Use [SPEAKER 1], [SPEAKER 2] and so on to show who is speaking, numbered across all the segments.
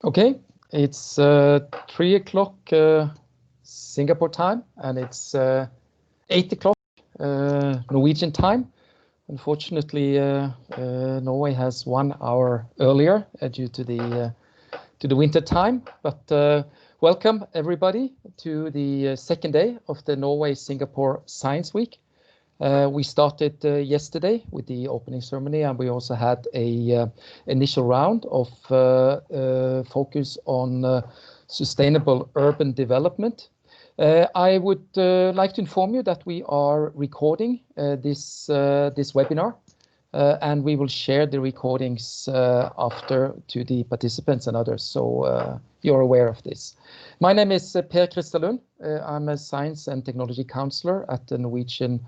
[SPEAKER 1] Okay, it's 3 o'clock Singapore time, and it's 8 o'clock Norwegian time. Unfortunately, Norway has 1 hour earlier due to the winter time. But welcome everybody to the second day of the Norway Singapore Science Week. We started yesterday with the opening ceremony, and we also had a initial round of focus on sustainable urban development. I would like to inform you that we are recording this webinar, and we will share the recordings after to the participants and others, so you're aware of this. My name is Per Kristian. I'm a Science and Technology Counselor at the Norwegian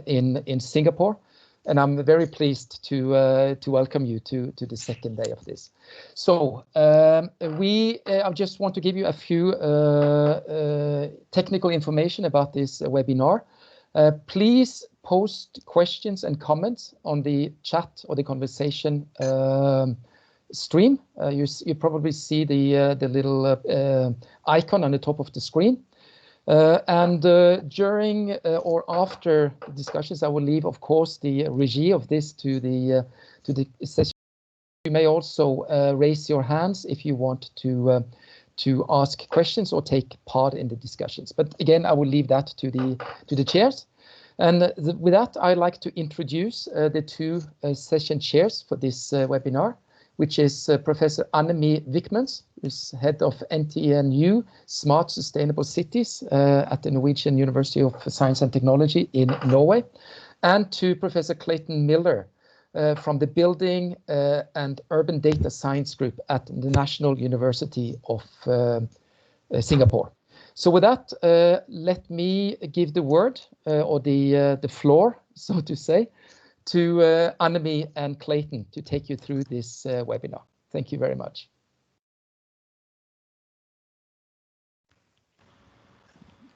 [SPEAKER 1] in Singapore, and I'm very pleased to welcome you to the second day of this. So I just want to give you a few technical information about this webinar. Please post questions and comments on the chat or the conversation stream. You probably see the little icon on the top of the screen. During or after the discussions, I will leave, of course, the regie of this to the session. You may also raise your hands if you want to ask questions or take part in the discussions. But again, I will leave that to the chairs. And with that, I'd like to introduce the two session chairs for this webinar, which is Professor Annemie Wyckmans, who's head of NTNU Smart Sustainable Cities at the Norwegian University of Science and Technology in Norway, and to Professor Clayton Miller from the Building and Urban Data Science Group at the National University of Singapore. So with that, let me give the word or the floor, so to say, to Annemie and Clayton to take you through this webinar. Thank you very much.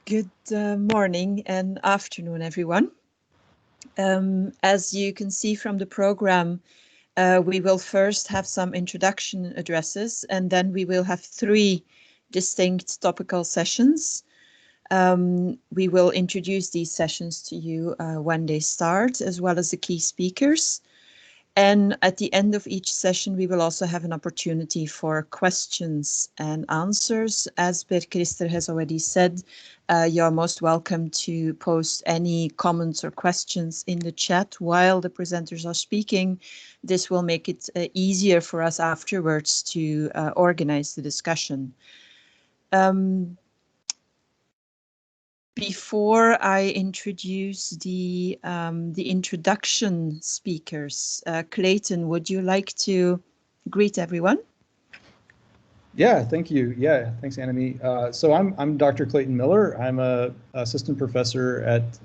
[SPEAKER 2] Good morning and afternoon, everyone. As you can see from the program, we will first have some introduction addresses, and then we will have 3 distinct topical sessions. We will introduce these sessions to you when they start, as well as the key speakers. And at the end of each session, we will also have an opportunity for questions and answers. As Per Kristian has already said, you're most welcome to post any comments or questions in the chat while the presenters are speaking. This will make it easier for us afterwards to organize the discussion. Before I introduce the introduction speakers, Clayton, would you like to greet everyone?
[SPEAKER 3] Yeah, thank you. Yeah, thanks, Annemie. So I'm Dr. Clayton Miller. I'm a assistant professor at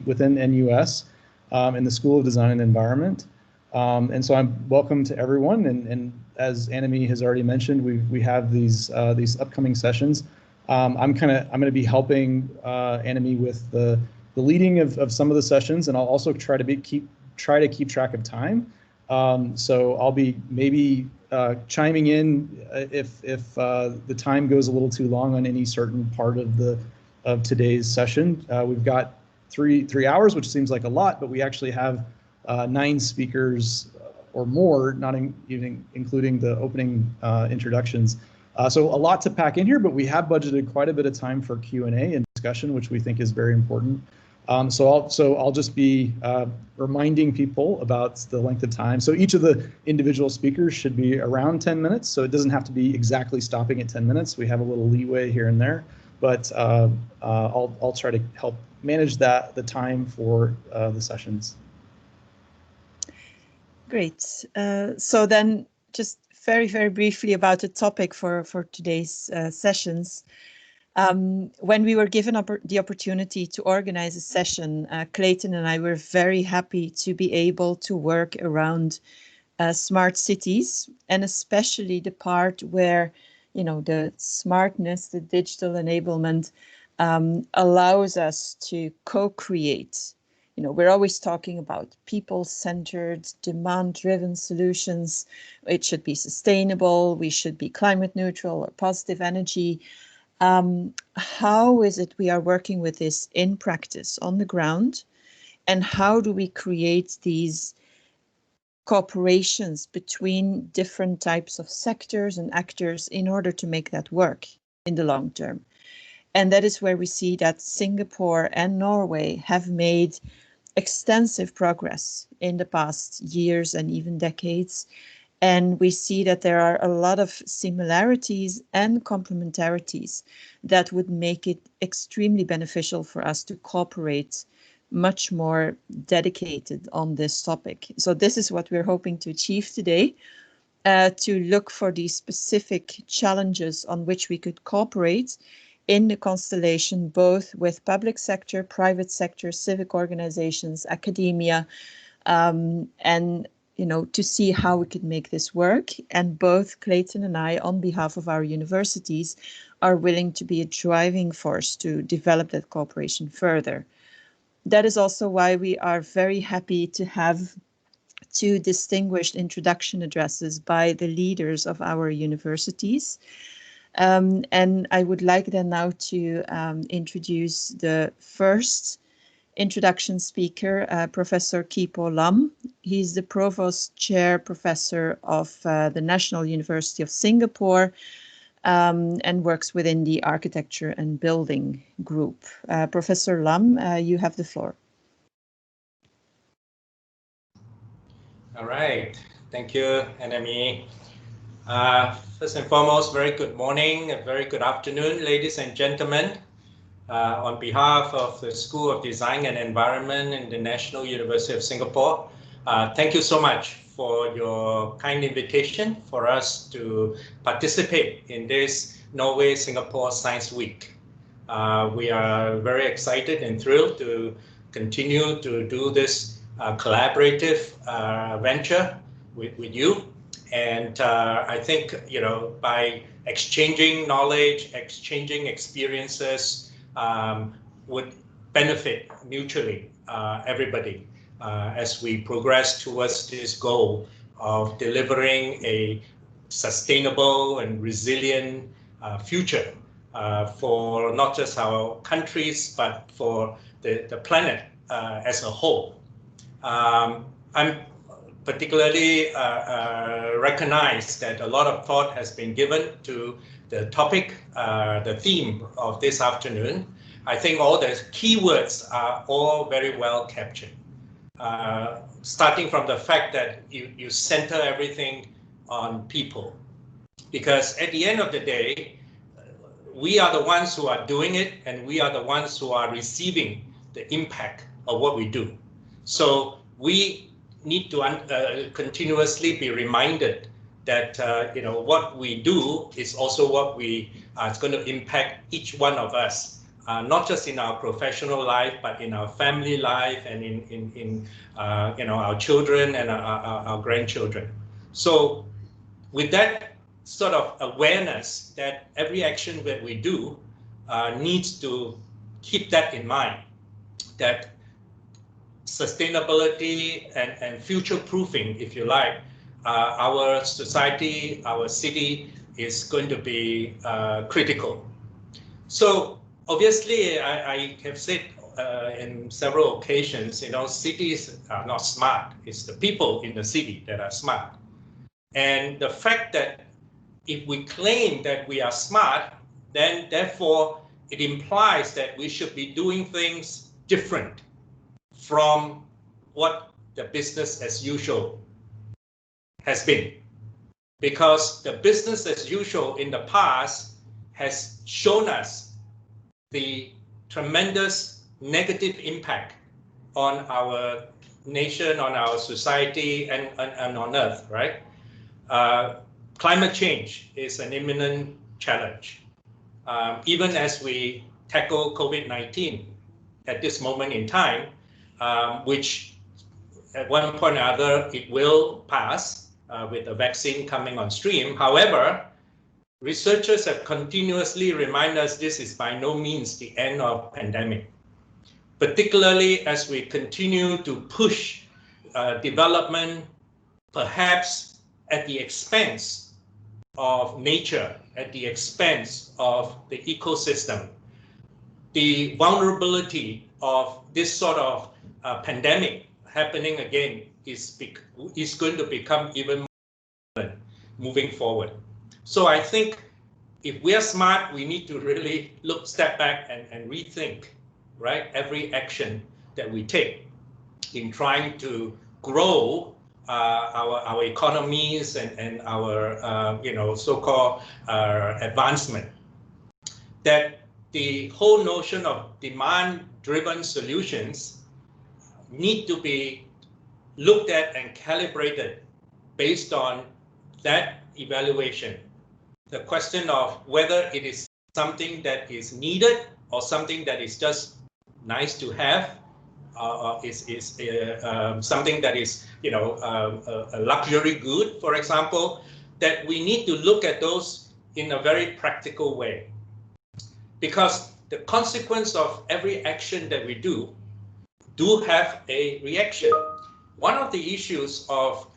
[SPEAKER 3] within NUS in the School of Design and Environment. And so I'm welcome to everyone. And as Annemie has already mentioned, we have these upcoming sessions. I'm going to be helping Annemie with the leading of some of the sessions, and I'll also try to keep track of time. So I'll be maybe chiming in if the time goes a little too long on any certain part of today's session. We've got three hours, which seems like a lot, but we actually have 9 speakers or more, not even including the opening introductions. So a lot to pack in here, but we have budgeted quite a bit of time for Q&A and discussion, which we think is very important. So I'll just be reminding people about the length of time. So each of the individual speakers should be around 10 minutes. So it doesn't have to be exactly stopping at 10 minutes. We have a little leeway here and there, but I'll try to help manage the time for the sessions.
[SPEAKER 2] Great. So then just very, very briefly about the topic for today's sessions. When we were given the opportunity to organize a session, Clayton and I were very happy to be able to work around smart cities, and especially the part where, the smartness, the digital enablement allows us to co-create You know, we're always talking about people-centered, demand-driven solutions. It should be sustainable. We should be climate neutral or positive energy. How is it we are working with this in practice on the ground? And how do we create these cooperations between different types of sectors and actors in order to make that work in the long term? And that is where we see that Singapore and Norway have made extensive progress in the past years and even decades. And we see that there are a lot of similarities and complementarities that would make it extremely beneficial for us to cooperate much more dedicated on this topic. So this is what we're hoping to achieve today, to look for these specific challenges on which we could cooperate in the constellation, both with public sector, private sector, civic organizations, academia, and to see how we could make this work. And both Clayton and I, on behalf of our universities, are willing to be a driving force to develop that cooperation further. That is also why we are very happy to have two distinguished introduction addresses by the leaders of our universities. And I would like then now to introduce the first introduction speaker, Professor Khee Lam. He's the Provost Chair Professor of the National University of Singapore, and works within the Architecture and Building Group. Professor Lam, you have the floor.
[SPEAKER 4] All right, thank you, Annemie. First and foremost, very good morning, a very good afternoon, ladies and gentlemen. On behalf of the School of Design and Environment in the National University of Singapore, thank you so much for your kind invitation for us to participate in this Norway Singapore Science Week. We are very excited and thrilled to continue to do this collaborative venture with you. And I think, by exchanging knowledge, exchanging experiences would benefit mutually everybody as we progress towards this goal of delivering a sustainable and resilient future for not just our countries, but for the planet as a whole. I'm particularly recognize that a lot of thought has been given to the topic, the theme of this afternoon. I think all the keywords are all very well captured. Starting from the fact that you center everything on people. Because at the end of the day, we are the ones who are doing it, and we are the ones who are receiving the impact of what we do. So we need to continuously be reminded that what we do is also what we is going to impact each one of us, not just in our professional life, but in our family life and in our children and our grandchildren. So with that sort of awareness that every action that we do needs to keep that in mind, that sustainability and future-proofing, if you like, our society, our city is going to be critical. So obviously, I have said in several occasions, cities are not smart. It's the people in the city that are smart. And the fact that if we claim that we are smart, then therefore it implies that we should be doing things different from what the business as usual has been. Because the business as usual in the past has shown us the tremendous negative impact on our nation, on our society, and on Earth, right? Climate change is an imminent challenge. Even as we tackle COVID-19 at this moment in time, which at one point or other it will pass with the vaccine coming on stream. However, researchers have continuously reminded us this is by no means the end of pandemic. particularly as we continue to push development, perhaps at the expense of nature, at the expense of the ecosystem. The vulnerability of this sort of pandemic happening again is going to become even more important moving forward. So I think if we are smart, we need to really step back and rethink, right, every action that we take in trying to grow our economies and our so-called advancement. That the whole notion of demand-driven solutions need to be looked at and calibrated based on that evaluation. The question of whether it is something that is needed or something that is just nice to have, is something that is, a luxury good, for example, that we need to look at those in a very practical way. Because the consequence of every action that we do have a reaction. One of the issues of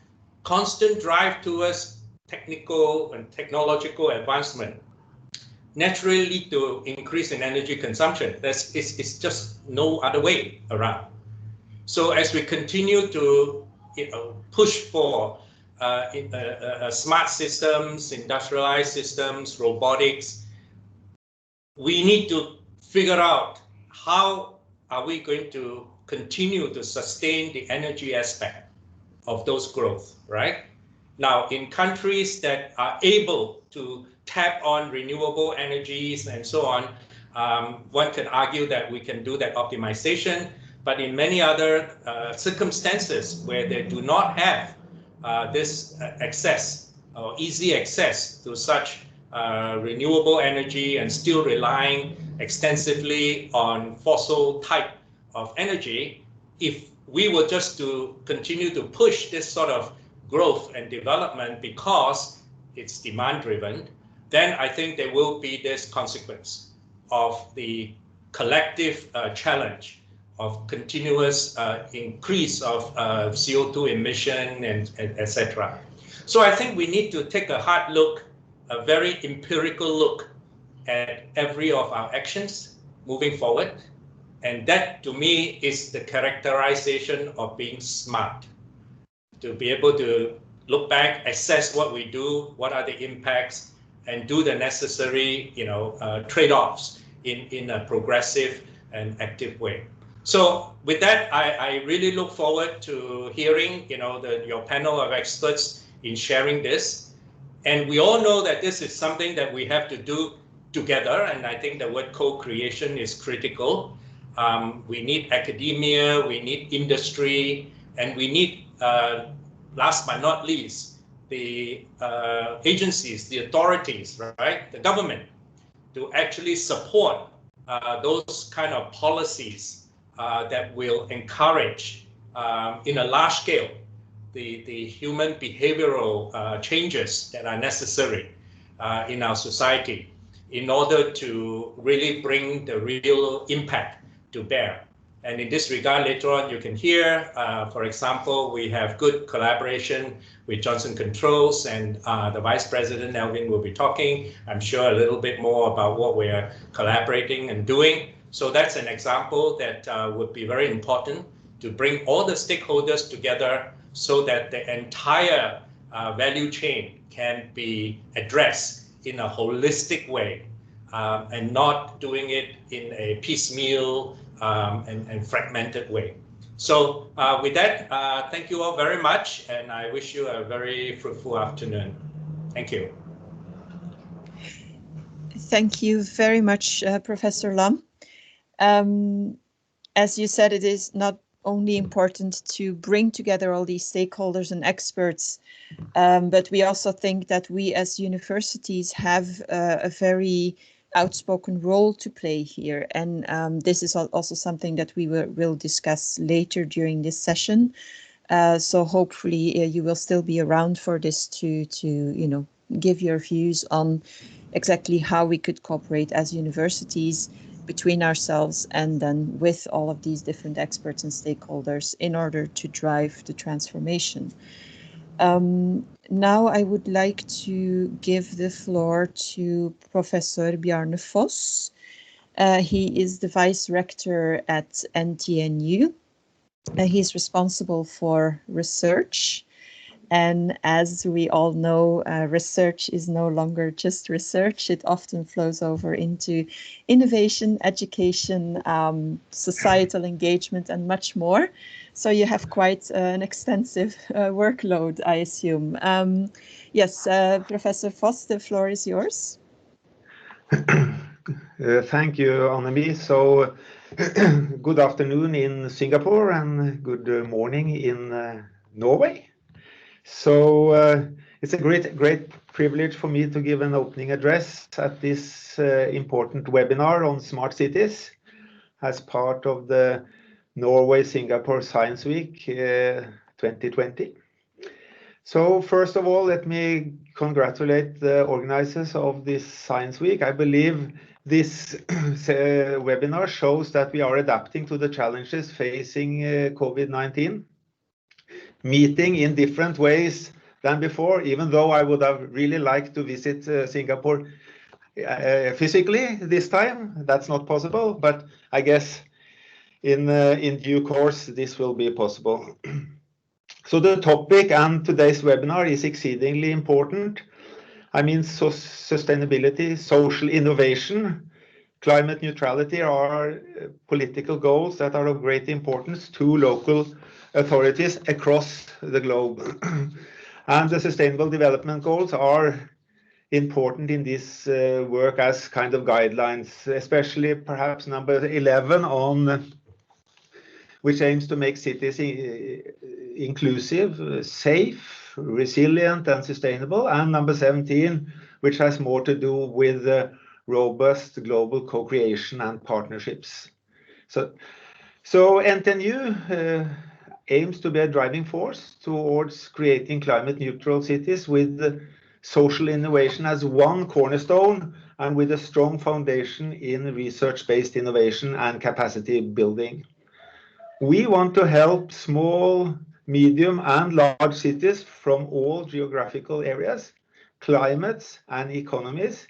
[SPEAKER 4] constant drive towards technical and technological advancement naturally lead to increase in energy consumption. It's just no other way around. So as we continue to push for smart systems, industrialized systems, robotics, we need to figure out how are we going to continue to sustain the energy aspect of those growth, right? Now, in countries that are able to tap on renewable energies and so on, one can argue that we can do that optimization, but in many other circumstances where they do not have this access or easy access to such renewable energy and still relying extensively on fossil type of energy, if we were just to continue to push this sort of growth and development because it's demand driven, then I think there will be this consequence of the collective challenge of continuous increase of CO2 emission and etc. So I think we need to take a hard look, a very empirical look at every of our actions moving forward. And that to me is the characterization of being smart. To be able to look back, assess what we do, what are the impacts, and do the necessary, trade-offs in a progressive and active way. So with that, I really look forward to hearing, your panel of experts in sharing this. And we all know that this is something that we have to do together. And I think the word co-creation is critical. We need academia, we need industry, and we need, last but not least, the agencies, the authorities, right, the government, to actually support those kind of policies that will encourage, in a large scale, the human behavioral changes that are necessary in our society in order to really bring the real impact to bear. And in this regard, later on, you can hear, for example, we have good collaboration with Johnson Controls, and the Vice President, Alvin, will be talking, I'm sure, a little bit more about what we're collaborating and doing. So that's an example that would be very important to bring all the stakeholders together so that the entire value chain can be addressed in a holistic way and not doing it in a piecemeal and fragmented way. So with that, thank you all very much, and I wish you a very fruitful afternoon. Thank you.
[SPEAKER 2] Thank you very much, Professor Lam. As you said, it is not only important to bring together all these stakeholders and experts, but we also think that we as universities have a very outspoken role to play here. And this is also something that we will discuss later during this session. So hopefully you will still be around for this to give your views on exactly how we could cooperate as universities, between ourselves and then with all of these different experts and stakeholders in order to drive the transformation. Now I would like to give the floor to Professor Bjarne Foss. He is the Vice Rector at NTNU. He's responsible for research. And as we all know, research is no longer just research. It often flows over into innovation, education, societal engagement, and much more. So you have quite an extensive workload, I assume. Yes, Professor Foss, the floor is yours.
[SPEAKER 5] Thank you, Annemie. So good afternoon in Singapore and good morning in Norway. So it's a great privilege for me to give an opening address at this important webinar on smart cities as part of the Norway Singapore Science Week 2020. So first of all, let me congratulate the organizers of this Science Week. I believe this webinar shows that we are adapting to the challenges facing COVID-19. Meeting in different ways than before, even though I would have really liked to visit Singapore physically this time. That's not possible, but I guess in due course this will be possible. So the topic and today's webinar is exceedingly important. I mean, sustainability, social innovation, climate neutrality are political goals that are of great importance to local authorities across the globe. And the Sustainable Development Goals are important in this work as kind of guidelines, especially perhaps number 11 on which aims to make cities inclusive, safe, resilient and sustainable, and number 17, which has more to do with robust global co-creation and partnerships. So NTNU aims to be a driving force towards creating climate neutral cities with social innovation as one cornerstone and with a strong foundation in research-based innovation and capacity building. We want to help small, medium and large cities from all geographical areas, climates and economies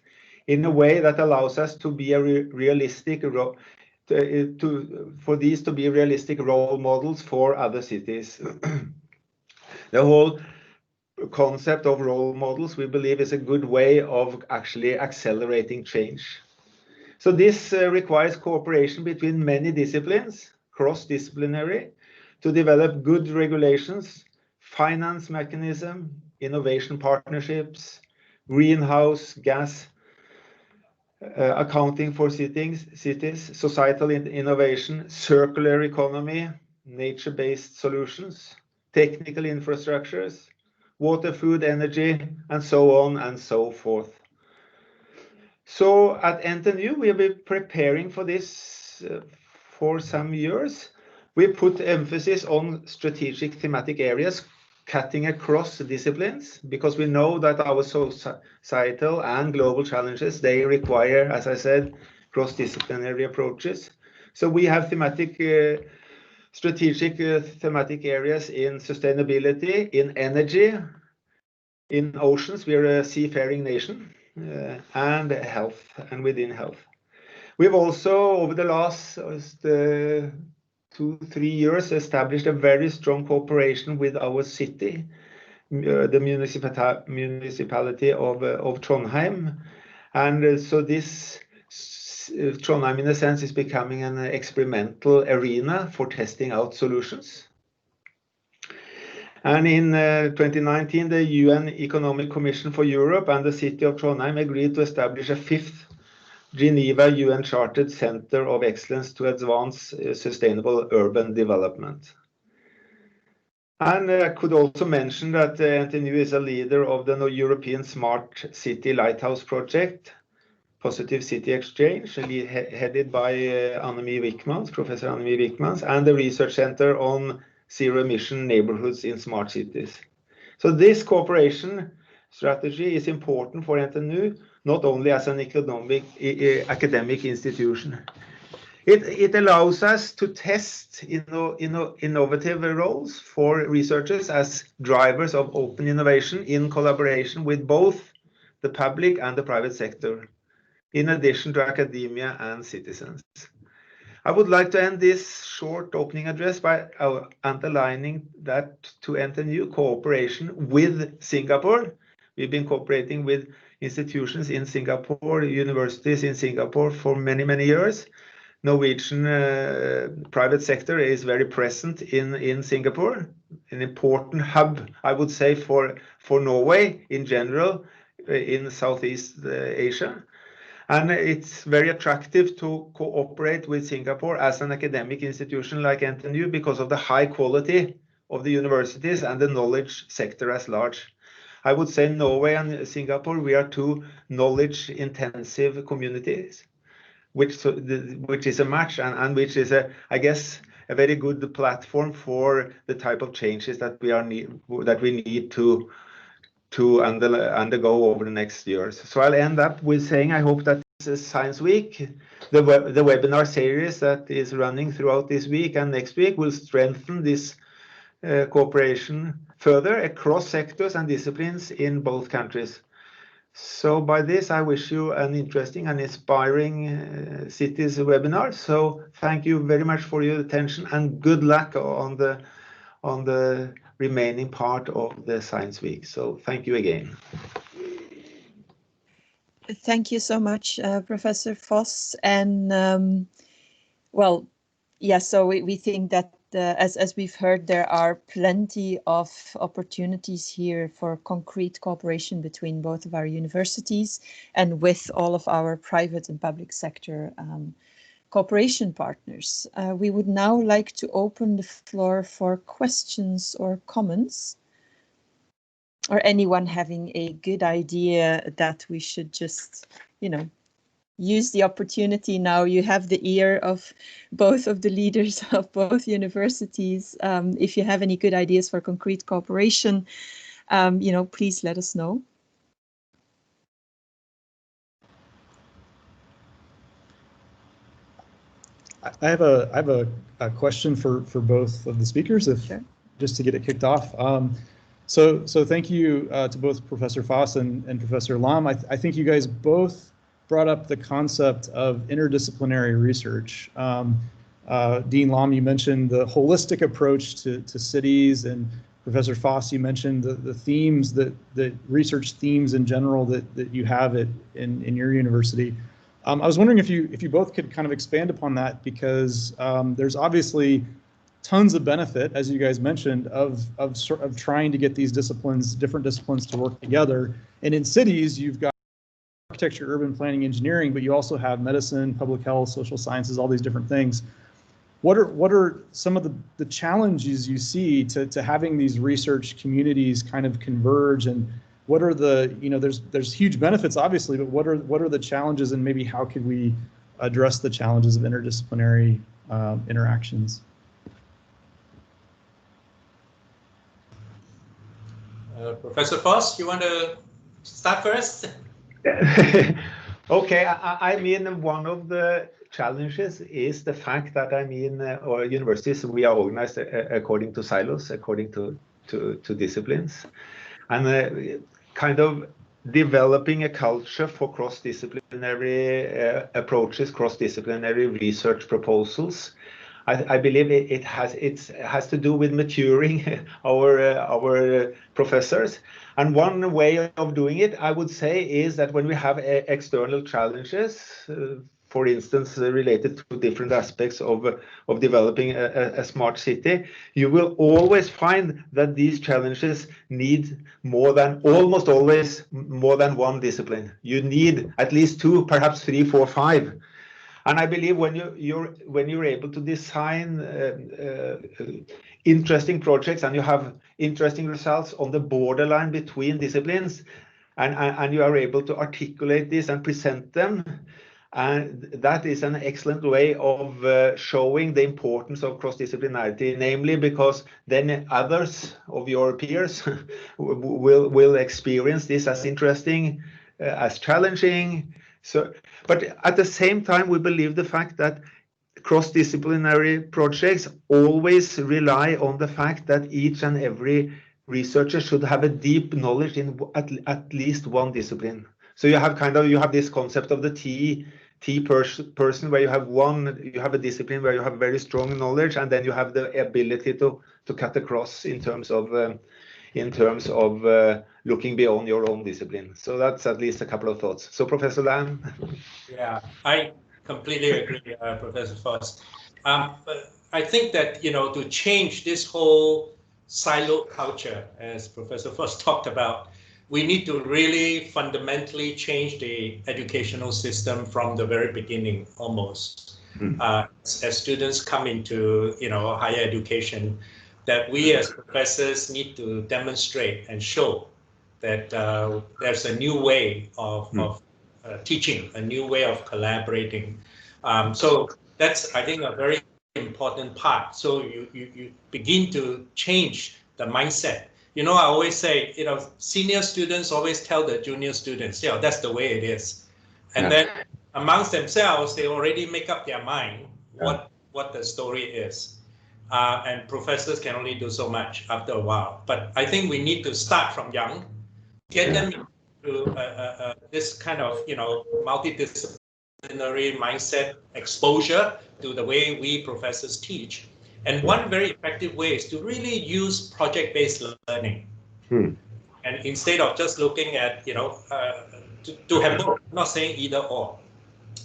[SPEAKER 5] in a way that allows us to be a realistic for these to be realistic role models for other cities. The whole concept of role models, we believe, is a good way of actually accelerating change. So this requires cooperation between many disciplines, cross-disciplinary, to develop good regulations, finance mechanism, innovation partnerships, greenhouse gas accounting for cities, societal innovation, circular economy, nature-based solutions, technical infrastructures, water, food, energy, and so on and so forth. So at NTNU, we have been preparing for this for some years. We put emphasis on strategic thematic areas cutting across disciplines, because we know that our societal and global challenges, they require, as I said, cross-disciplinary approaches. So we have strategic thematic areas in sustainability, in energy, in oceans, we are a seafaring nation, and health, and within health. We've also, over the last 2-3 years, established a very strong cooperation with our city, the municipality of Trondheim. And so this Trondheim, in a sense, is becoming an experimental arena for testing out solutions. And in 2019, the UN Economic Commission for Europe and the city of Trondheim agreed to establish a 5th Geneva UN Chartered Center of Excellence to advance sustainable urban development. And I could also mention that NTNU is a leader of the European Smart City Lighthouse Project, Positive City Exchange, headed by Wyckmans, Professor Annemie Wyckmans, and the Research Center on Zero Emission Neighborhoods in Smart Cities. So this cooperation strategy is important for NTNU, not only as an academic institution. It allows us to test innovative roles for researchers as drivers of open innovation in collaboration with both the public and the private sector, in addition to academia and citizens. I would like to end this short opening address by underlining that to NTNU cooperation with Singapore. We've been cooperating with institutions in Singapore, universities in Singapore for many, many years. Norwegian private sector is very present in Singapore, an important hub, I would say, for Norway in general in Southeast Asia. And it's very attractive to cooperate with Singapore as an academic institution like NTNU because of the high quality of the universities and the knowledge sector as large. I would say Norway and Singapore, we are two knowledge-intensive communities, which is a match and which is, I guess, a very good platform for the type of changes that we need to undergo over the next years. So I'll end up with saying I hope that this is Science Week, the webinar series that is running throughout this week and next week will strengthen this cooperation further across sectors and disciplines in both countries. So by this, I wish you an interesting and inspiring cities webinar. So thank you very much for your attention and good luck on the remaining part of the Science Week. So thank you again.
[SPEAKER 2] Thank you so much, Professor Foss. And well, yeah, so we think that as we've heard, there are plenty of opportunities here for concrete cooperation between both of our universities and with all of our private and public sector cooperation partners. We would now like to open the floor for questions or comments, or anyone having a good idea that we should just, use the opportunity now. You have the ear of both of the leaders of both universities. If you have any good ideas for concrete cooperation, please let us know.
[SPEAKER 3] I have a question for both of the speakers,
[SPEAKER 2] Sure.
[SPEAKER 3] Just to get it kicked off. So thank you to both Professor Foss and Professor Lam. I think you guys both brought up the concept of interdisciplinary research. Dean Lam, you mentioned the holistic approach to cities, and Professor Foss, you mentioned the themes, the research themes in general that you have in your university. I was wondering if you both could kind of expand upon that, because there's obviously tons of benefit, as you guys mentioned, of trying to get these different disciplines to work together. And in cities, you've got architecture, urban planning, engineering, but you also have medicine, public health, social sciences, all these different things. What are some of the challenges you see to having these research communities kind of converge, and what are the, there's huge benefits obviously, but what are the challenges, and maybe how could we address the challenges of interdisciplinary interactions?
[SPEAKER 4] Professor Foss, you want to start first?
[SPEAKER 5] Okay, I mean, one of the challenges is the fact that, our universities, we are organized according to silos, according to disciplines, and kind of developing a culture for cross-disciplinary approaches, cross-disciplinary research proposals. I believe it has to do with maturing our professors. And one way of doing it, I would say, is that when we have external challenges, for instance, related to different aspects of developing a smart city, you will always find that these challenges need almost always more than one discipline. You need at least two, perhaps three, four, five. And I believe when you're able to design interesting projects and you have interesting results on the borderline between disciplines, and you are able to articulate this and present them, and that is an excellent way of showing the importance of cross-disciplinarity, namely because then others of your peers will experience this as interesting, as challenging. So, but at the same time, we believe the fact that cross-disciplinary projects always rely on the fact that each and every researcher should have a deep knowledge in at least one discipline. So you have this concept of the T person, where you have a discipline where you have very strong knowledge, and then you have the ability to cut across in terms of looking beyond your own discipline. So that's at least a couple of thoughts. So Professor Lam.
[SPEAKER 4] Yeah, I completely agree, Professor Foss. But I think that, to change this whole silo culture, as Professor Foss talked about, we need to really fundamentally change the educational system from the very beginning, almost. As students come into, higher education, that we as professors need to demonstrate and show that there's a new way of teaching, a new way of collaborating. So that's, I think, a very important part. So you begin to change the mindset. I always say, senior students always tell the junior students, that's the way it is. And then amongst themselves, they already make up their mind what the story is. And professors can only do so much after a while. But I think we need to start from young, get them into this kind of, multidisciplinary mindset exposure to the way we professors teach. And one very effective way is to really use project-based learning. And instead of just looking at, to have both, I'm not saying either or.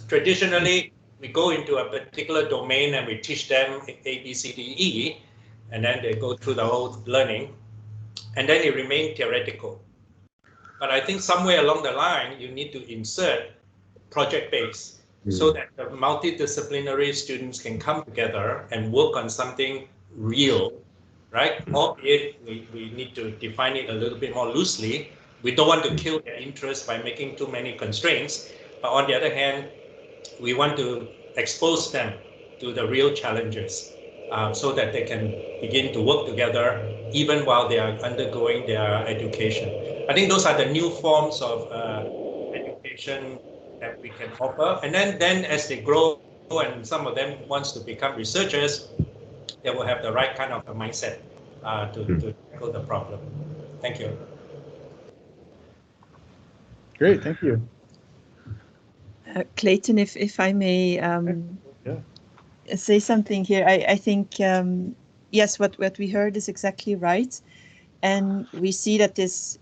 [SPEAKER 4] Traditionally, we go into a particular domain and we teach them A, B, C, D, E, and then they go through the whole learning, and then it remains theoretical. But I think somewhere along the line, you need to insert project-based so that the multidisciplinary students can come together and work on something real, right? Albeit we need to define it a little bit more loosely. We don't want to kill their interest by making too many constraints. But on the other hand, we want to expose them to the real challenges so that they can begin to work together even while they are undergoing their education. I think those are the new forms of education that we can offer. And then as they grow and some of them wants to become researchers, they will have the right kind of a mindset to tackle the problem. Thank you.
[SPEAKER 3] Great, thank you.
[SPEAKER 2] Clayton, if I may say something here, I think, yes, what we heard is exactly right. And we see that this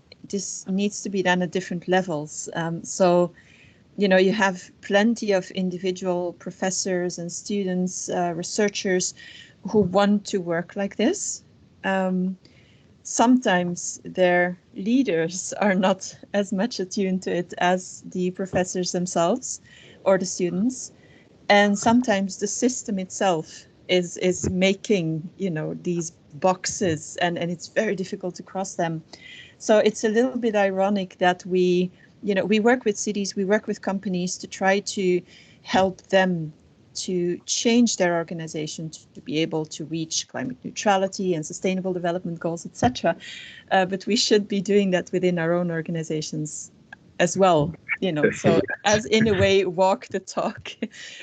[SPEAKER 2] needs to be done at different levels. So, you have plenty of individual professors and students, researchers who want to work like this. Sometimes their leaders are not as much attuned to it as the professors themselves or the students. And sometimes the system itself is making, these boxes and it's very difficult to cross them. So it's a little bit ironic that we work with cities, we work with companies to try to help them to change their organization to be able to reach climate neutrality and sustainable development goals, etc. But we should be doing that within our own organizations as well, so as in a way walk the talk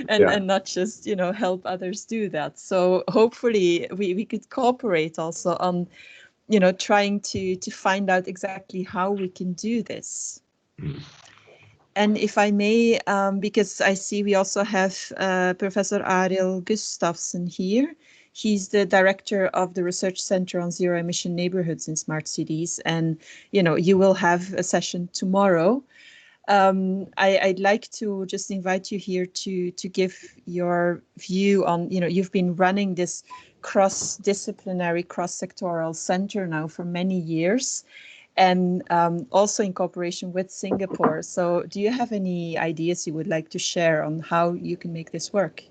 [SPEAKER 2] and not just, help others do that. So hopefully we could cooperate also on, trying to find out exactly how we can do this. And if I may, because I see we also have Professor Arild Gustafsson here. He's the director of the Research Center on Zero Emission Neighborhoods in Smart Cities. And, you will have a session tomorrow. I'd like to just invite you here to give your view on, you've been running this cross-disciplinary, cross-sectoral center now for many years. And also in cooperation with Singapore. So do you have any ideas you would like to share on how you can make this work?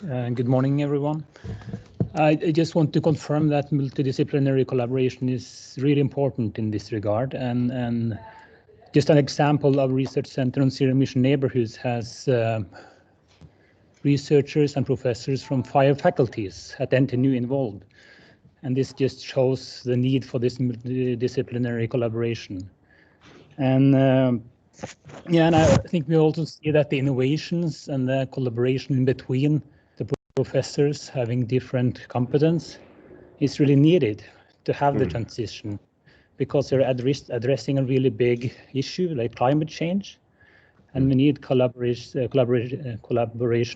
[SPEAKER 6] Good morning, everyone. I just want to confirm that multidisciplinary collaboration is really important in this regard. And just an example of Research Center on Zero Emission Neighborhoods has researchers and professors from 5 faculties at NTNU involved. And this just shows the need for this multidisciplinary collaboration. And Yeah, and I think we also see that the innovations and the collaboration in between the professors having different competence is really needed to have the transition, because they're addressing a really big issue like climate change, and we need collaboration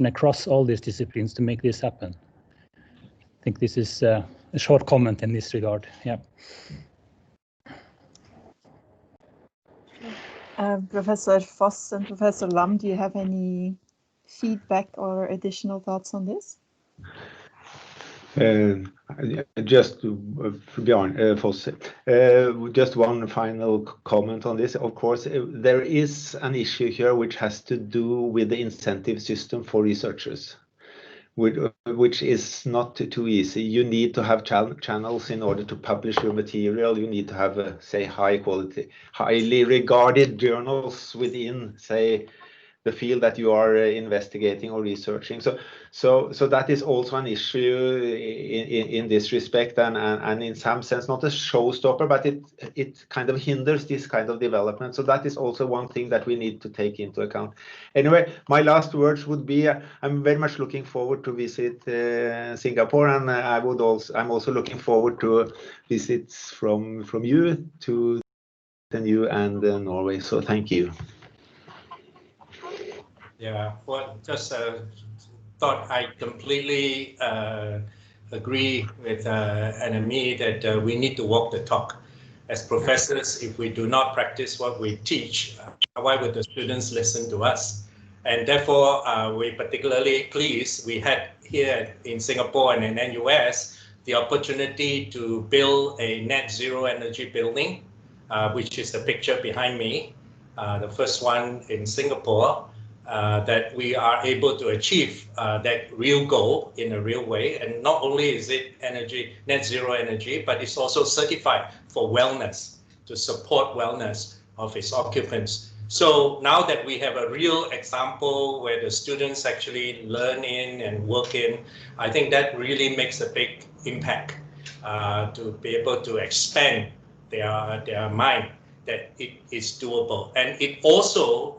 [SPEAKER 6] across all these disciplines to make this happen. I think this is a short comment in this regard. Yeah.
[SPEAKER 2] Professor Foss and Professor Lam, do you have any feedback or additional thoughts on this?
[SPEAKER 5] Just Bjarne, Foss, just one final comment on this. Of course, there is an issue here which has to do with the incentive system for researchers, which is not too easy. You need to have channels in order to publish your material. You need to have, say, high quality, highly regarded journals within, say, the field that you are investigating or researching. So that is also an issue in this respect, and in some sense not a showstopper, but it kind of hinders this kind of development. So that is also one thing that we need to take into account. Anyway, my last words would be I'm very much looking forward to visit Singapore, and I'm also looking forward to visits from you to NTNU and Norway. So thank you.
[SPEAKER 4] Yeah, well, just thought I completely agree with Annemie that we need to walk the talk. As professors, if we do not practice what we teach, why would the students listen to us? And therefore, we're particularly pleased we had here in Singapore and in NUS the opportunity to build a net zero energy building, which is the picture behind me, the first one in Singapore. That we are able to achieve that real goal in a real way. And not only is it energy, net zero energy, but it's also certified for wellness, to support wellness of its occupants. So now that we have a real example where the students actually learn in and work in, I think that really makes a big impact to be able to expand their mind that it is doable. And it also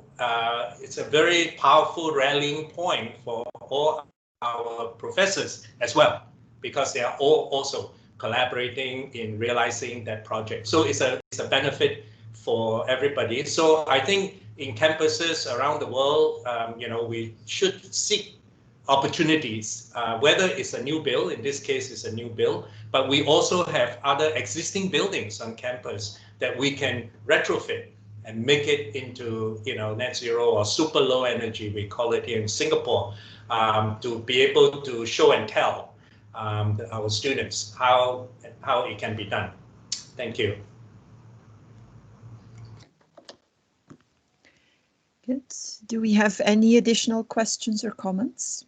[SPEAKER 4] it's a very powerful rallying point for all our professors as well, because they are all also collaborating in realizing that project. So it's a benefit for everybody. So I think in campuses around the world, we should seek opportunities, whether it's a new build, in this case it's a new build, but we also have other existing buildings on campus that we can retrofit and make it into net zero or super low energy, we call it here in Singapore, to be able to show and tell our students how it can be done. Thank you.
[SPEAKER 2] Good. Do we have any additional questions or comments?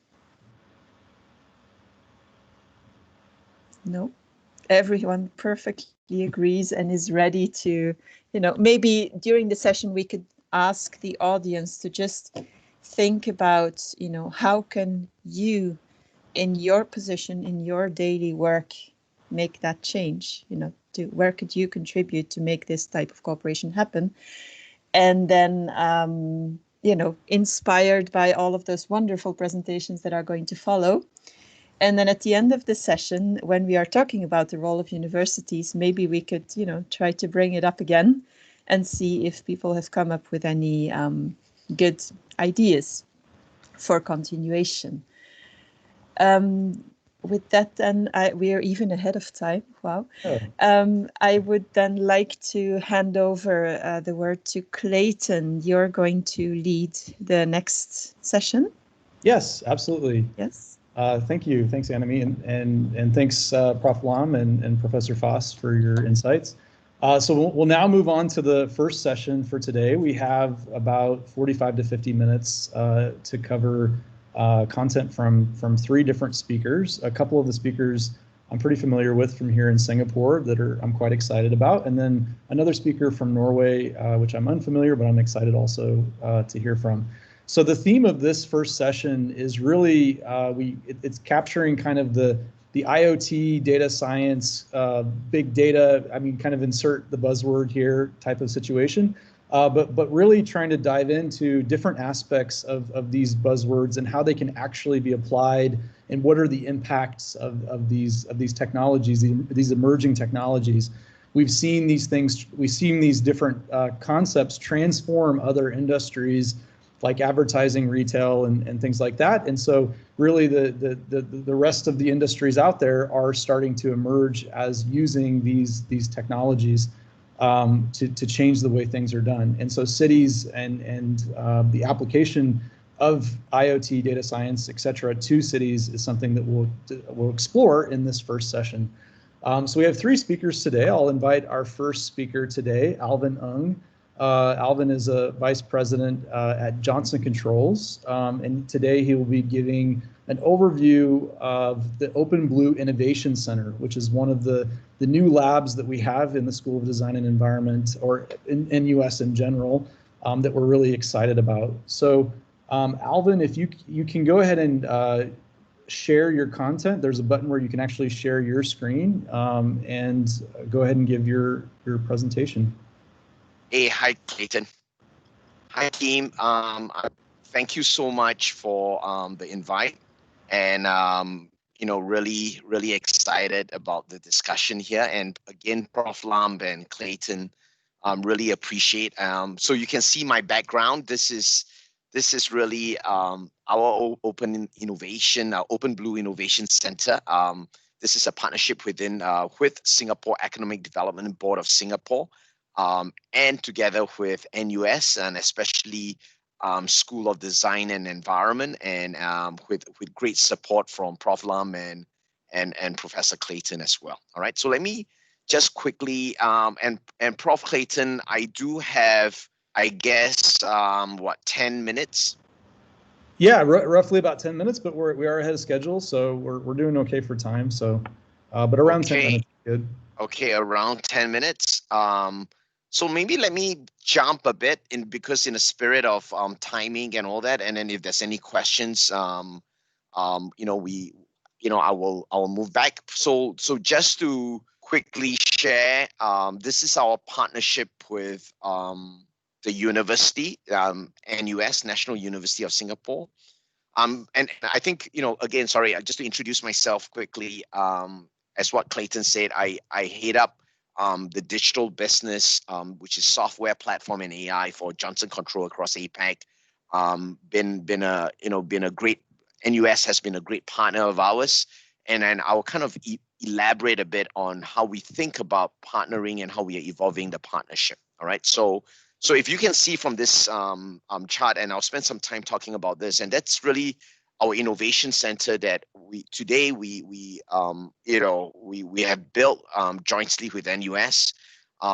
[SPEAKER 2] No. Everyone perfectly agrees and is ready to, maybe during the session we could ask the audience to just think about, how can you, in your position, in your daily work, make that change? Where could you contribute to make this type of cooperation happen? And then, inspired by all of those wonderful presentations that are going to follow. And then at the end of the session, when we are talking about the role of universities, maybe we could, try to bring it up again and see if people have come up with any good ideas for continuation. With that, then we are even ahead of time. Wow. Oh. I would then like to hand over the word to Clayton. You're going to lead the next session.
[SPEAKER 3] Yes, absolutely.
[SPEAKER 2] Yes.
[SPEAKER 3] Thank you. Thanks, Annemie, and thanks, Prof. Lam and Professor Foss for your insights. So we'll now move on to the first session for today. We have about 45 to 50 minutes to cover content from 3 different speakers. A couple of the speakers I'm pretty familiar with from here in Singapore that I'm quite excited about, and then another speaker from Norway, which I'm unfamiliar, but I'm excited also to hear from. So the theme of this first session is really it's capturing kind of the IoT, data science, big data. I mean, kind of insert the buzzword here type of situation. but really trying to dive into different aspects of these buzzwords and how they can actually be applied, and what are the impacts of these technologies, these emerging technologies. We've seen these things, we've seen these different concepts transform other industries like advertising, retail, and things like that. And so really the rest of the industries out there are starting to emerge as using these technologies to change the way things are done. And so cities and the application of IoT, data science, et cetera, to cities is something that we'll explore in this first session. So we have 3 speakers today. I'll invite our first speaker today, Alvin Ng. Alvin is a vice president at Johnson Controls, and today he will be giving an overview of the OpenBlue Innovation Center, which is one of the new labs that we have in the School of Design and Environment, or in NUS in general, that we're really excited about. So Alvin, if you can go ahead and share your content. There's a button where you can actually share your screen, and go ahead and give your presentation.
[SPEAKER 7] Hey, hi, Clayton. Hi, team. Thank you so much for the invite, and really excited about the discussion here. And again, Prof. Lam and Clayton, really appreciate. So you can see my background. This is really our Open Innovation, our OpenBlue Innovation Center. This is a partnership with Singapore Economic Development Board of Singapore. And together with NUS, and especially School of Design and Environment, and with great support from Prof. Lam and Professor Clayton as well. All right, so let me just quickly, and Prof. Clayton, I do have, I guess, 10 minutes?
[SPEAKER 3] Yeah, roughly about 10 minutes, but we are ahead of schedule, so we're doing okay for time. So, but around 10 minutes, good.
[SPEAKER 7] Okay, around 10 minutes. So maybe let me jump a bit because in the spirit of timing and all that, and then if there's any questions, I will move back. So just to quickly share, this is our partnership with the university, NUS, National University of Singapore. And I think, again, sorry, just to introduce myself quickly, as what Clayton said, I head up the digital business, which is software, platform, and AI for Johnson Control across APAC. Been a great, NUS has been a great partner of ours, and then I'll kind of elaborate a bit on how we think about partnering and how we are evolving the partnership. All right, so if you can see from this chart, and I'll spend some time talking about this, and that's really our innovation center that we have built jointly with NUS.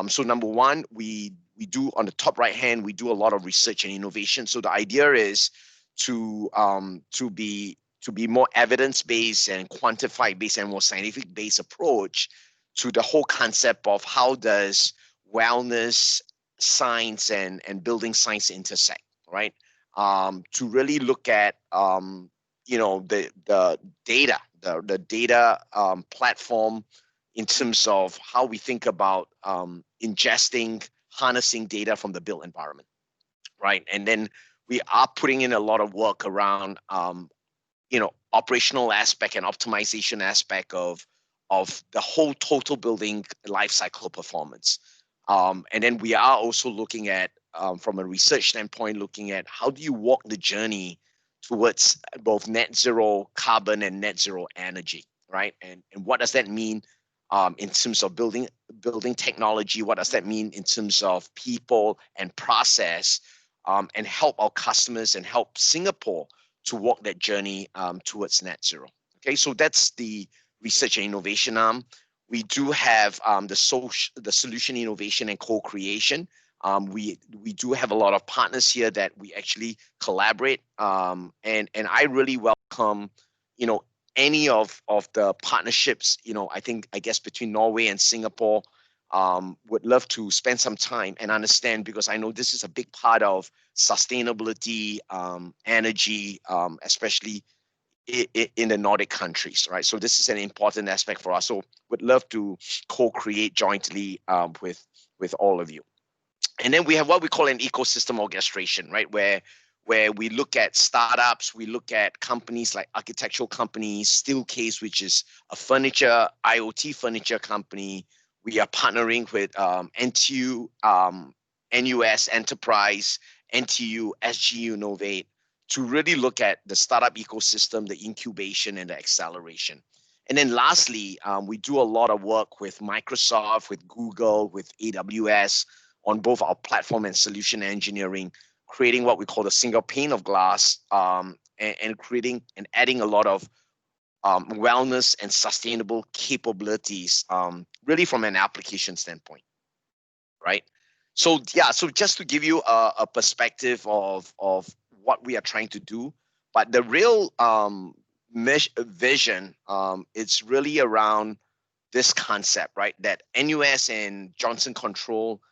[SPEAKER 7] So number one, we do, on the top right hand, we do a lot of research and innovation. So the idea is to be more evidence-based and quantified-based and more scientific-based approach to the whole concept of how does wellness, science, and building science intersect, right? To really look at the data platform in terms of how we think about ingesting, harnessing data from the built environment, right? And then we are putting in a lot of work around operational aspect and optimization aspect of the whole total building life cycle performance. And then we are also looking at, from a research standpoint, looking at how do you walk the journey towards both net zero carbon and net zero energy, right? And what does that mean in terms of building technology? What does that mean in terms of people and process, and help our customers and help Singapore to walk that journey towards net zero? Okay, so that's the research and innovation arm. We do have the solution innovation and co-creation. We do have a lot of partners here that we actually collaborate, and I really welcome any of the partnerships. I guess between Norway and Singapore. Would love to spend some time and understand, because I know this is a big part of sustainability, energy, especially in the Nordic countries, right? So this is an important aspect for us. So would love to co-create jointly with all of you. And then we have what we call an ecosystem orchestration, right? Where we look at startups, we look at companies like architectural companies, Steelcase, which is a furniture, IoT furniture company. We are partnering with NTU, NUS Enterprise, NTU, SGU Innovate to really look at the startup ecosystem, the incubation and the acceleration. And then lastly, we do a lot of work with Microsoft, with Google, with AWS on both our platform and solution engineering, creating what we call the single pane of glass, and creating and adding a lot of wellness and sustainable capabilities, really from an application standpoint, right? So yeah, so just to give you a perspective of what we are trying to do, but the real vision, it's really around this concept, right? That NUS and Johnson Control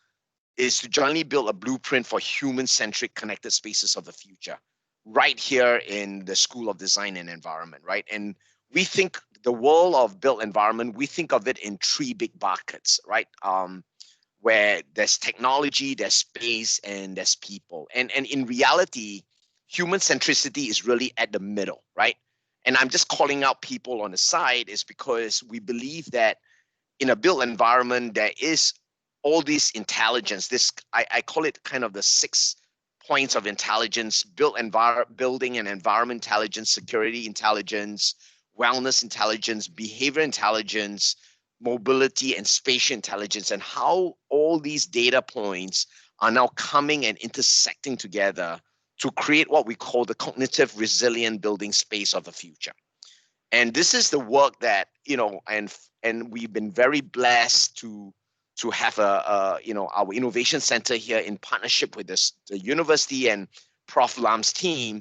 [SPEAKER 7] is to jointly build a blueprint for human-centric connected spaces of the future, right here in the School of Design and Environment, right? And we think the world of built environment, we think of it in three big buckets, right? Where there's technology, there's space, and there's people. And in reality, human centricity is really at the middle, right? And I'm just calling out people on the side is because we believe that in a built environment, there is all this intelligence, this I call it kind of the 6 points of intelligence: building and environment intelligence, security intelligence, wellness intelligence, behavior intelligence, mobility and spatial intelligence, and how all these data points are now coming and intersecting together to create what we call the cognitive resilient building space of the future. And this is the work that, you know, and we've been very blessed to have our innovation center here in partnership with the university and Prof. Lam's team,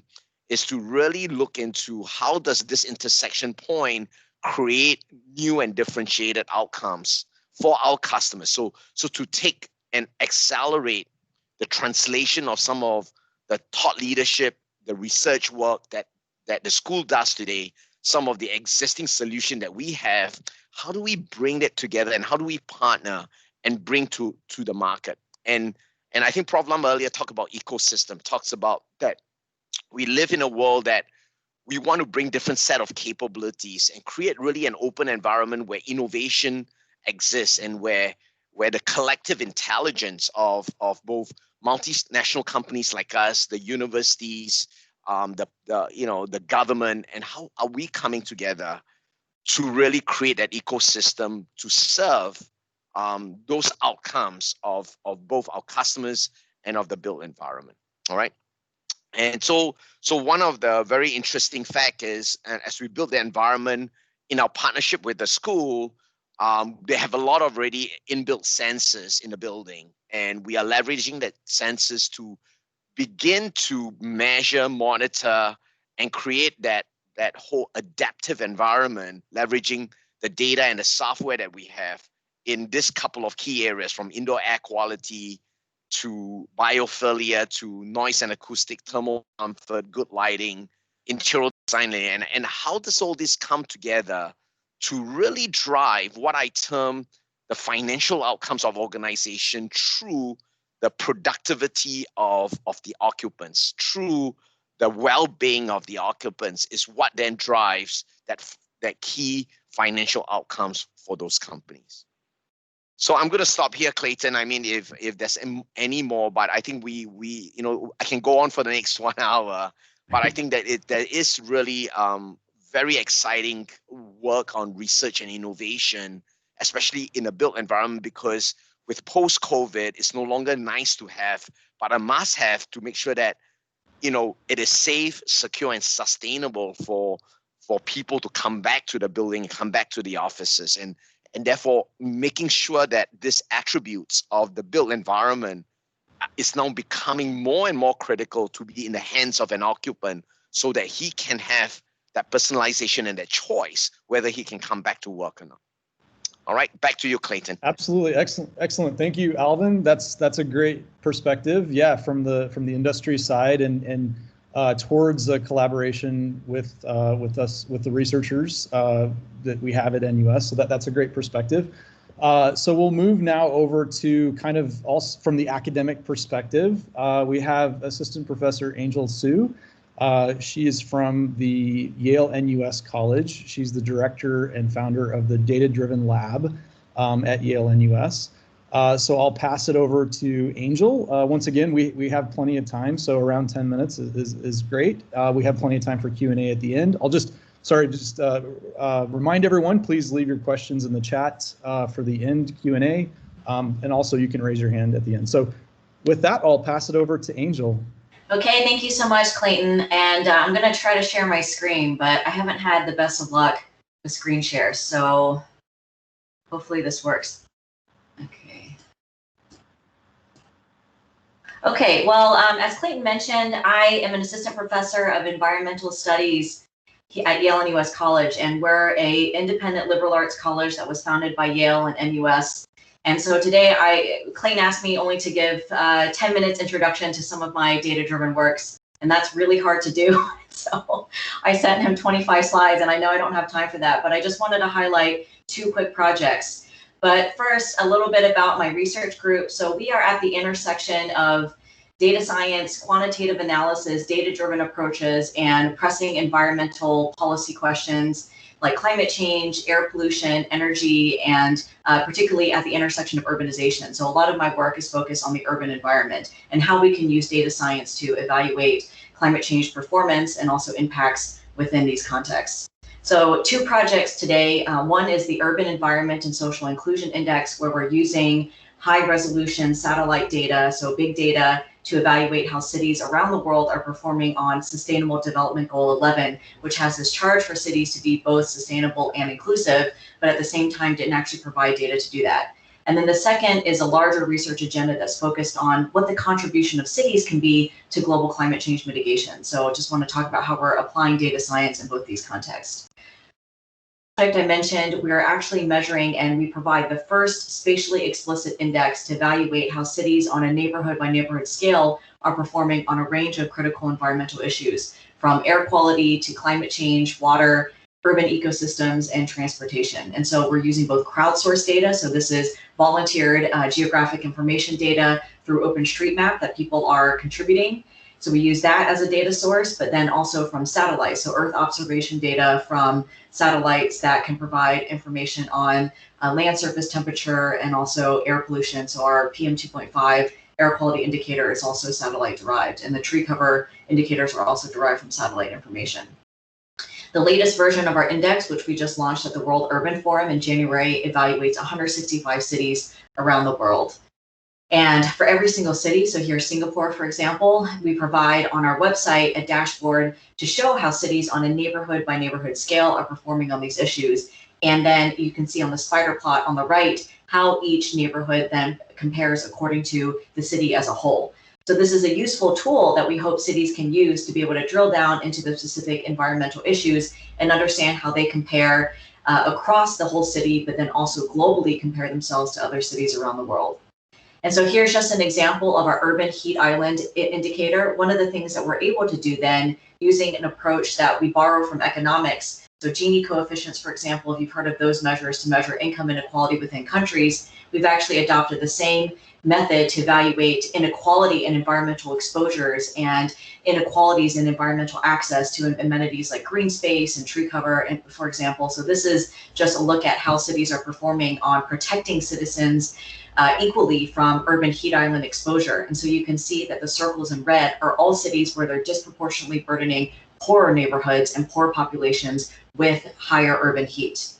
[SPEAKER 7] is to really look into how does this intersection point create new and differentiated outcomes for our customers. So to take and accelerate the translation of some of the thought leadership, the research work that the school does today, some of the existing solution that we have, how do we bring that together and how do we partner and bring to the market? And I think Prof. Lam earlier talked about ecosystem, talks about that we live in a world that we want to bring different set of capabilities and create really an open environment where innovation exists and where the collective intelligence of both multinational companies like us, the universities, the government, and how are we coming together to really create that ecosystem to serve those outcomes of both our customers and of the built environment. All right. And so one of the very interesting fact is, and as we build the environment in our partnership with the school, they have a lot of already inbuilt sensors in the building, and we are leveraging that sensors to begin to measure, monitor, and create that whole adaptive environment, leveraging the data and the software that we have in this couple of key areas, from indoor air quality to biophilia to noise and acoustic, thermal comfort, good lighting, interior design, and how does all this come together to really drive what I term the financial outcomes of organization through the productivity of the occupants, through the well-being of the occupants, is what then drives that key financial outcomes for those companies. So I'm going to stop here, Clayton. I mean, if there's any more, but I think we I can go on for the next 1 hour, but I think that there is really very exciting work on research and innovation, especially in a built environment, because with post-COVID, it's no longer nice to have, but a must-have to make sure that, it is safe, secure, and sustainable for people to come back to the building, come back to the offices, and therefore making sure that these attributes of the built environment is now becoming more and more critical to be in the hands of an occupant so that he can have that personalization and that choice, whether he can come back to work or not. All right, back to you, Clayton.
[SPEAKER 3] Absolutely, excellent. Thank you, Alvin. That's a great perspective. Yeah, from the industry side and towards the collaboration with us, with the researchers that we have at NUS. So that's a great perspective. So we'll move now over to kind of also from the academic perspective. We have Assistant Professor Angel Su. She is from the Yale-NUS College. She's the director and founder of the Data Driven Lab at Yale-NUS. So I'll pass it over to Angel. Once again, we have plenty of time, so around 10 minutes is great. We have plenty of time for Q&A at the end. I'll just remind everyone, please leave your questions in the chat for the end Q&A, and also you can raise your hand at the end. So with that, I'll pass it over to Angel.
[SPEAKER 8] Okay, thank you so much, Clayton. And I'm going to try to share my screen, but I haven't had the best of luck with screen share, so hopefully this works. Okay, well, as Clayton mentioned, I am an assistant professor of environmental studies at Yale-NUS College, and we're an independent liberal arts college that was founded by Yale and NUS. And so today, Clayton asked me only to give 10 minutes introduction to some of my data-driven works, and that's really hard to do. So I sent him 25 slides, and I know I don't have time for that, but I just wanted to highlight 2 quick projects. But first, a little bit about my research group. So we are at the intersection of data science, quantitative analysis, data-driven approaches, and pressing environmental policy questions like climate change, air pollution, energy, and particularly at the intersection of urbanization. So a lot of my work is focused on the urban environment and how we can use data science to evaluate climate change performance and also impacts within these contexts. So 2 projects today. One is the Urban Environment and Social Inclusion Index, where we're using high resolution satellite data, so big data, to evaluate how cities around the world are performing on Sustainable Development Goal 11, which has this charge for cities to be both sustainable and inclusive, but at the same time didn't actually provide data to do that. And then the second is a larger research agenda that's focused on what the contribution of cities can be to global climate change mitigation. So I just want to talk about how we're applying data science in both these contexts. Project I mentioned, we are actually measuring, and we provide the first spatially explicit index to evaluate how cities on a neighborhood by neighborhood scale are performing on a range of critical environmental issues, from air quality to climate change, water, urban ecosystems, and transportation. And so we're using both crowdsourced data, so this is volunteered geographic information data through OpenStreetMap that people are contributing. So we use that as a data source, but then also from satellites, so Earth observation data from satellites that can provide information on land surface temperature and also air pollution. So our PM2.5 air quality indicator is also satellite derived, and the tree cover indicators are also derived from satellite information. The latest version of our index, which we just launched at the World Urban Forum in January, evaluates 165 cities around the world. And for every single city, so here's Singapore, for example, we provide on our website a dashboard to show how cities on a neighborhood by neighborhood scale are performing on these issues. And then you can see on the spider plot on the right, how each neighborhood then compares according to the city as a whole. So this is a useful tool that we hope cities can use to be able to drill down into the specific environmental issues and understand how they compare across the whole city, but then also globally compare themselves to other cities around the world. And so here's just an example of our urban heat island indicator. One of the things that we're able to do then, using an approach that we borrow from economics, so Gini coefficients, for example, if you've heard of those measures to measure income inequality within countries, we've actually adopted the same method to evaluate inequality in environmental exposures and inequalities in environmental access to amenities like green space and tree cover, and for example. So this is just a look at how cities are performing on protecting citizens equally from urban heat island exposure. And so you can see that the circles in red are all cities where they're disproportionately burdening poorer neighborhoods and poor populations with higher urban heat.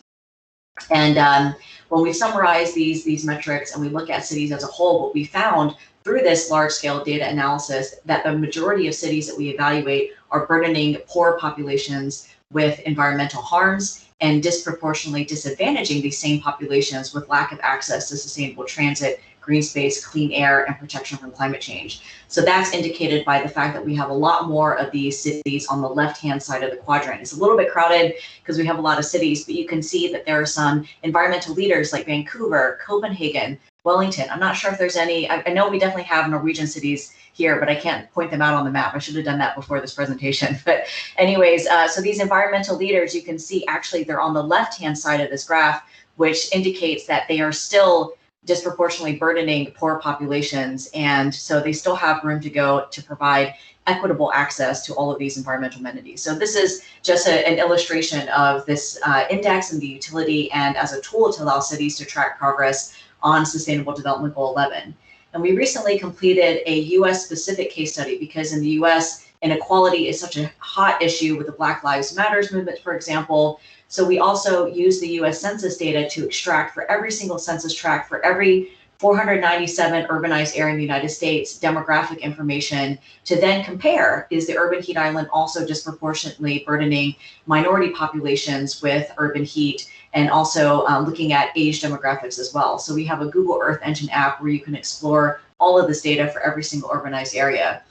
[SPEAKER 8] And when we summarize these metrics and we look at cities as a whole, what we found through this large-scale data analysis that the majority of cities that we evaluate are burdening poor populations with environmental harms and disproportionately disadvantaging these same populations with lack of access to sustainable transit, green space, clean air, and protection from climate change. So that's indicated by the fact that we have a lot more of these cities on the left-hand side of the quadrant. It's a little bit crowded because we have a lot of cities, but you can see that there are some environmental leaders like Vancouver, Copenhagen, Wellington. I'm not sure if there's any, I know we definitely have Norwegian cities here, but I can't point them out on the map. I should have done that before this presentation. But anyways, so these environmental leaders, you can see actually they're on the left-hand side of this graph, which indicates that they are still disproportionately burdening poor populations. And so they still have room to go to provide equitable access to all of these environmental amenities. So this is just an illustration of this index and the utility, and as a tool to allow cities to track progress on Sustainable Development Goal 11. And we recently completed a US specific case study because in the US, inequality is such a hot issue with the Black Lives Matters movement, for example. So we also use the US Census data to extract for every single census tract, for every 497 urbanized area in the United States, demographic information to then compare, is the urban heat island also disproportionately burdening minority populations with urban heat, and also looking at age demographics as well. So we have a Google Earth Engine app where you can explore all of this data for every single urbanized area.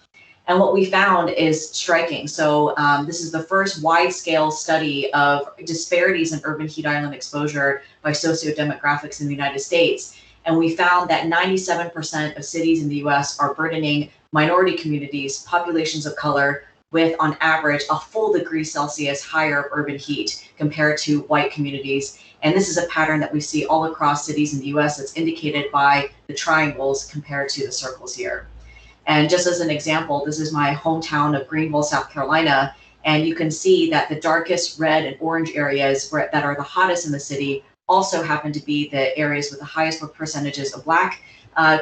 [SPEAKER 8] And what we found is striking. So this is the first wide-scale study of disparities in urban heat island exposure by sociodemographics in the United States. And we found that 97% of cities in the US are burdening minority communities, populations of color, with on average a full degree Celsius higher urban heat compared to white communities. And this is a pattern that we see all across cities in the US that's indicated by the triangles compared to the circles here. And just as an example, this is my hometown of Greenville, South Carolina. And you can see that the darkest red and orange areas that are the hottest in the city also happen to be the areas with the highest percentages of Black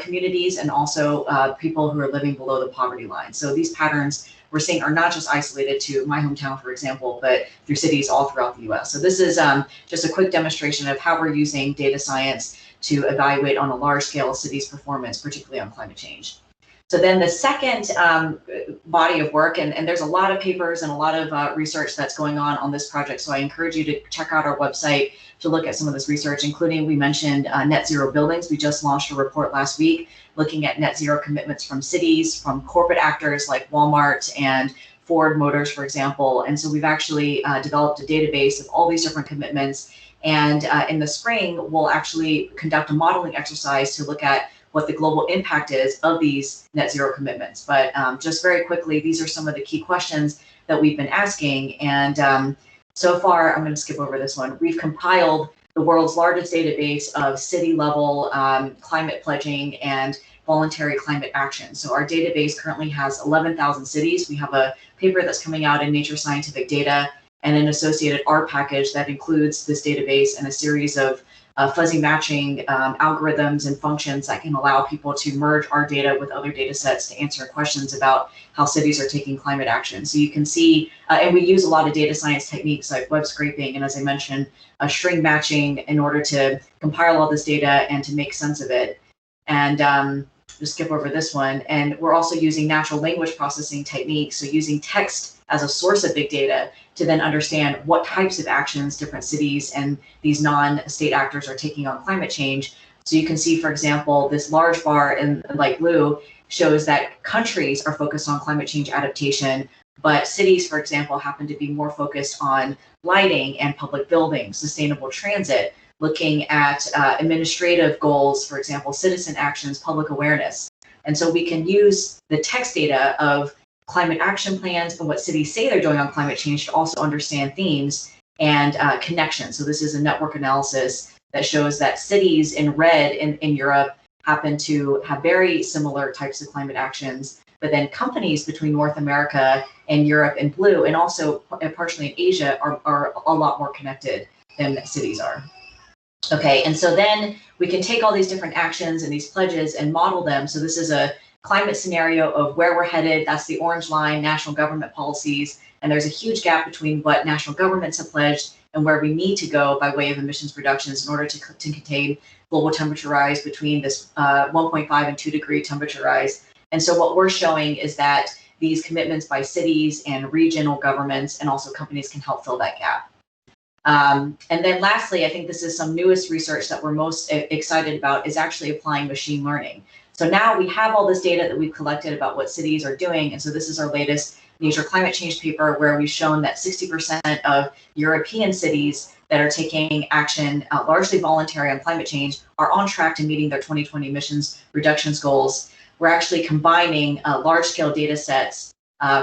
[SPEAKER 8] communities, and also people who are living below the poverty line. So these patterns we're seeing are not just isolated to my hometown, for example, but through cities all throughout the US. So this is just a quick demonstration of how we're using data science to evaluate on a large scale cities' performance, particularly on climate change. So then the second body of work, and there's a lot of papers and a lot of research that's going on this project. So I encourage you to check out our website to look at some of this research, including we mentioned net zero buildings. We just launched a report last week looking at net zero commitments from cities, from corporate actors like Walmart and Ford Motors, for example. And so we've actually developed a database of all these different commitments. And in the spring, we'll actually conduct a modeling exercise to look at what the global impact is of these net zero commitments. But just very quickly, these are some of the key questions that we've been asking. And so far, I'm going to skip over this one. We've compiled the world's largest database of city level climate pledging and voluntary climate action. So our database currently has 11,000 cities. We have a paper that's coming out in Nature Scientific Data and an associated R package that includes this database and a series of fuzzy matching algorithms and functions that can allow people to merge our data with other data sets to answer questions about how cities are taking climate action. So you can see, and we use a lot of data science techniques like web scraping, and as I mentioned, string matching in order to compile all this data and to make sense of it. And just skip over this one. And we're also using natural language processing techniques, so using text as a source of big data to then understand what types of actions different cities and these non-state actors are taking on climate change. So you can see, for example, this large bar in light blue shows that countries are focused on climate change adaptation, but cities, for example, happen to be more focused on lighting and public buildings, sustainable transit, looking at administrative goals, for example, citizen actions, public awareness. And so we can use the text data of climate action plans and what cities say they're doing on climate change to also understand themes and connections. So this is a network analysis that shows that cities in red in Europe happen to have very similar types of climate actions, but then companies between North America and Europe in blue, and also partially in Asia, are a lot more connected than cities are. Okay, and so then we can take all these different actions and these pledges and model them. So this is a climate scenario of where we're headed. That's the orange line, national government policies. And there's a huge gap between what national governments have pledged and where we need to go by way of emissions reductions in order to contain global temperature rise between this 1.5 and 2 degree temperature rise. And so what we're showing is that these commitments by cities and regional governments and also companies can help fill that gap. And then lastly, I think this is some newest research that we're most excited about, is actually applying machine learning. So now we have all this data that we've collected about what cities are doing. And so this is our latest Nature Climate Change paper, where we've shown that 60% of European cities that are taking action largely voluntary on climate change are on track to meeting their 2020 emissions reductions goals. We're actually combining large-scale data sets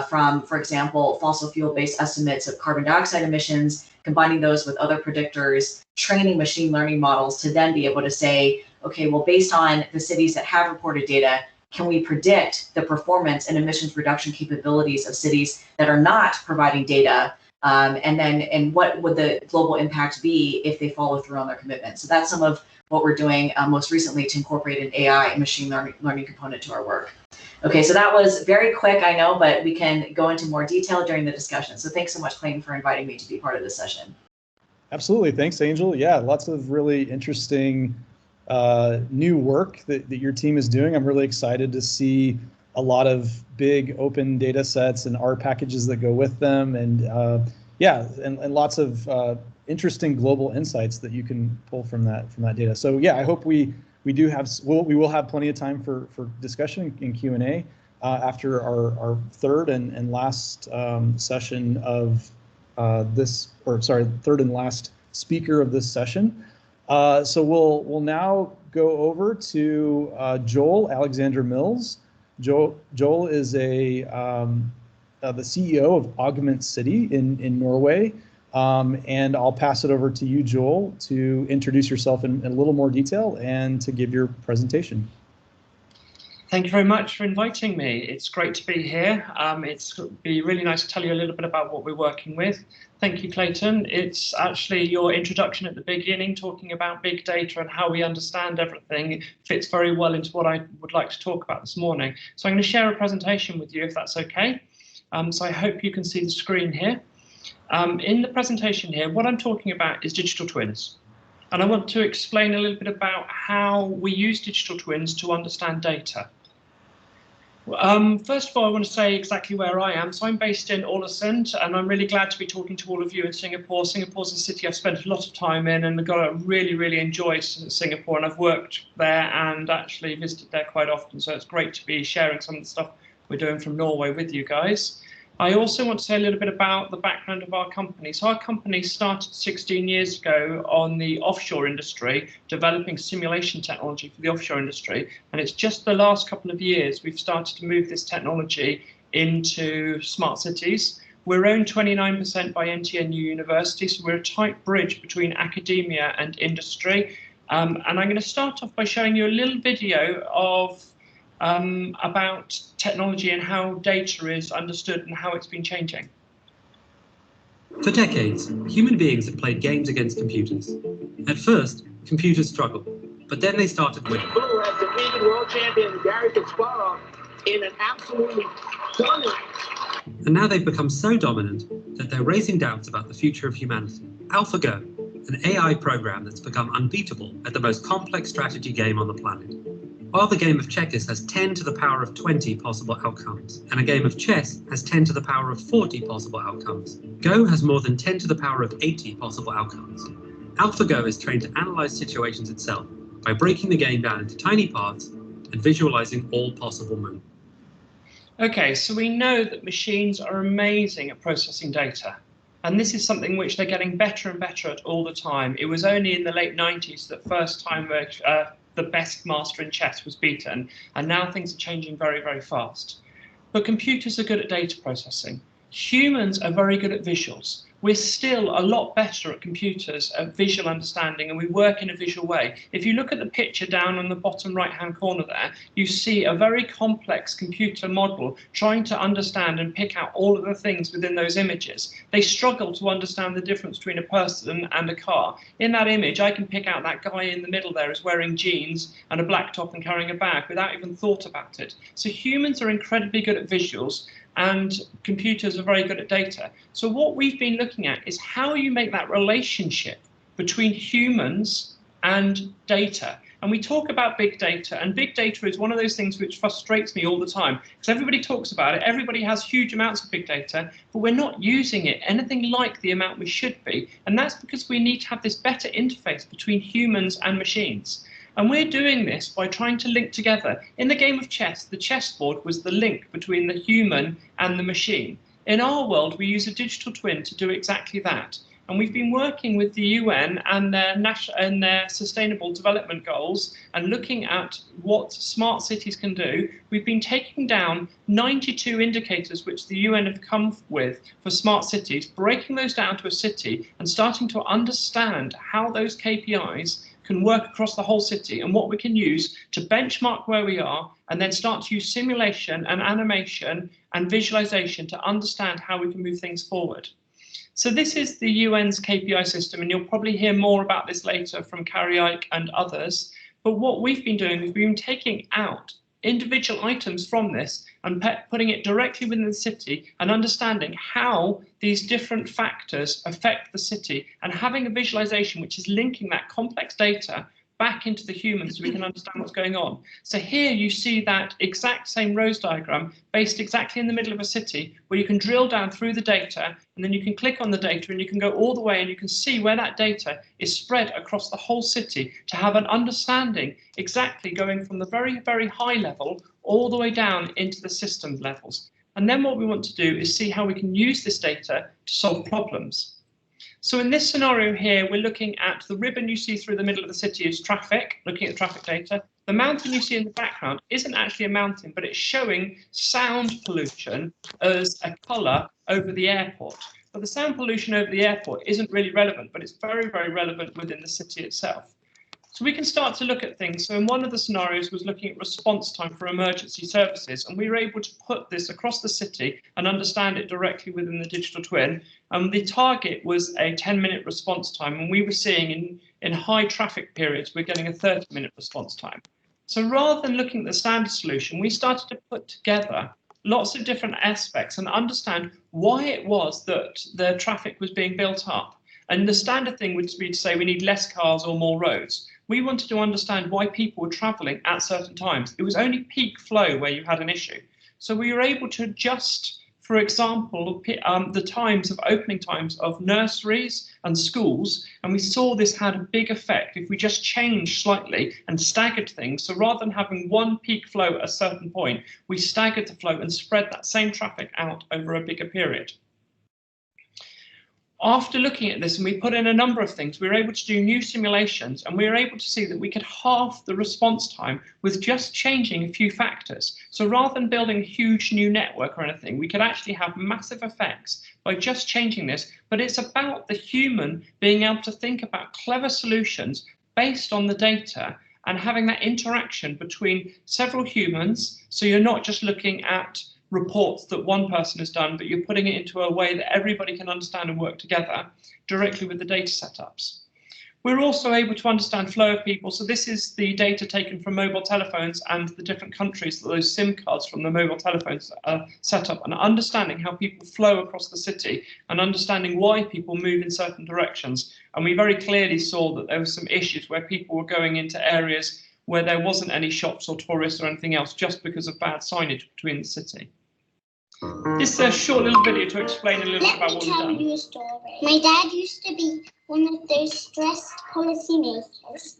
[SPEAKER 8] from, for example, fossil fuel-based estimates of carbon dioxide emissions, combining those with other predictors, training machine learning models to then be able to say, okay, well, based on the cities that have reported data, can we predict the performance and emissions reduction capabilities of cities that are not providing data? And what would the global impact be if they follow through on their commitments? So that's some of what we're doing most recently to incorporate an AI and machine learning component to our work. Okay, so that was very quick, I know, but we can go into more detail during the discussion. So thanks so much, Clayton, for inviting me to be part of this session.
[SPEAKER 3] Absolutely. Thanks, Angel. Yeah, lots of really interesting new work that your team is doing. I'm really excited to see a lot of big open data sets and R packages that go with them. And yeah, and lots of interesting global insights that you can pull from that data. So yeah, I hope we will have plenty of time for discussion and Q&A after our third and last session of third and last speaker of this session. So we'll now go over to Joel Alexander Mills. Joel is the CEO of AugmentCity in Norway. And I'll pass it over to you, Joel, to introduce yourself in a little more detail and to give your presentation.
[SPEAKER 9] Thank you very much for inviting me. It's great to be here. It's be really nice to tell you a little bit about what we're working with. Thank you, Clayton. It's actually your introduction at the beginning, talking about big data and how we understand everything. It fits very well into what I would like to talk about this morning. So I'm going to share a presentation with you, if that's okay. So I hope you can see the screen here. In the presentation here, what I'm talking about is digital twins. And I want to explain a little bit about how we use digital twins to understand data. First of all, I want to say exactly where I am. So I'm based in Ålesund, and I'm really glad to be talking to all of you in Singapore. Singapore's a city I've spent a lot of time in, and I've got to really enjoy Singapore, and I've worked there and actually visited there quite often. So it's great to be sharing some of the stuff we're doing from Norway with you guys. I also want to say a little bit about the background of our company. So our company started 16 years ago on the offshore industry, developing simulation technology for the offshore industry. And it's just the last couple of years we've started to move this technology into smart cities. We're owned 29% by NTNU University, so we're a tight bridge between academia and industry. And I'm going to start off by showing you a little video of about technology and how data is understood and how it's been changing.
[SPEAKER 10] For decades, human beings have played games against computers. At first, computers struggled, but then they started winning.
[SPEAKER 11] Blue has defeated world champion Gary Kasparov in an absolutely dominant.
[SPEAKER 10] And now they've become so dominant that they're raising doubts about the future of humanity. AlphaGo, an AI program that's become unbeatable at the most complex strategy game on the planet. While the game of checkers has 10 to the power of 20 possible outcomes, and a game of chess has 10 to the power of 40 possible outcomes, Go has more than 10 to the power of 80 possible outcomes. AlphaGo is trained to analyze situations itself by breaking the game down into tiny parts and visualizing all possible movements.
[SPEAKER 9] Okay, so we know that machines are amazing at processing data. And this is something which they're getting better and better at all the time. It was only in the late 90s that first time the best master in chess was beaten, and now things are changing very fast. But computers are good at data processing. Humans are very good at visuals. We're still a lot better at computers at visual understanding, and we work in a visual way. If you look at the picture down on the bottom right-hand corner there, you see a very complex computer model trying to understand and pick out all of the things within those images. They struggle to understand the difference between a person and a car. In that image, I can pick out that guy in the middle there is wearing jeans and a black top and carrying a bag without even thought about it. So humans are incredibly good at visuals, and computers are very good at data. So what we've been looking at is how you make that relationship between humans and data. And we talk about big data, and big data is one of those things which frustrates me all the time, because everybody talks about it, everybody has huge amounts of big data, but we're not using it anything like the amount we should be. And that's because we need to have this better interface between humans and machines. And we're doing this by trying to link together. In the game of chess, the chessboard was the link between the human and the machine. In our world, we use a digital twin to do exactly that. And we've been working with the UN and their Sustainable Development Goals and looking at what smart cities can do. We've been taking down 92 indicators which the UN have come with for smart cities, breaking those down to a city and starting to understand how those KPIs can work across the whole city and what we can use to benchmark where we are and then start to use simulation and animation and visualization to understand how we can move things forward. So this is the UN's KPI system, and you'll probably hear more about this later from Kari and others. But what we've been doing is we've been taking out individual items from this and putting it directly within the city and understanding how these different factors affect the city and having a visualization which is linking that complex data back into the humans so we can understand what's going on. So here you see that exact same Rose diagram based exactly in the middle of a city where you can drill down through the data and then you can click on the data and you can go all the way and you can see where that data is spread across the whole city to have an understanding exactly going from the very, very high level all the way down into the system levels. And then what we want to do is see how we can use this data to solve problems. So in this scenario here, we're looking at the ribbon you see through the middle of the city is traffic, looking at traffic data. The mountain you see in the background isn't actually a mountain, but it's showing sound pollution as a colour over the airport. But the sound pollution over the airport isn't really relevant, but it's very, very relevant within the city itself. So we can start to look at things. So in one of the scenarios was looking at response time for emergency services, and we were able to put this across the city and understand it directly within the digital twin. And the target was a 10-minute response time, and we were seeing in high traffic periods, we're getting a 30-minute response time. So rather than looking at the standard solution, we started to put together lots of different aspects and understand why it was that the traffic was being built up. And the standard thing would be to say we need less cars or more roads. We wanted to understand why people were travelling at certain times. It was only peak flow where you had an issue. So we were able to adjust, for example, the times of opening times of nurseries and schools. And we saw this had a big effect if we just changed slightly and staggered things. So rather than having one peak flow at a certain point, we staggered the flow and spread that same traffic out over a bigger period. After looking at this, and we put in a number of things, we were able to do new simulations, and we were able to see that we could halve the response time with just changing a few factors. So rather than building a huge new network or anything, we could actually have massive effects by just changing this. But it's about the human being able to think about clever solutions based on the data and having that interaction between several humans. So you're not just looking at reports that one person has done, but you're putting it into a way that everybody can understand and work together directly with the data setups. We're also able to understand flow of people. So this is the data taken from mobile telephones and the different countries that those SIM cards from the mobile telephones are set up, and understanding how people flow across the city and understanding why people move in certain directions. And we very clearly saw that there were some issues where people were going into areas where there wasn't any shops or tourists or anything else just because of bad signage between the city. This is a short little video to explain a little bit about what we've done.
[SPEAKER 12] Let me tell you a story. My dad used to be one of those stressed policymakers.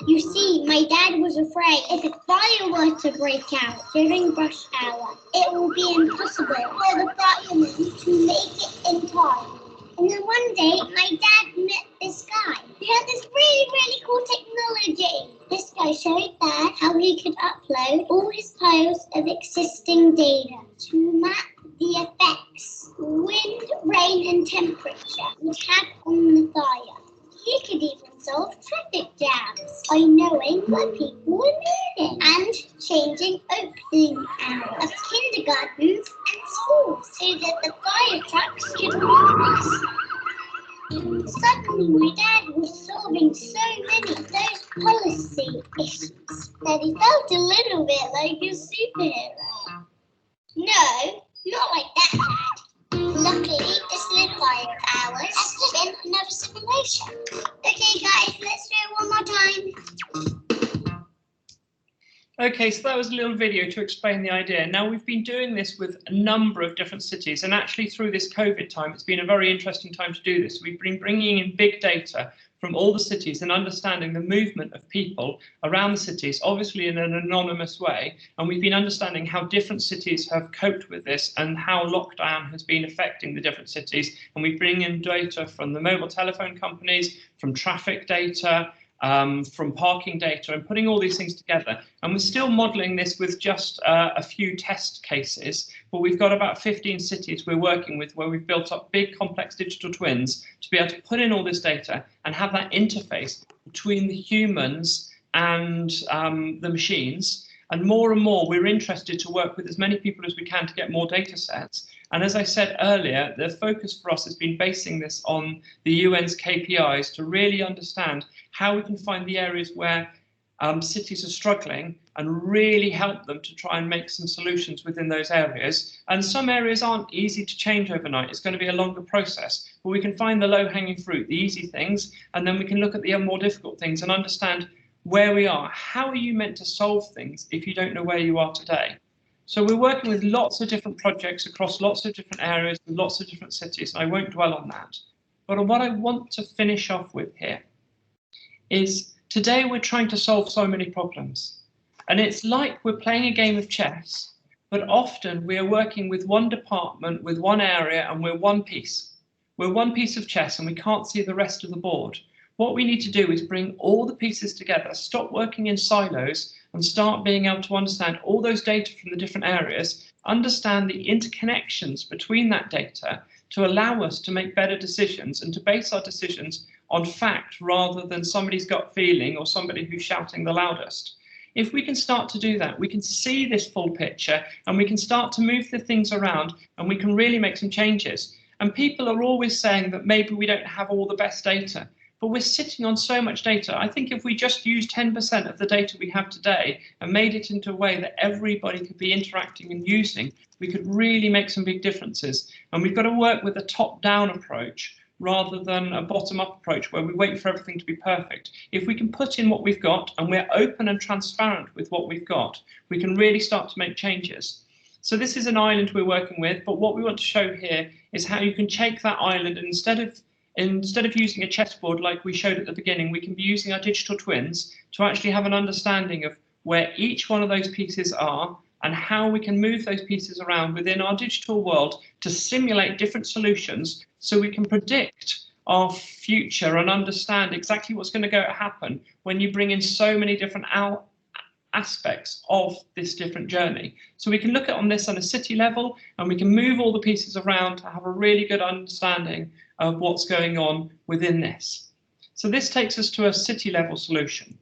[SPEAKER 12] You see, my dad was afraid if a fire were to break out during rush hour, it will be impossible for the firemen to make it in time. And then one day, my dad met this guy. He had this really cool technology. This guy showed Dad how he could upload all his piles of existing data to map the effects wind, rain and temperature would have on the fire. He could even solve traffic jams by knowing where people were moving and changing opening hours of kindergartens and schools so that the fire trucks could pass. Suddenly, my dad was solving so many of those policy issues that he felt a little bit like a superhero. No, not like that, Dad. Luckily, this little fire of ours has just been another simulation. Okay, guys, let's do it one more time.
[SPEAKER 9] Okay, so that was a little video to explain the idea. Now, we've been doing this with a number of different cities, and actually through this COVID time, it's been a very interesting time to do this. We've been bringing in big data from all the cities and understanding the movement of people around the cities, obviously in an anonymous way. And we've been understanding how different cities have coped with this and how lockdown has been affecting the different cities. And we bring in data from the mobile telephone companies, from traffic data, from parking data, and putting all these things together. And we're still modelling this with just a few test cases, but we've got about 15 cities we're working with where we've built up big complex digital twins to be able to put in all this data and have that interface between the humans and the machines. And more, we're interested to work with as many people as we can to get more data sets. And as I said earlier, the focus for us has been basing this on the UN's KPIs to really understand how we can find the areas where cities are struggling and really help them to try and make some solutions within those areas. And some areas aren't easy to change overnight. It's going to be a longer process, but we can find the low-hanging fruit, the easy things, and then we can look at the more difficult things and understand where we are. How are you meant to solve things if you don't know where you are today? So we're working with lots of different projects across lots of different areas with lots of different cities, and I won't dwell on that. But what I want to finish off with here is today we're trying to solve so many problems. And it's like we're playing a game of chess, but often we are working with one department, with one area, and we're one piece. We're one piece of chess and we can't see the rest of the board. What we need to do is bring all the pieces together, stop working in silos, and start being able to understand all those data from the different areas, understand the interconnections between that data to allow us to make better decisions and to base our decisions on fact rather than somebody's gut feeling or somebody who's shouting the loudest. If we can start to do that, we can see this full picture and we can start to move the things around and we can really make some changes. And people are always saying that maybe we don't have all the best data. But we're sitting on so much data. I think if we just used 10% of the data we have today and made it into a way that everybody could be interacting and using, we could really make some big differences. And we've got to work with a top-down approach rather than a bottom-up approach where we wait for everything to be perfect. If we can put in what we've got and we're open and transparent with what we've got, we can really start to make changes. So this is an island we're working with, but what we want to show here is how you can take that island and instead of using a chessboard like we showed at the beginning, we can be using our digital twins to actually have an understanding of where each one of those pieces are and how we can move those pieces around within our digital world to simulate different solutions so we can predict our future and understand exactly what's going to happen when you bring in so many different aspects of this different journey. So we can look at on this on a city level and we can move all the pieces around to have a really good understanding of what's going on within this. So this takes us to a city level solution.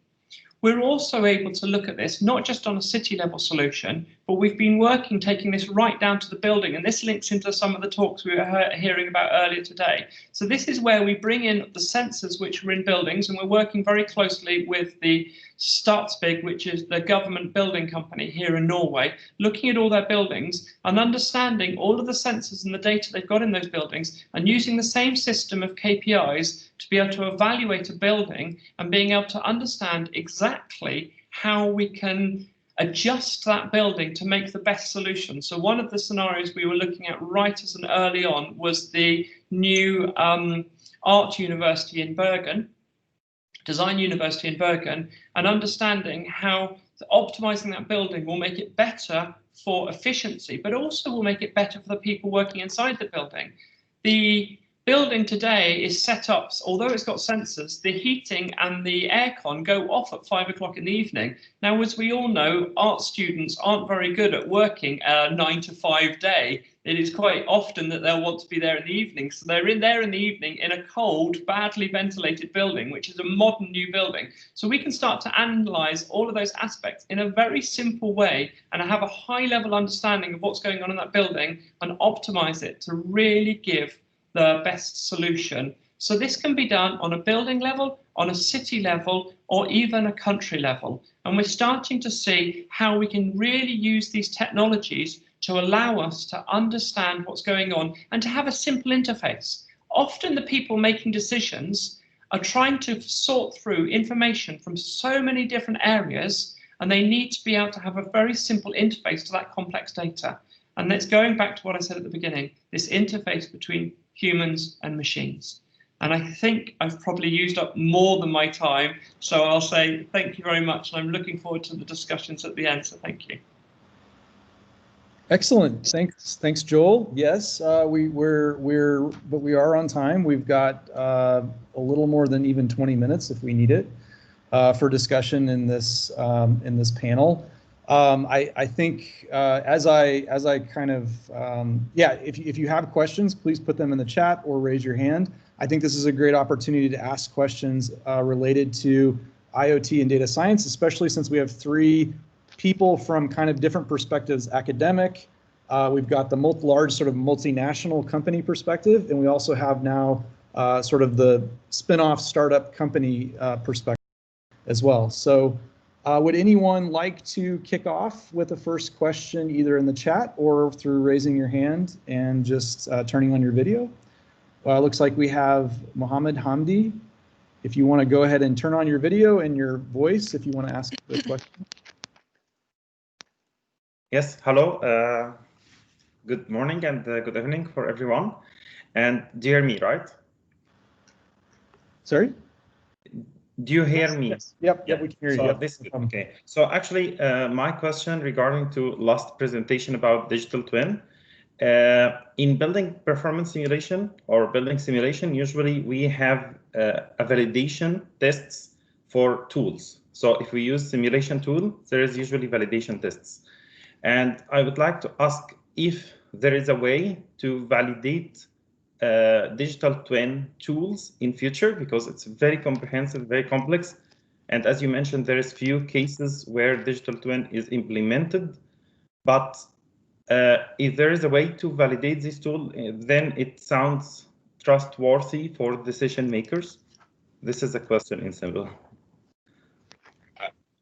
[SPEAKER 9] We're also able to look at this not just on a city level solution, but we've been working taking this right down to the building, and this links into some of the talks we were hearing about earlier today. So this is where we bring in the sensors which are in buildings, and we're working very closely with the Statsbygg, which is the government building company here in Norway, looking at all their buildings and understanding all of the sensors and the data they've got in those buildings and using the same system of KPIs to be able to evaluate a building and being able to understand exactly how we can adjust that building to make the best solution. So one of the scenarios we were looking at right as an early on was the new art university in Bergen, design university in Bergen, and understanding how optimizing that building will make it better for efficiency, but also will make it better for the people working inside the building. The building today is set up, although it's got sensors, the heating and the aircon go off at 5 o'clock in the evening. Now, as we all know, art students aren't very good at working a 9 to 5 day. It is quite often that they'll want to be there in the evening. So they're there in the evening in a cold, badly ventilated building, which is a modern new building. So we can start to analyze all of those aspects in a very simple way and have a high level understanding of what's going on in that building and optimize it to really give the best solution. So this can be done on a building level, on a city level, or even a country level. And we're starting to see how we can really use these technologies to allow us to understand what's going on and to have a simple interface. Often the people making decisions are trying to sort through information from so many different areas and they need to be able to have a very simple interface to that complex data. And that's going back to what I said at the beginning, this interface between humans and machines. And I think I've probably used up more than my time, so I'll say thank you very much, and I'm looking forward to the discussions at the end, so thank you.
[SPEAKER 3] Excellent. Thanks, Joel. Yes, we are on time. We've got a little more than even 20 minutes if we need it for discussion in this panel. I think as I kind of if you have questions, please put them in the chat or raise your hand. I think this is a great opportunity to ask questions related to IoT and data science, especially since we have 3 people from kind of different perspectives, academic, we've got the large sort of multinational company perspective, and we also have now sort of the spin-off startup company perspective as well. So would anyone like to kick off with the first question either in the chat or through raising your hand and just turning on your video? Looks like we have Mohammed Hamdi. If you want to go ahead and turn on your video and your voice if you want to ask the question.
[SPEAKER 13] Yes, hello. Good morning and good evening for everyone. And do you hear me, right?
[SPEAKER 3] Sorry?
[SPEAKER 13] Do you hear me?
[SPEAKER 3] Yes. Yep, we can hear you.
[SPEAKER 13] So this, okay. So actually, my question regarding to last presentation about digital twin. In building performance simulation or building simulation, usually we have a validation tests for tools. So if we use simulation tool, there is usually validation tests. And I would like to ask if there is a way to validate digital twin tools in future, because it's very comprehensive, very complex. And as you mentioned, there is few cases where digital twin is implemented. But if there is a way to validate this tool, then it sounds trustworthy for decision makers. This is a question in simple.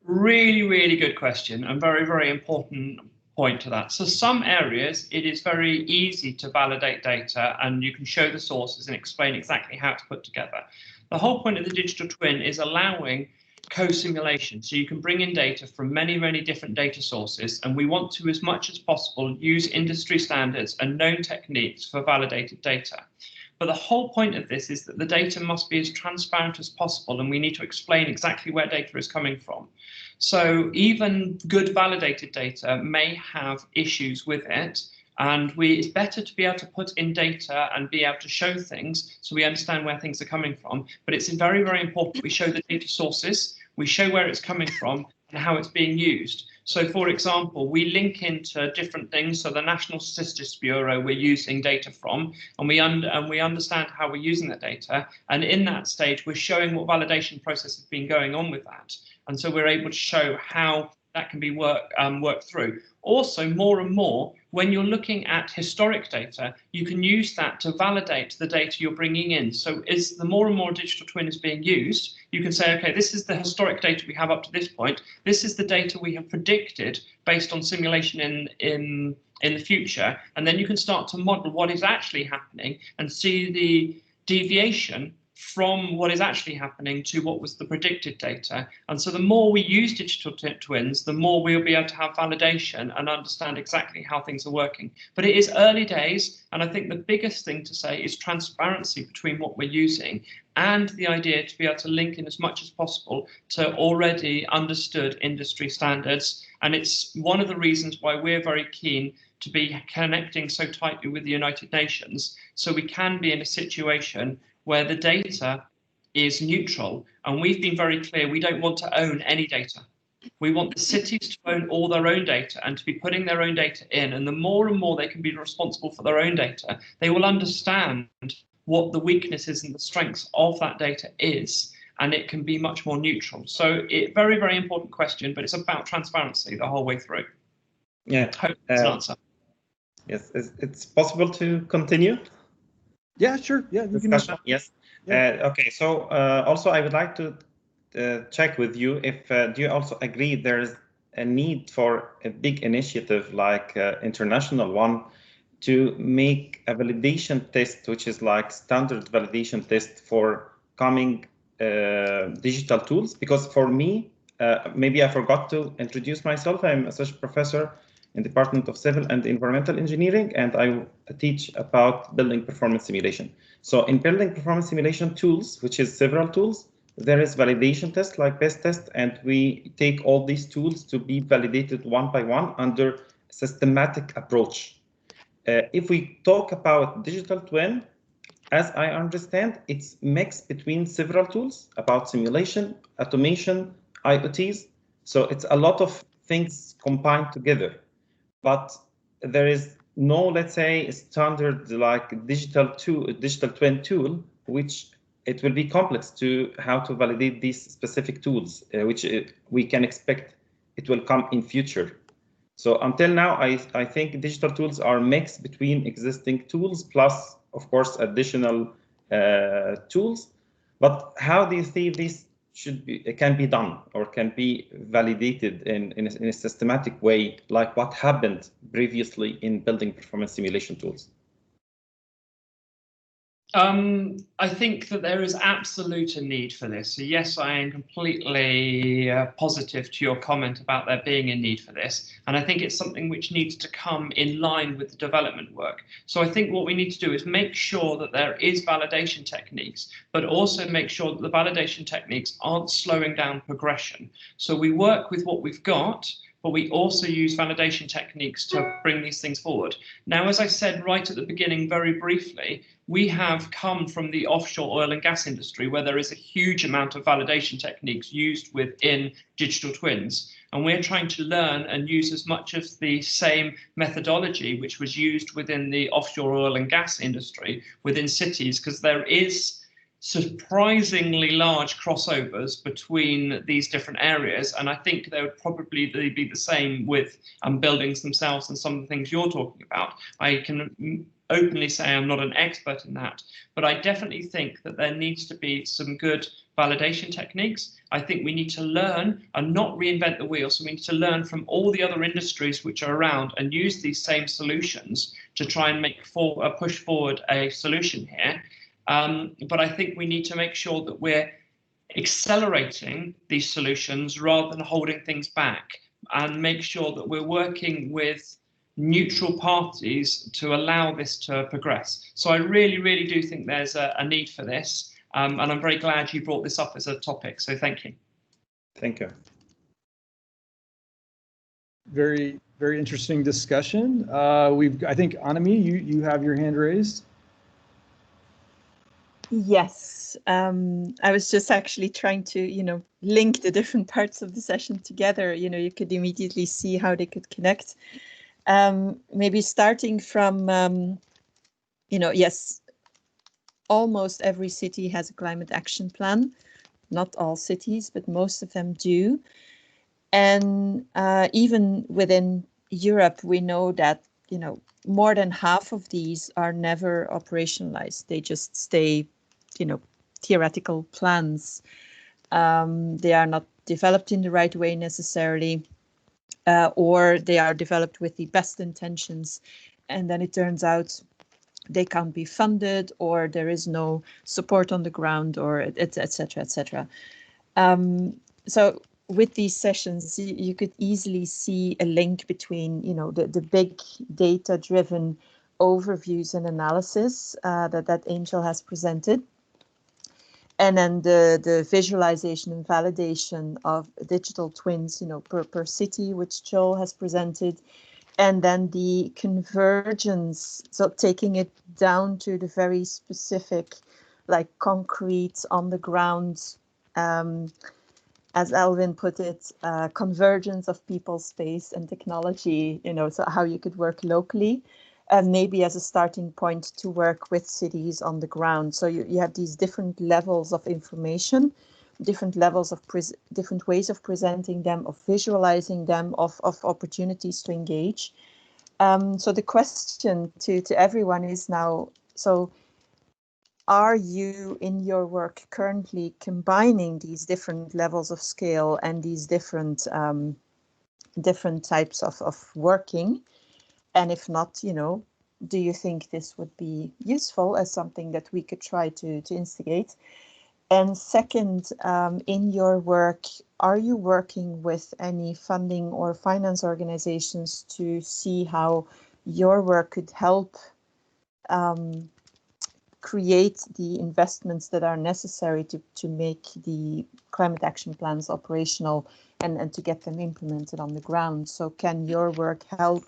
[SPEAKER 9] Really, really good question, and very, very important point to that. So some areas, it is very easy to validate data, and you can show the sources and explain exactly how it's put together. The whole point of the digital twin is allowing co-simulation. So you can bring in data from many, many different data sources, and we want to, as much as possible, use industry standards and known techniques for validated data. But the whole point of this is that the data must be as transparent as possible, and we need to explain exactly where data is coming from. So even good validated data may have issues with it, and it's better to be able to put in data and be able to show things so we understand where things are coming from. But it's very, very important we show the data sources, we show where it's coming from and how it's being used. So, for example, we link into different things. So the National Statistics Bureau we're using data from, and we understand how we're using that data. And in that stage, we're showing what validation process has been going on with that. And so we're able to show how that can be worked through. Also, more and more, when you're looking at historic data, you can use that to validate the data you're bringing in. So as the more and more digital twin is being used, you can say, okay, this is the historic data we have up to this point. This is the data we have predicted based on simulation in the future. And then you can start to model what is actually happening and see the deviation from what is actually happening to what was the predicted data. And so the more we use digital twins, the more we'll be able to have validation and understand exactly how things are working. But it is early days, and I think the biggest thing to say is transparency between what we're using and the idea to be able to link in as much as possible to already understood industry standards. And it's one of the reasons why we're very keen to be connecting so tightly with the United Nations, so we can be in a situation where the data is neutral. And we've been very clear, we don't want to own any data. We want the cities to own all their own data and to be putting their own data in. And the more and more they can be responsible for their own data, they will understand what the weaknesses and the strengths of that data is, and it can be much more neutral. So very, very important question, but it's about transparency the whole way through.
[SPEAKER 13] Yeah.
[SPEAKER 9] Hope that's an answer.
[SPEAKER 13] Yes, it's possible to continue?
[SPEAKER 3] Yeah, sure. Yeah, you can.
[SPEAKER 13] Yes. Yeah. Okay. So also, I would like to check with you if do you also agree there is a need for a big initiative like international one to make a validation test, which is like standard validation test for coming digital tools? Because for me, maybe I forgot to introduce myself. I'm associate professor in the Department of Civil and Environmental Engineering, and I teach about building performance simulation. So in building performance simulation tools, which is several tools, there is validation tests like PES test, and we take all these tools to be validated one by one under systematic approach. If we talk about digital twin, as I understand, it's mixed between several tools about simulation, automation, IoTs. So it's a lot of things combined together, but there is no, let's say, standard like digital twin tool, which it will be complex to how to validate these specific tools, which we can expect it will come in future. So until now, I think digital tools are mixed between existing tools plus, of course, additional tools. But how do you see this can be done or can be validated in a systematic way, like what happened previously in building performance simulation tools?
[SPEAKER 9] I think that there is absolute a need for this. So yes, I am completely positive to your comment about there being a need for this. And I think it's something which needs to come in line with the development work. So I think what we need to do is make sure that there is validation techniques, but also make sure that the validation techniques aren't slowing down progression. So we work with what we've got, but we also use validation techniques to bring these things forward. Now, as I said right at the beginning, very briefly, we have come from the offshore oil and gas industry, where there is a huge amount of validation techniques used within digital twins. And we're trying to learn and use as much of the same methodology which was used within the offshore oil and gas industry within cities, because there is surprisingly large crossovers between these different areas, and I think there would probably be the same with buildings themselves and some of the things you're talking about. I can openly say I'm not an expert in that, but I definitely think that there needs to be some good validation techniques. I think we need to learn and not reinvent the wheel, so we need to learn from all the other industries which are around and use these same solutions to try and push forward a solution here. But I think we need to make sure that we're accelerating these solutions rather than holding things back, and make sure that we're working with neutral parties to allow this to progress. So I really, really do think there's a need for this, and I'm very glad you brought this up as a topic. So thank you.
[SPEAKER 13] Thank you.
[SPEAKER 3] Very, very interesting discussion. I think Annemie, you have your hand raised.
[SPEAKER 2] Yes, I was just actually trying to, link the different parts of the session together. You could immediately see how they could connect. Maybe starting from, yes, almost every city has a climate action plan. Not all cities, but most of them do. And even within Europe, we know that, more than half of these are never operationalized. They just stay, theoretical plans. They are not developed in the right way necessarily, or they are developed with the best intentions. And then it turns out they can't be funded, or there is no support on the ground, or etc., etc. So with these sessions, you could easily see a link between, the big data-driven overviews and analysis that Angel has presented, and then the visualization and validation of digital twins, per city, which Joel has presented, and then the convergence, so taking it down to the very specific, like concrete on the ground, as Alvin put it, convergence of people, space, and technology, so how you could work locally, and maybe as a starting point to work with cities on the ground. So you have these different levels of information, different levels of different ways of presenting them, of visualizing them, of opportunities to engage. So the question to everyone is now, so are you in your work currently combining these different levels of scale and these different types of working? And if not, do you think this would be useful as something that we could try to instigate? And second, in your work, are you working with any funding or finance organizations to see how your work could help create the investments that are necessary to make the climate action plans operational and to get them implemented on the ground? So can your work help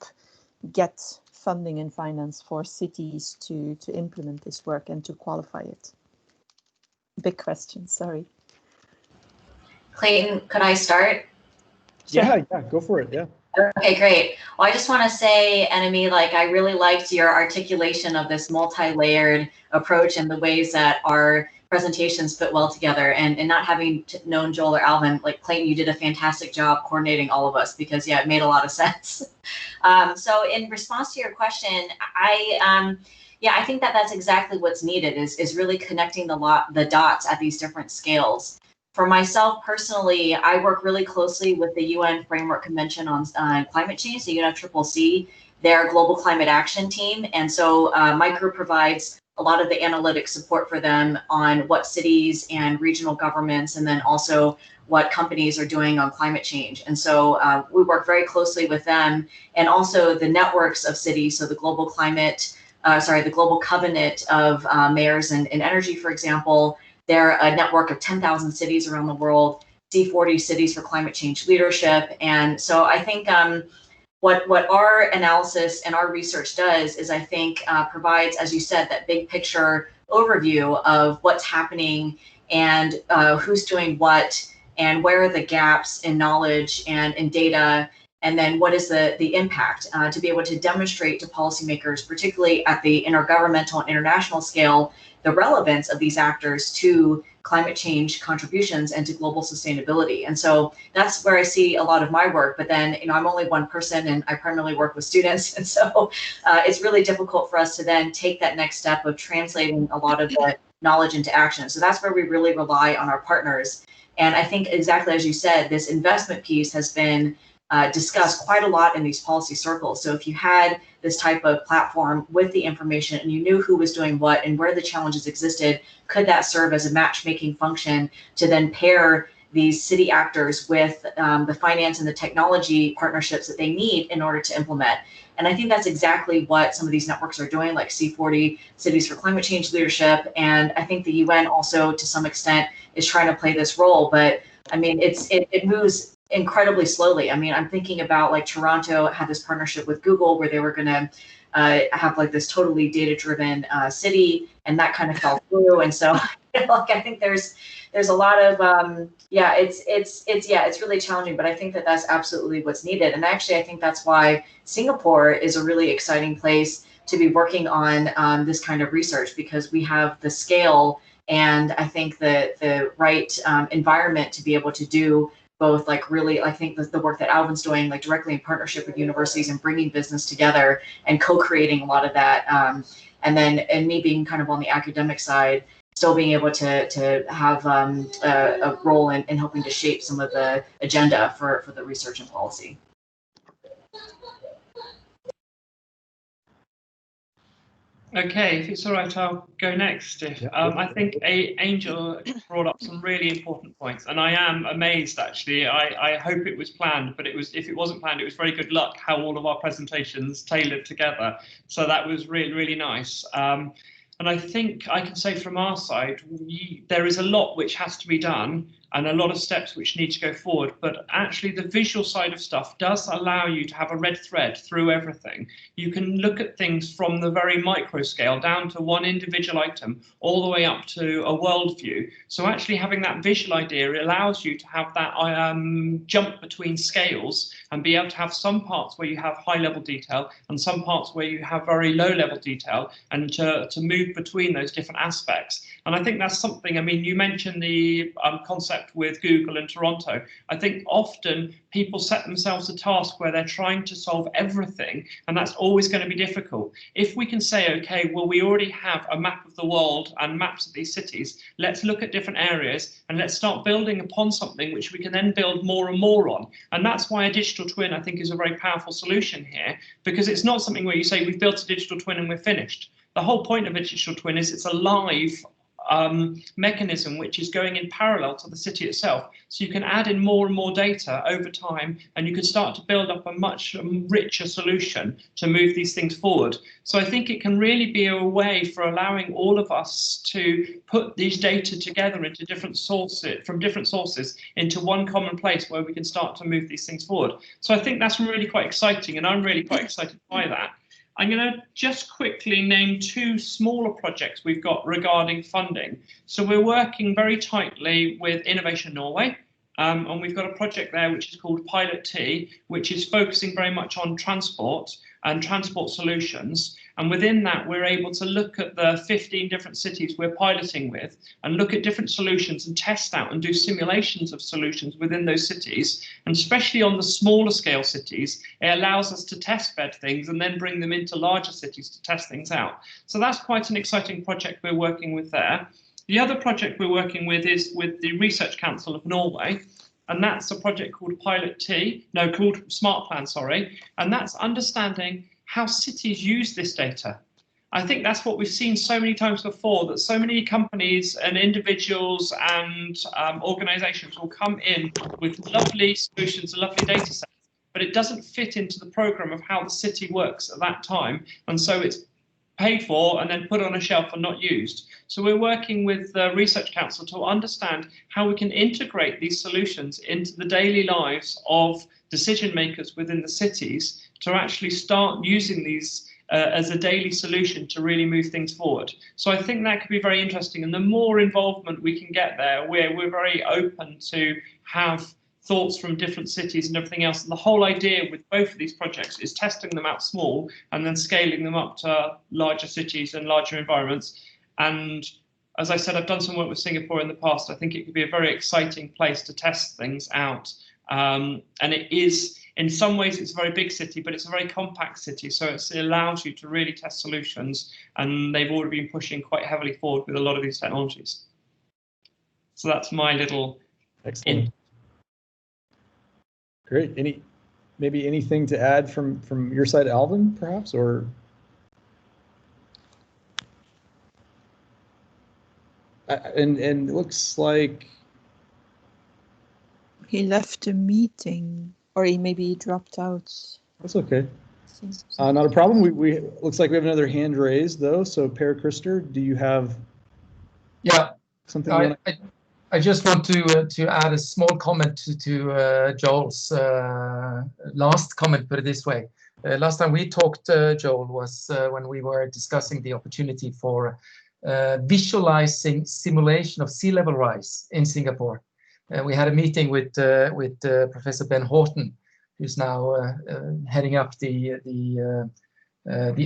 [SPEAKER 2] get funding and finance for cities to implement this work and to qualify it? Big question, sorry.
[SPEAKER 8] Clayton, could I start?
[SPEAKER 3] Yeah, go for it, yeah.
[SPEAKER 8] Okay, great. Well, I just want to say, Annemie, like I really liked your articulation of this multi-layered approach and the ways that our presentations fit well together. And not having known Joel or Alvin, like Clayton, you did a fantastic job coordinating all of us because yeah, it made a lot of sense. So in response to your question, I think that that's exactly what's needed is really connecting the dots at these different scales. For myself personally, I work really closely with the UN Framework Convention on Climate Change, the UNFCCC, their Global Climate Action Team. And so my group provides a lot of the analytic support for them on what cities and regional governments and then also what companies are doing on climate change. And so we work very closely with them and also the networks of cities. So the Global Covenant of Mayors and Energy, for example. They're a network of 10,000 cities around the world, C40 Cities for Climate Change Leadership. And so I think what our analysis and our research does is I think provides, as you said, that big picture overview of what's happening and who's doing what and where are the gaps in knowledge and in data, and then what is the impact to be able to demonstrate to policymakers, particularly at the intergovernmental and international scale, the relevance of these actors to climate change contributions and to global sustainability. And so that's where I see a lot of my work. But then, I'm only one person and I primarily work with students. And so it's really difficult for us to then take that next step of translating a lot of the knowledge into action. So that's where we really rely on our partners. And I think exactly as you said, this investment piece has been discussed quite a lot in these policy circles. So if you had this type of platform with the information and you knew who was doing what and where the challenges existed, could that serve as a matchmaking function to then pair these city actors with the finance and the technology partnerships that they need in order to implement? And I think that's exactly what some of these networks are doing, like C40 Cities for Climate Change Leadership. And I think the UN also, to some extent, is trying to play this role. But I mean, it moves incredibly slowly. I mean, I'm thinking about like Toronto had this partnership with Google where they were going to have like this totally data-driven city, and that kind of fell through. And so, like, I think there's a lot of it's really challenging. But I think that that's absolutely what's needed. And actually, I think that's why Singapore is a really exciting place to be working on this kind of research, because we have the scale and I think the right environment to be able to do both, like really, I think the work that Alvin's doing, like directly in partnership with universities and bringing business together and co-creating a lot of that. And me being kind of on the academic side, still being able to have a role in helping to shape some of the agenda for the research and policy.
[SPEAKER 9] Okay, if it's all right, I'll go next. I think Angel brought up some really important points, and I am amazed, actually. I hope it was planned, but if it wasn't planned, it was very good luck how all of our presentations tailored together. So that was really, really nice. And I think I can say from our side, there is a lot which has to be done and a lot of steps which need to go forward. But actually, the visual side of stuff does allow you to have a red thread through everything. You can look at things from the very micro scale down to one individual item, all the way up to a world view. So actually having that visual idea allows you to have that jump between scales and be able to have some parts where you have high level detail and some parts where you have very low level detail, and to move between those different aspects. And I think that's something, I mean, you mentioned the concept with Google and Toronto. I think often people set themselves a task where they're trying to solve everything, and that's always going to be difficult. If we can say, okay, well, we already have a map of the world and maps of these cities, let's look at different areas and let's start building upon something which we can then build more and more on. And that's why a digital twin, I think, is a very powerful solution here, because it's not something where you say we've built a digital twin and we're finished. The whole point of a digital twin is it's alive mechanism which is going in parallel to the city itself. So you can add in more and more data over time, and you can start to build up a much richer solution to move these things forward. So I think it can really be a way for allowing all of us to put these data together into different sources, from different sources, into one common place where we can start to move these things forward. So I think that's really quite exciting, and I'm really quite excited by that. I'm going to just quickly name two smaller projects we've got regarding funding. So we're working very tightly with Innovation Norway, and we've got a project there which is called Pilot T, which is focusing very much on transport and transport solutions. And within that, we're able to look at the 15 different cities we're piloting with and look at different solutions and test out and do simulations of solutions within those cities. And especially on the smaller scale cities, it allows us to test bed things and then bring them into larger cities to test things out. So that's quite an exciting project we're working with there. The other project we're working with is with the Research Council of Norway, and that's a project called called Smart Plan, sorry, and that's understanding how cities use this data. I think that's what we've seen so many times before, that so many companies and individuals and organizations will come in with lovely solutions and lovely data sets, but it doesn't fit into the program of how the city works at that time, and so it's paid for and then put on a shelf and not used. So we're working with the Research Council to understand how we can integrate these solutions into the daily lives of decision makers within the cities to actually start using these as a daily solution to really move things forward. So I think that could be very interesting, and the more involvement we can get there, we're very open to have thoughts from different cities and everything else. And the whole idea with both of these projects is testing them out small and then scaling them up to larger cities and larger environments. And as I said, I've done some work with Singapore in the past. I think it could be a very exciting place to test things out. And it is, in some ways, it's a very big city, but it's a very compact city. So it allows you to really test solutions. And they've already been pushing quite heavily forward with a lot of these technologies. So that's my little
[SPEAKER 3] Excellent. Great. Maybe anything to add from your side, Alvin, perhaps, or? And it looks like
[SPEAKER 2] he left the meeting, or maybe he dropped out.
[SPEAKER 3] That's okay. Not a problem. We looks like we have another hand raised though. So Per Krister, do you have?
[SPEAKER 1] Yeah.
[SPEAKER 3] Something.
[SPEAKER 1] I just want to add a small comment to Joel's last comment, put it this way. Last time we talked, Joel, was when we were discussing the opportunity for visualizing simulation of sea level rise in Singapore. We had a meeting with Professor Ben Horton, who's now heading up the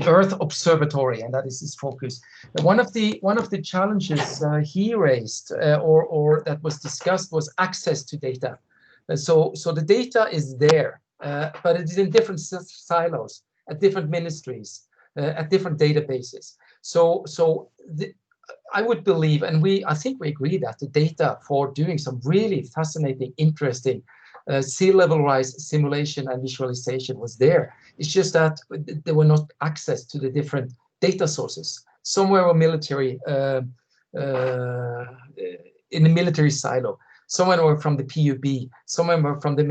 [SPEAKER 1] Earth Observatory, and that is his focus. One of the challenges he raised or that was discussed was access to data. So the data is there, but it is in different silos at different ministries, at different databases. I would believe, and I think we agree that the data for doing some really fascinating, interesting sea level rise simulation and visualization was there. It's just that there were not access to the different data sources. Somewhere were military, in the military silo. Somewhere were from the PUB. Somewhere were from the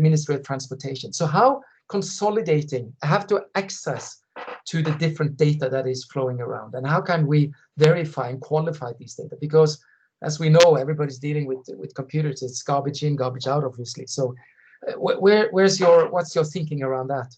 [SPEAKER 1] Ministry of Transportation. So how consolidating, have to access to the different data that is flowing around, and how can we verify and qualify these data? Because as we know, everybody's dealing with computers. It's garbage in, garbage out, obviously. So what's your thinking around that?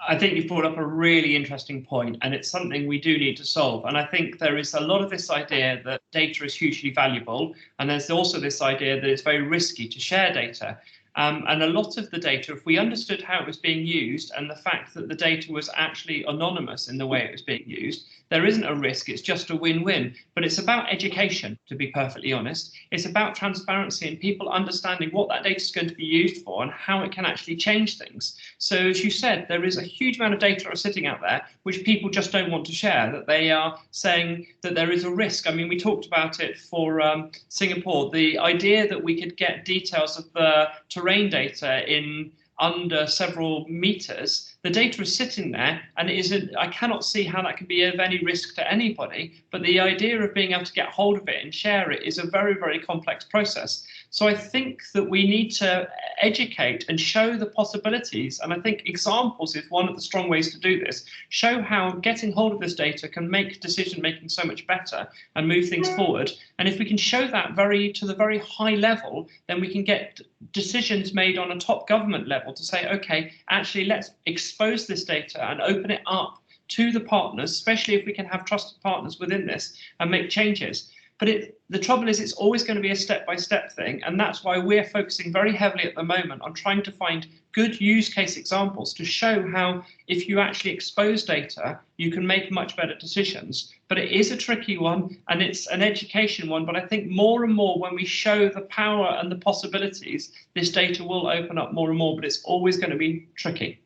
[SPEAKER 9] I think you've brought up a really interesting point, and it's something we do need to solve. And I think there is a lot of this idea that data is hugely valuable, and there's also this idea that it's very risky to share data. And a lot of the data, if we understood how it was being used and the fact that the data was actually anonymous in the way it was being used, there isn't a risk, it's just a win-win. But it's about education, to be perfectly honest. It's about transparency and people understanding what that data is going to be used for and how it can actually change things. So as you said, there is a huge amount of data sitting out there which people just don't want to share, that they are saying that there is a risk. I mean, we talked about it for Singapore, the idea that we could get details of the terrain data in under several meters, The data is sitting there, and I cannot see how that can be of any risk to anybody. But the idea of being able to get hold of it and share it is a very, very complex process. So I think that we need to educate and show the possibilities. And I think examples is one of the strong ways to do this. Show how getting hold of this data can make decision making so much better and move things forward. And if we can show that to the very high level, then we can get decisions made on a top government level to say, okay, actually, let's expose this data and open it up to the partners, especially if we can have trusted partners within this and make changes. But the trouble is, it's always going to be a step-by-step thing. And that's why we're focusing very heavily at the moment on trying to find good use case examples to show how, if you actually expose data, you can make much better decisions. But it is a tricky one, and it's an education one. But I think more and more, when we show the power and the possibilities, this data will open up more and more, but it's always going to be tricky.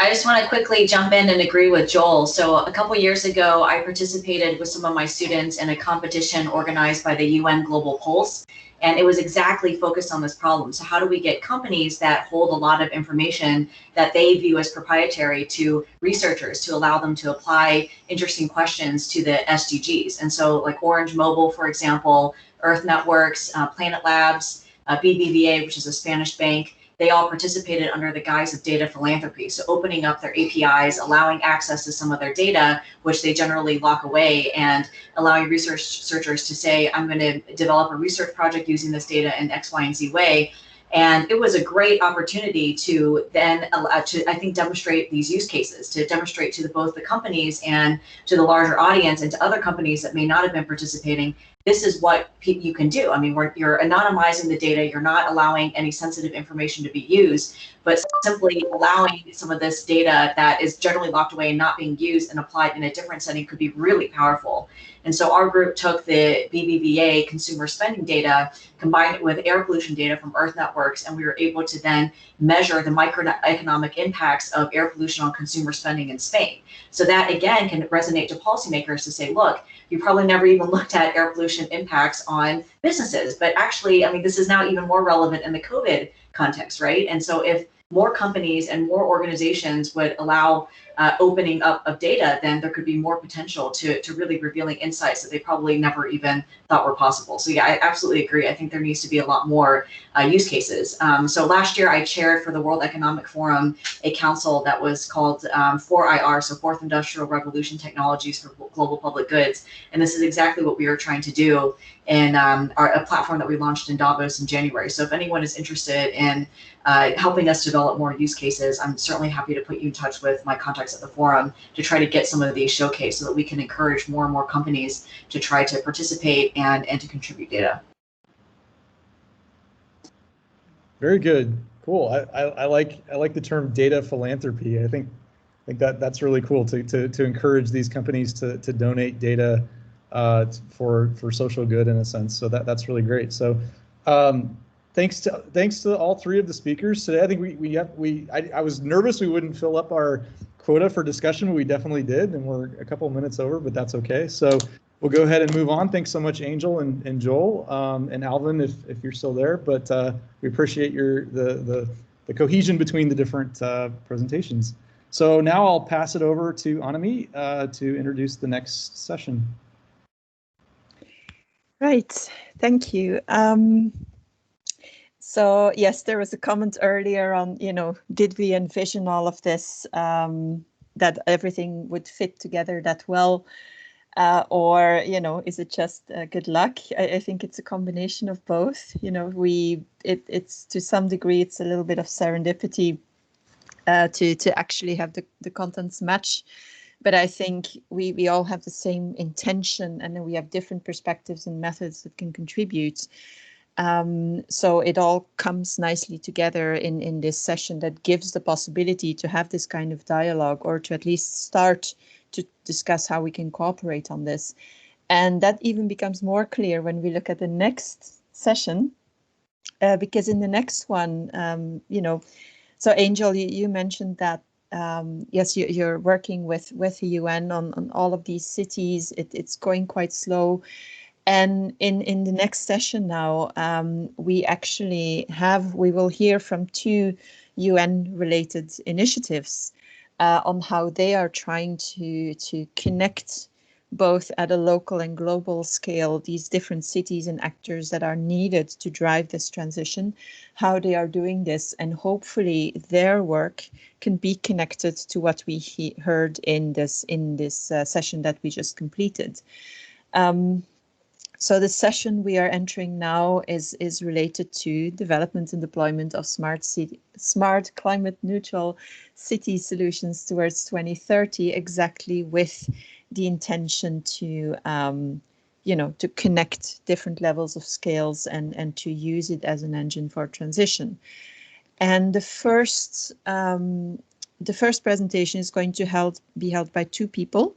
[SPEAKER 8] I just want to quickly jump in and agree with Joel. So a couple years ago, I participated with some of my students in a competition organized by the UN Global Pulse, and it was exactly focused on this problem. So how do we get companies that hold a lot of information that they view as proprietary to researchers to allow them to apply interesting questions to the SDGs? And so like Orange Mobile, for example, Earth Networks, Planet Labs, BBVA, which is a Spanish bank, they all participated under the guise of data philanthropy. So opening up their APIs, allowing access to some of their data, which they generally lock away, and allowing researchers to say, I'm going to develop a research project using this data in X, Y, and Z way. And it was a great opportunity to then, I think, demonstrate these use cases, to demonstrate to both the companies and to the larger audience and to other companies that may not have been participating, this is what you can do. I mean, you're anonymizing the data, you're not allowing any sensitive information to be used, but simply allowing some of this data that is generally locked away and not being used and applied in a different setting could be really powerful. And so our group took the BBVA consumer spending data, combined it with air pollution data from Earth Networks, and we were able to then measure the microeconomic impacts of air pollution on consumer spending in Spain. So that, again, can resonate to policymakers to say, look, you probably never even looked at air pollution impacts on businesses, but actually, I mean, this is now even more relevant in the COVID context, right? And so if more companies and more organizations would allow opening up of data, then there could be more potential to really revealing insights that they probably never even thought were possible. So yeah, I absolutely agree. I think there needs to be a lot more use cases. So last year I chaired for the World Economic Forum a council that was called 4IR, so Fourth Industrial Revolution Technologies for Global Public Goods. And this is exactly what we are trying to do in a platform that we launched in Davos in January. So if anyone is interested in helping us develop more use cases, I'm certainly happy to put you in touch with my contacts at the forum to try to get some of these showcased so that we can encourage more and more companies to try to participate and to contribute data.
[SPEAKER 3] Very good. Cool. I like the term data philanthropy. I think that's really cool to encourage these companies to donate data for social good in a sense. So that's really great. So thanks to all three of the speakers today. I think I was nervous we wouldn't fill up our quota for discussion, but we definitely did, and we're a couple of minutes over, but that's okay. So we'll go ahead and move on. Thanks so much, Angel and Joel, and Alvin, if you're still there. But we appreciate the cohesion between the different presentations. So now I'll pass it over to Annemie to introduce the next session.
[SPEAKER 2] Right, thank you. So yes, there was a comment earlier on, did we envision all of this, that everything would fit together that well, or, is it just good luck? I think it's a combination of both. It's to some degree, it's a little bit of serendipity to actually have the contents match. But I think we all have the same intention, and then we have different perspectives and methods that can contribute. So it all comes nicely together in this session that gives the possibility to have this kind of dialogue, or to at least start to discuss how we can cooperate on this. And that even becomes more clear when we look at the next session, because in the next one, so Angel, you mentioned that, yes, you're working with the UN on all of these cities. It's going quite slow. And in the next session now, we will hear from two UN-related initiatives on how they are trying to connect both at a local and global scale these different cities and actors that are needed to drive this transition, how they are doing this, and hopefully their work can be connected to what we heard in this session that we just completed. So the session we are entering now is related to development and deployment of smart climate neutral city solutions towards 2030, exactly with the intention to to connect different levels of scales and to use it as an engine for transition. And the first presentation is going to be held by two people.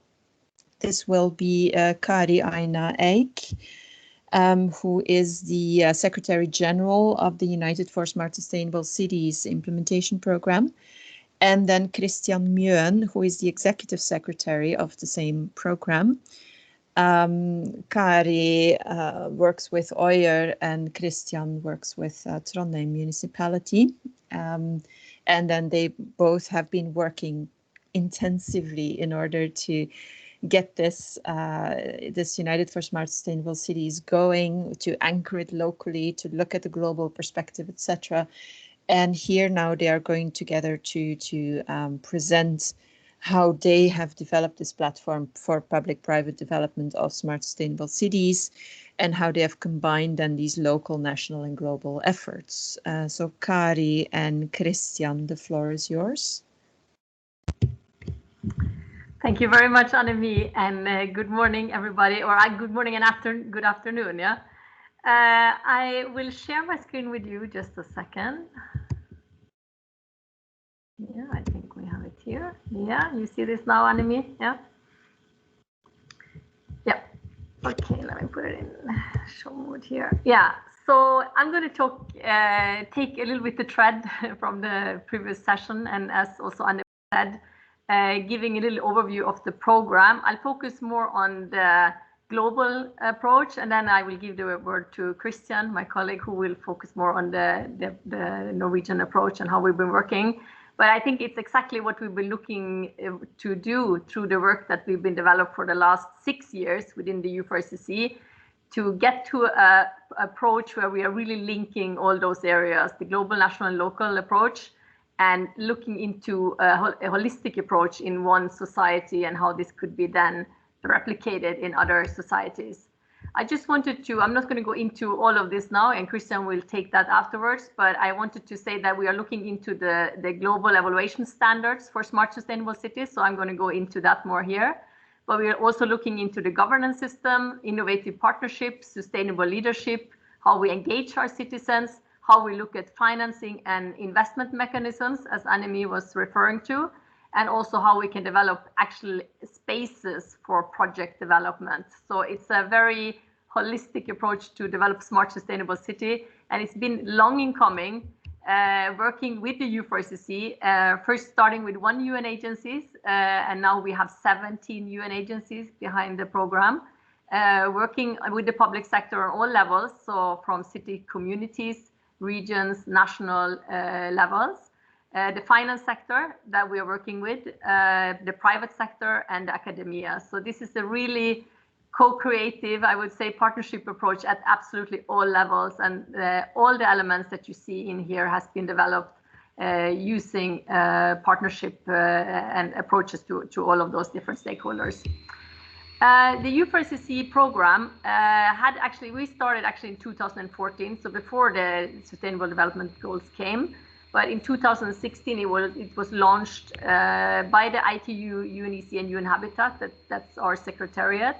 [SPEAKER 2] This will be Kari Aina, who is the Secretary General of the United for Smart Sustainable Cities Implementation Program, and then Kristian Mjøen, who is the Executive Secretary of the same program. Kari works with Øyer and Kristian works with Trondheim Municipality. And then they both have been working intensively in order to get this United for Smart Sustainable Cities going, to anchor it locally, to look at the global perspective, etc. And here now they are going together to present how they have developed this platform for public-private development of smart sustainable cities and how they have combined then these local, national and global efforts. So Kari and Kristian, the floor is yours.
[SPEAKER 14] Thank you very much, Annemie, and good morning, everybody, or good morning and good afternoon, yeah. I will share my screen with you just a second. Yeah, I think we have it here. Yeah, you see this now, Annemie? Yeah. Yeah. Okay, let me put it in show mode here. Yeah. So I'm going to take a little bit the thread from the previous session, and as also Annemie said, giving a little overview of the program. I'll focus more on the global approach, and then I will give the word to Kristian, my colleague, who will focus more on the Norwegian approach and how we've been working. But I think it's exactly what we've been looking to do through the work that we've been developed for the last 6 years within the U4SCC, to get to an approach where we are really linking all those areas, the global, national, and local approach, and looking into a holistic approach in one society and how this could be then replicated in other societies. I just wanted to, I'm not going to go into all of this now, and Kristian will take that afterwards, but I wanted to say that we are looking into the global evaluation standards for smart sustainable cities, so I'm going to go into that more here. But we are also looking into the governance system, innovative partnerships, sustainable leadership, how we engage our citizens, how we look at financing and investment mechanisms, as Annemie was referring to, and also how we can develop actual spaces for project development. So it's a very holistic approach to develop smart sustainable city, and it's been long in coming, working with the U4SCC, first starting with 1 UN agencies, and now we have 17 UN agencies behind the program, working with the public sector on all levels, so from city communities, regions, national levels, the finance sector that we are working with, the private sector, and academia. So this is a really co-creative, I would say, partnership approach at absolutely all levels, and all the elements that you see in here has been developed using partnership and approaches to all of those different stakeholders. The U4SCC program we started in 2014, so before the Sustainable Development Goals came. But in 2016, it was launched by the ITU, UNEC, and UN Habitat. That's our secretariat.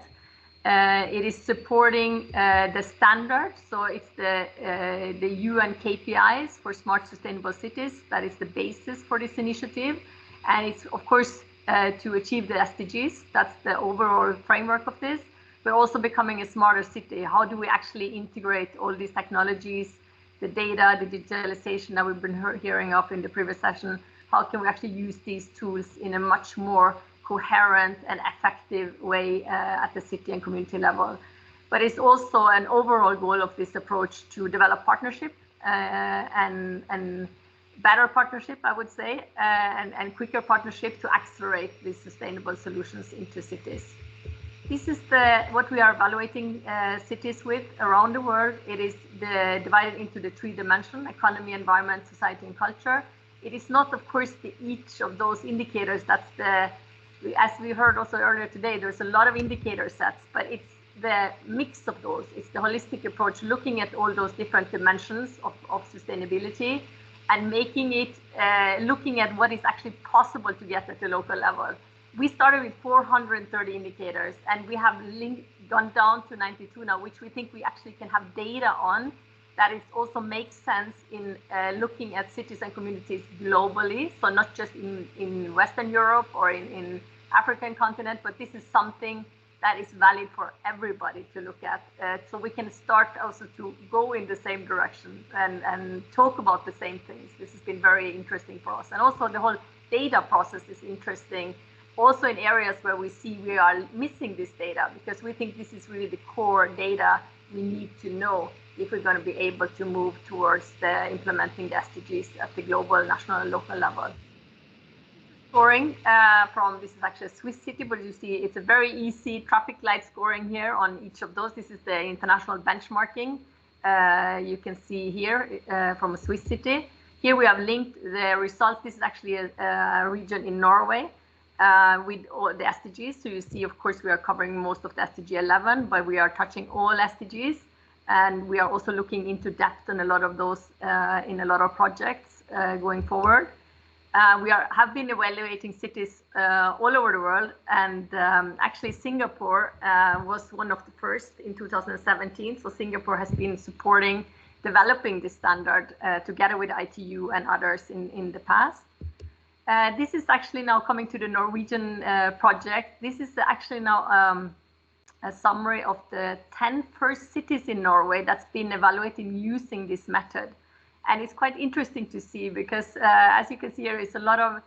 [SPEAKER 14] It is supporting the standard, so it's the UN KPIs for smart sustainable cities. That is the basis for this initiative, and it's of course to achieve the SDGs. That's the overall framework of this. We're also becoming a smarter city. How do we actually integrate all these technologies, the data, the digitalization that we've been hearing of in the previous session? How can we actually use these tools in a much more coherent and effective way at the city and community level? But it's also an overall goal of this approach to develop partnership and better partnership, I would say, and quicker partnership to accelerate these sustainable solutions into cities. This is what we are evaluating cities with around the world. It is divided into the 3 dimensions: economy, environment, society, and culture. It is not, of course, each of those indicators. That's as we heard also earlier today, there's a lot of indicator sets, but it's the mix of those. It's the holistic approach, looking at all those different dimensions of sustainability and making it, looking at what is actually possible to get at the local level. We started with 430 indicators, and we have gone down to 92 now, which we think we actually can have data on that it also makes sense in looking at cities and communities globally. So not just in Western Europe or in African continent, but this is something that is valid for everybody to look at. So we can start also to go in the same direction and talk about the same things. This has been very interesting for us. And also the whole data process is interesting, also in areas where we see we are missing this data, because we think this is really the core data we need to know if we're going to be able to move towards implementing the SDGs at the global, national, and local level. Scoring this is actually a Swiss city, but you see it's a very easy traffic light scoring here on each of those. This is the international benchmarking. You can see here from a Swiss city. Here we have linked the results. This is actually a region in Norway with all the SDGs. So you see, of course, we are covering most of the SDG 11, but we are touching all SDGs. And we are also looking into depth in a lot of those in a lot of projects going forward. We have been evaluating cities all over the world, and actually Singapore was one of the first in 2017. So Singapore has been supporting developing this standard together with ITU and others in the past. This is actually now coming to the Norwegian project. This is actually now a summary of the 10 first cities in Norway that's been evaluating using this method. And it's quite interesting to see because, as you can see here, it's a lot of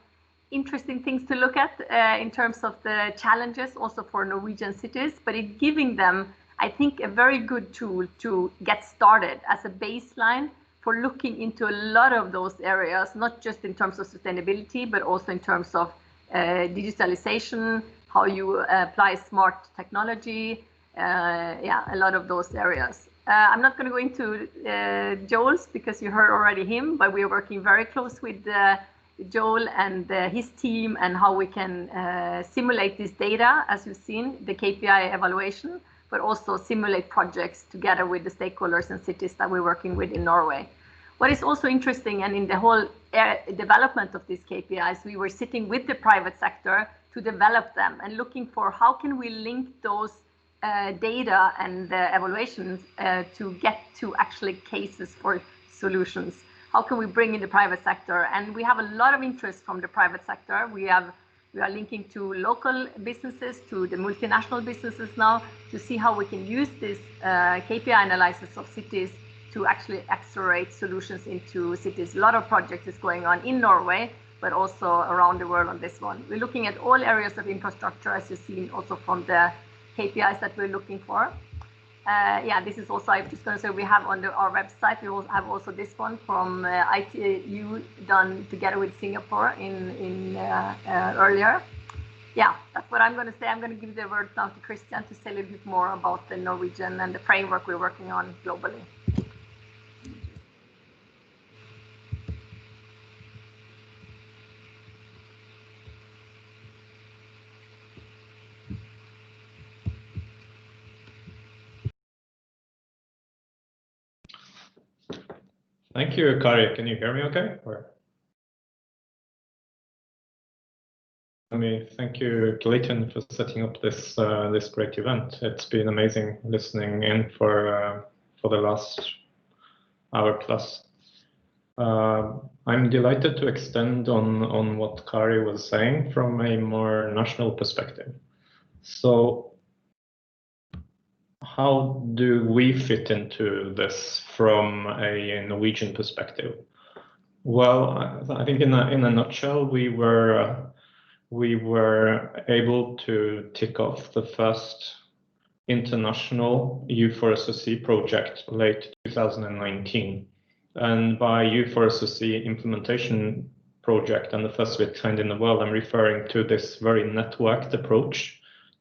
[SPEAKER 14] interesting things to look at in terms of the challenges also for Norwegian cities, but it's giving them, I think, a very good tool to get started as a baseline for looking into a lot of those areas, not just in terms of sustainability, but also in terms of digitalization, how you apply smart technology, a lot of those areas. I'm not going to go into Joel's because you heard already him, but we are working very close with Joel and his team and how we can simulate this data, as you've seen, the KPI evaluation, but also simulate projects together with the stakeholders and cities that we're working with in Norway. What is also interesting, and in the whole development of these KPIs, we were sitting with the private sector to develop them and looking for how can we link those data and evaluations to get to actually cases for solutions. How can we bring in the private sector? And we have a lot of interest from the private sector. We are linking to local businesses, to the multinational businesses now, to see how we can use this KPI analysis of cities to actually accelerate solutions into cities. A lot of projects is going on in Norway, but also around the world on this one. We're looking at all areas of infrastructure, as you've seen also from the KPIs that we're looking for. This is also, I'm just going to say, we have on our website, we will have also this one from ITU done together with Singapore earlier. Yeah, that's what I'm going to say. I'm going to give the word now to Kristian to say a little bit more about the Norwegian and the framework we're working on globally.
[SPEAKER 15] Thank you, Kari. Can you hear me okay? Thank you, Clayton, for setting up this this great event. It's been amazing listening in for the last hour plus. I'm delighted to extend on what Kari was saying from a more national perspective. So, how do we fit into this from a Norwegian perspective? Well, I think in a nutshell, we were able to tick off the first international U4SOC project late 2019. And by U4SOC implementation project and the first of its kind in the world, I'm referring to this very networked approach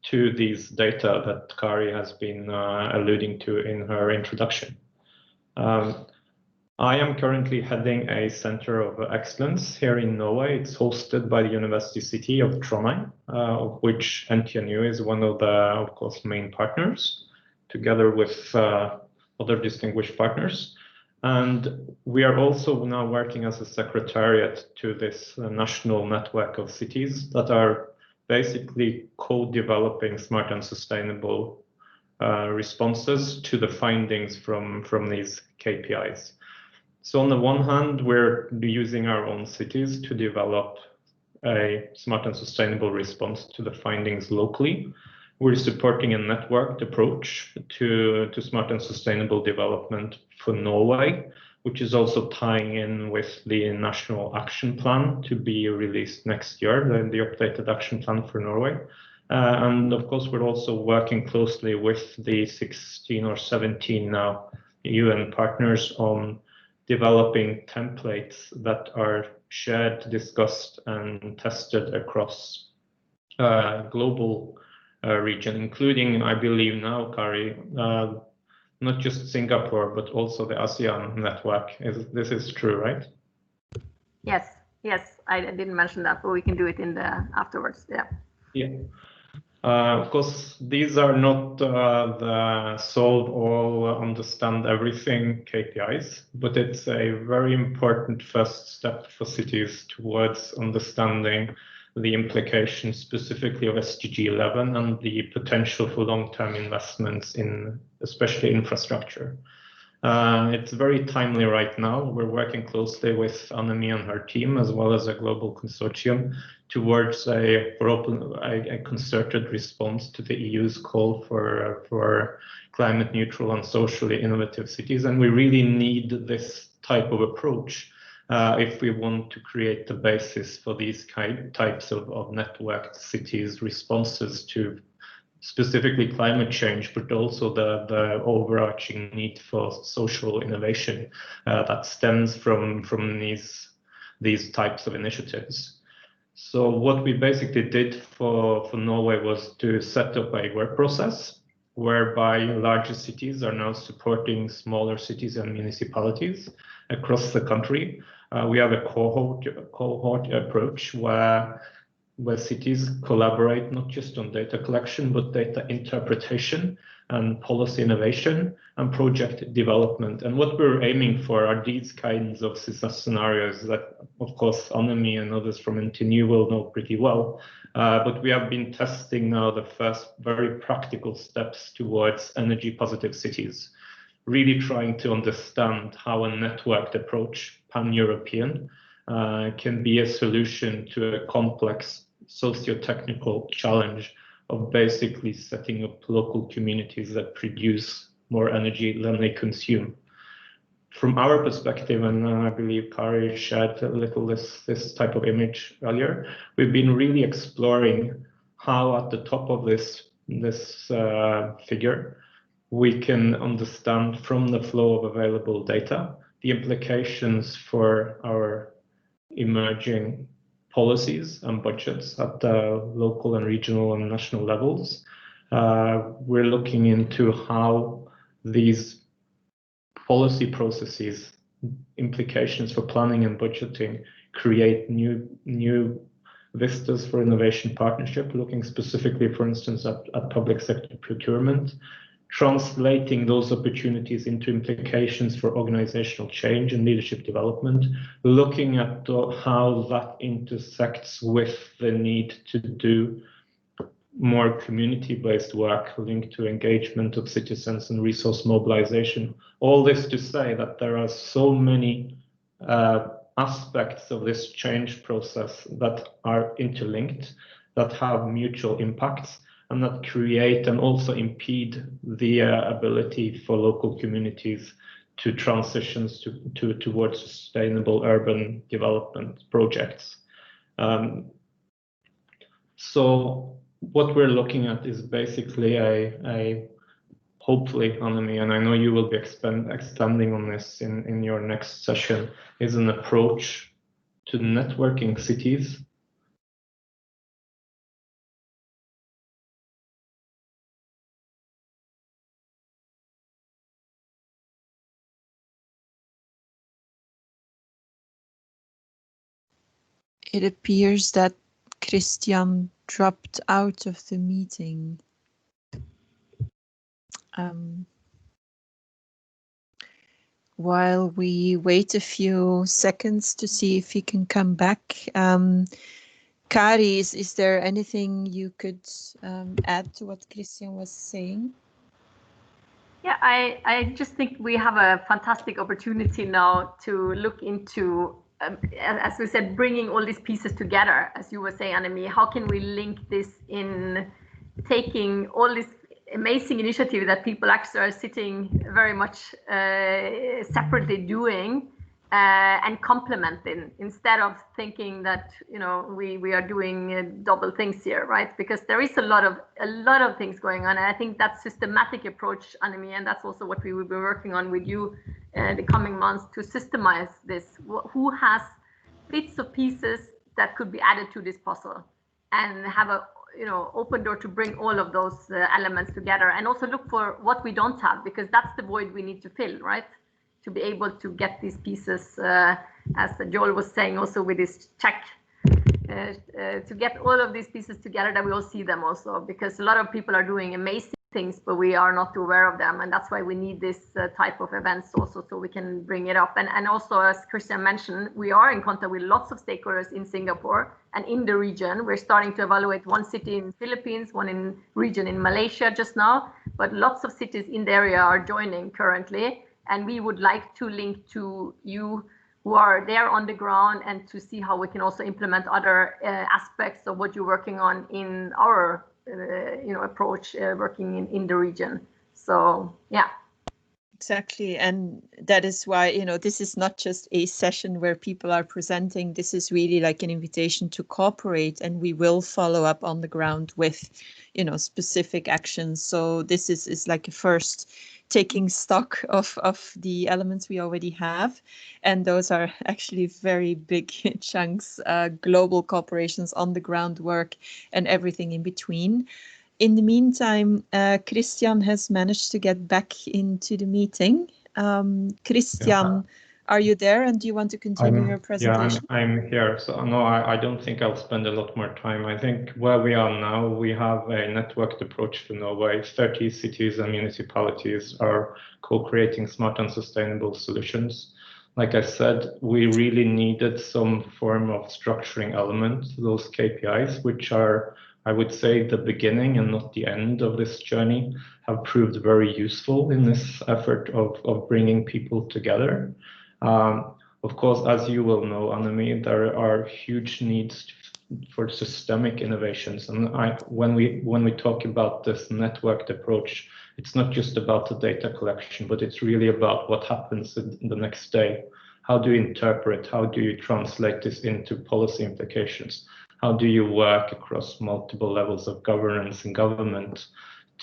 [SPEAKER 15] to these data that Kari has been alluding to in her introduction. I am currently heading a center of excellence here in Norway. It's hosted by the University City of Trondheim, of which NTNU is one of the, of course, main partners, together with other distinguished partners. And we are also now working as a secretariat to this national network of cities that are basically co-developing smart and sustainable responses to the findings from these KPIs. So on the one hand, we're using our own cities to develop a smart and sustainable response to the findings locally. We're supporting a networked approach to smart and sustainable development for Norway, which is also tying in with the national action plan to be released next year, the updated action plan for Norway. And of course, we're also working closely with the 16 or 17 now UN partners on developing templates that are shared, discussed, and tested across global region, including, I believe now, Kari, not just Singapore, but also the ASEAN network. This is true, right?
[SPEAKER 14] Yes, yes, I didn't mention that, but we can do it in the afterwards, yeah.
[SPEAKER 15] Yeah. Of course, these are not the solve all, understand everything KPIs, but it's a very important first step for cities towards understanding the implications specifically of SDG 11 and the potential for long-term investments in especially infrastructure. It's very timely right now. We're working closely with Annemie and her team, as well as a global consortium, towards a concerted response to the EU's call for climate neutral and socially innovative cities. And we really need this type of approach if we want to create the basis for these types of networked cities responses to specifically climate change, but also the overarching need for social innovation that stems from these types of initiatives. So what we basically did for Norway was to set up a work process whereby larger cities are now supporting smaller cities and municipalities across the country. We have a cohort approach where cities collaborate not just on data collection, but data interpretation and policy innovation and project development. And what we're aiming for are these kinds of scenarios that, of course, Annemie and others from NTNU will know pretty well. But we have been testing now the first very practical steps towards energy positive cities, really trying to understand how a networked approach, pan-European, can be a solution to a complex socio-technical challenge of basically setting up local communities that produce more energy than they consume. From our perspective, and I believe Kari shared a little this type of image earlier, we've been really exploring how at the top of this figure we can understand from the flow of available data the implications for our emerging policies and budgets at the local and regional and national levels. We're looking into how these policy processes, implications for planning and budgeting, create new vistas for innovation partnership, looking specifically, for instance, at public sector procurement, translating those opportunities into implications for organizational change and leadership development, looking at how that intersects with the need to do more community-based work linked to engagement of citizens and resource mobilization. All this to say that there are so many aspects of this change process that are interlinked, that have mutual impacts, and that create and also impede the ability for local communities to transitions towards sustainable urban development projects. So what we're looking at is basically a hopefully, Annemie, and I know you will be expanding on this in your next session, is an approach to networking cities.
[SPEAKER 2] It appears that Kristian dropped out of the meeting. While we wait a few seconds to see if he can come back, Kari, is there anything you could add to what Kristian was saying?
[SPEAKER 14] Yeah, I just think we have a fantastic opportunity now to look into, as we said, bringing all these pieces together, as you were saying, Annemie. How can we link this in taking all this amazing initiative that people actually are sitting very much separately doing and complementing, instead of thinking that, you know, we are doing double things here, right? Because there is a lot of things going on, and I think that systematic approach, Annemie, and that's also what we will be working on with you the coming months, to systemize this. Who has bits of pieces that could be added to this puzzle, and have a, you know, open door to bring all of those elements together, and also look for what we don't have, because that's the void we need to fill, right? To be able to get these pieces, as Joel was saying, also with this check, to get all of these pieces together, that we all see them also, because a lot of people are doing amazing things, but we are not aware of them, and that's why we need this type of events also, so we can bring it up. And also, as Kristian mentioned, we are in contact with lots of stakeholders in Singapore and in the region. We're starting to evaluate one city in Philippines, one in region in Malaysia just now, but lots of cities in the area are joining currently. And we would like to link to you who are there on the ground, and to see how we can also implement other aspects of what you're working on in our approach, working in the region. So yeah.
[SPEAKER 2] Exactly, and that is why, you know, this is not just a session where people are presenting. This is really like an invitation to cooperate, and we will follow up on the ground with, you know, specific actions. So this is like a first taking stock of the elements we already have, and those are actually very big chunks, global cooperations, on the ground work, and everything in between. In the meantime, Kristian has managed to get back into the meeting. Kristian, are you there, and do you want to continue your presentation?
[SPEAKER 15] Yeah, I'm here. So no, I don't think I'll spend a lot more time. I think where we are now, we have a networked approach to Norway. 30 cities and municipalities are co-creating smart and sustainable solutions. Like I said, we really needed some form of structuring element, those KPIs, which are, I would say, the beginning and not the end of this journey, have proved very useful in this effort of bringing people together. Of course, as you will know, Annemie, there are huge needs for systemic innovations. And when we talk about this networked approach, it's not just about the data collection, but it's really about what happens in the next day. How do you interpret? How do you translate this into policy implications? How do you work across multiple levels of governance and government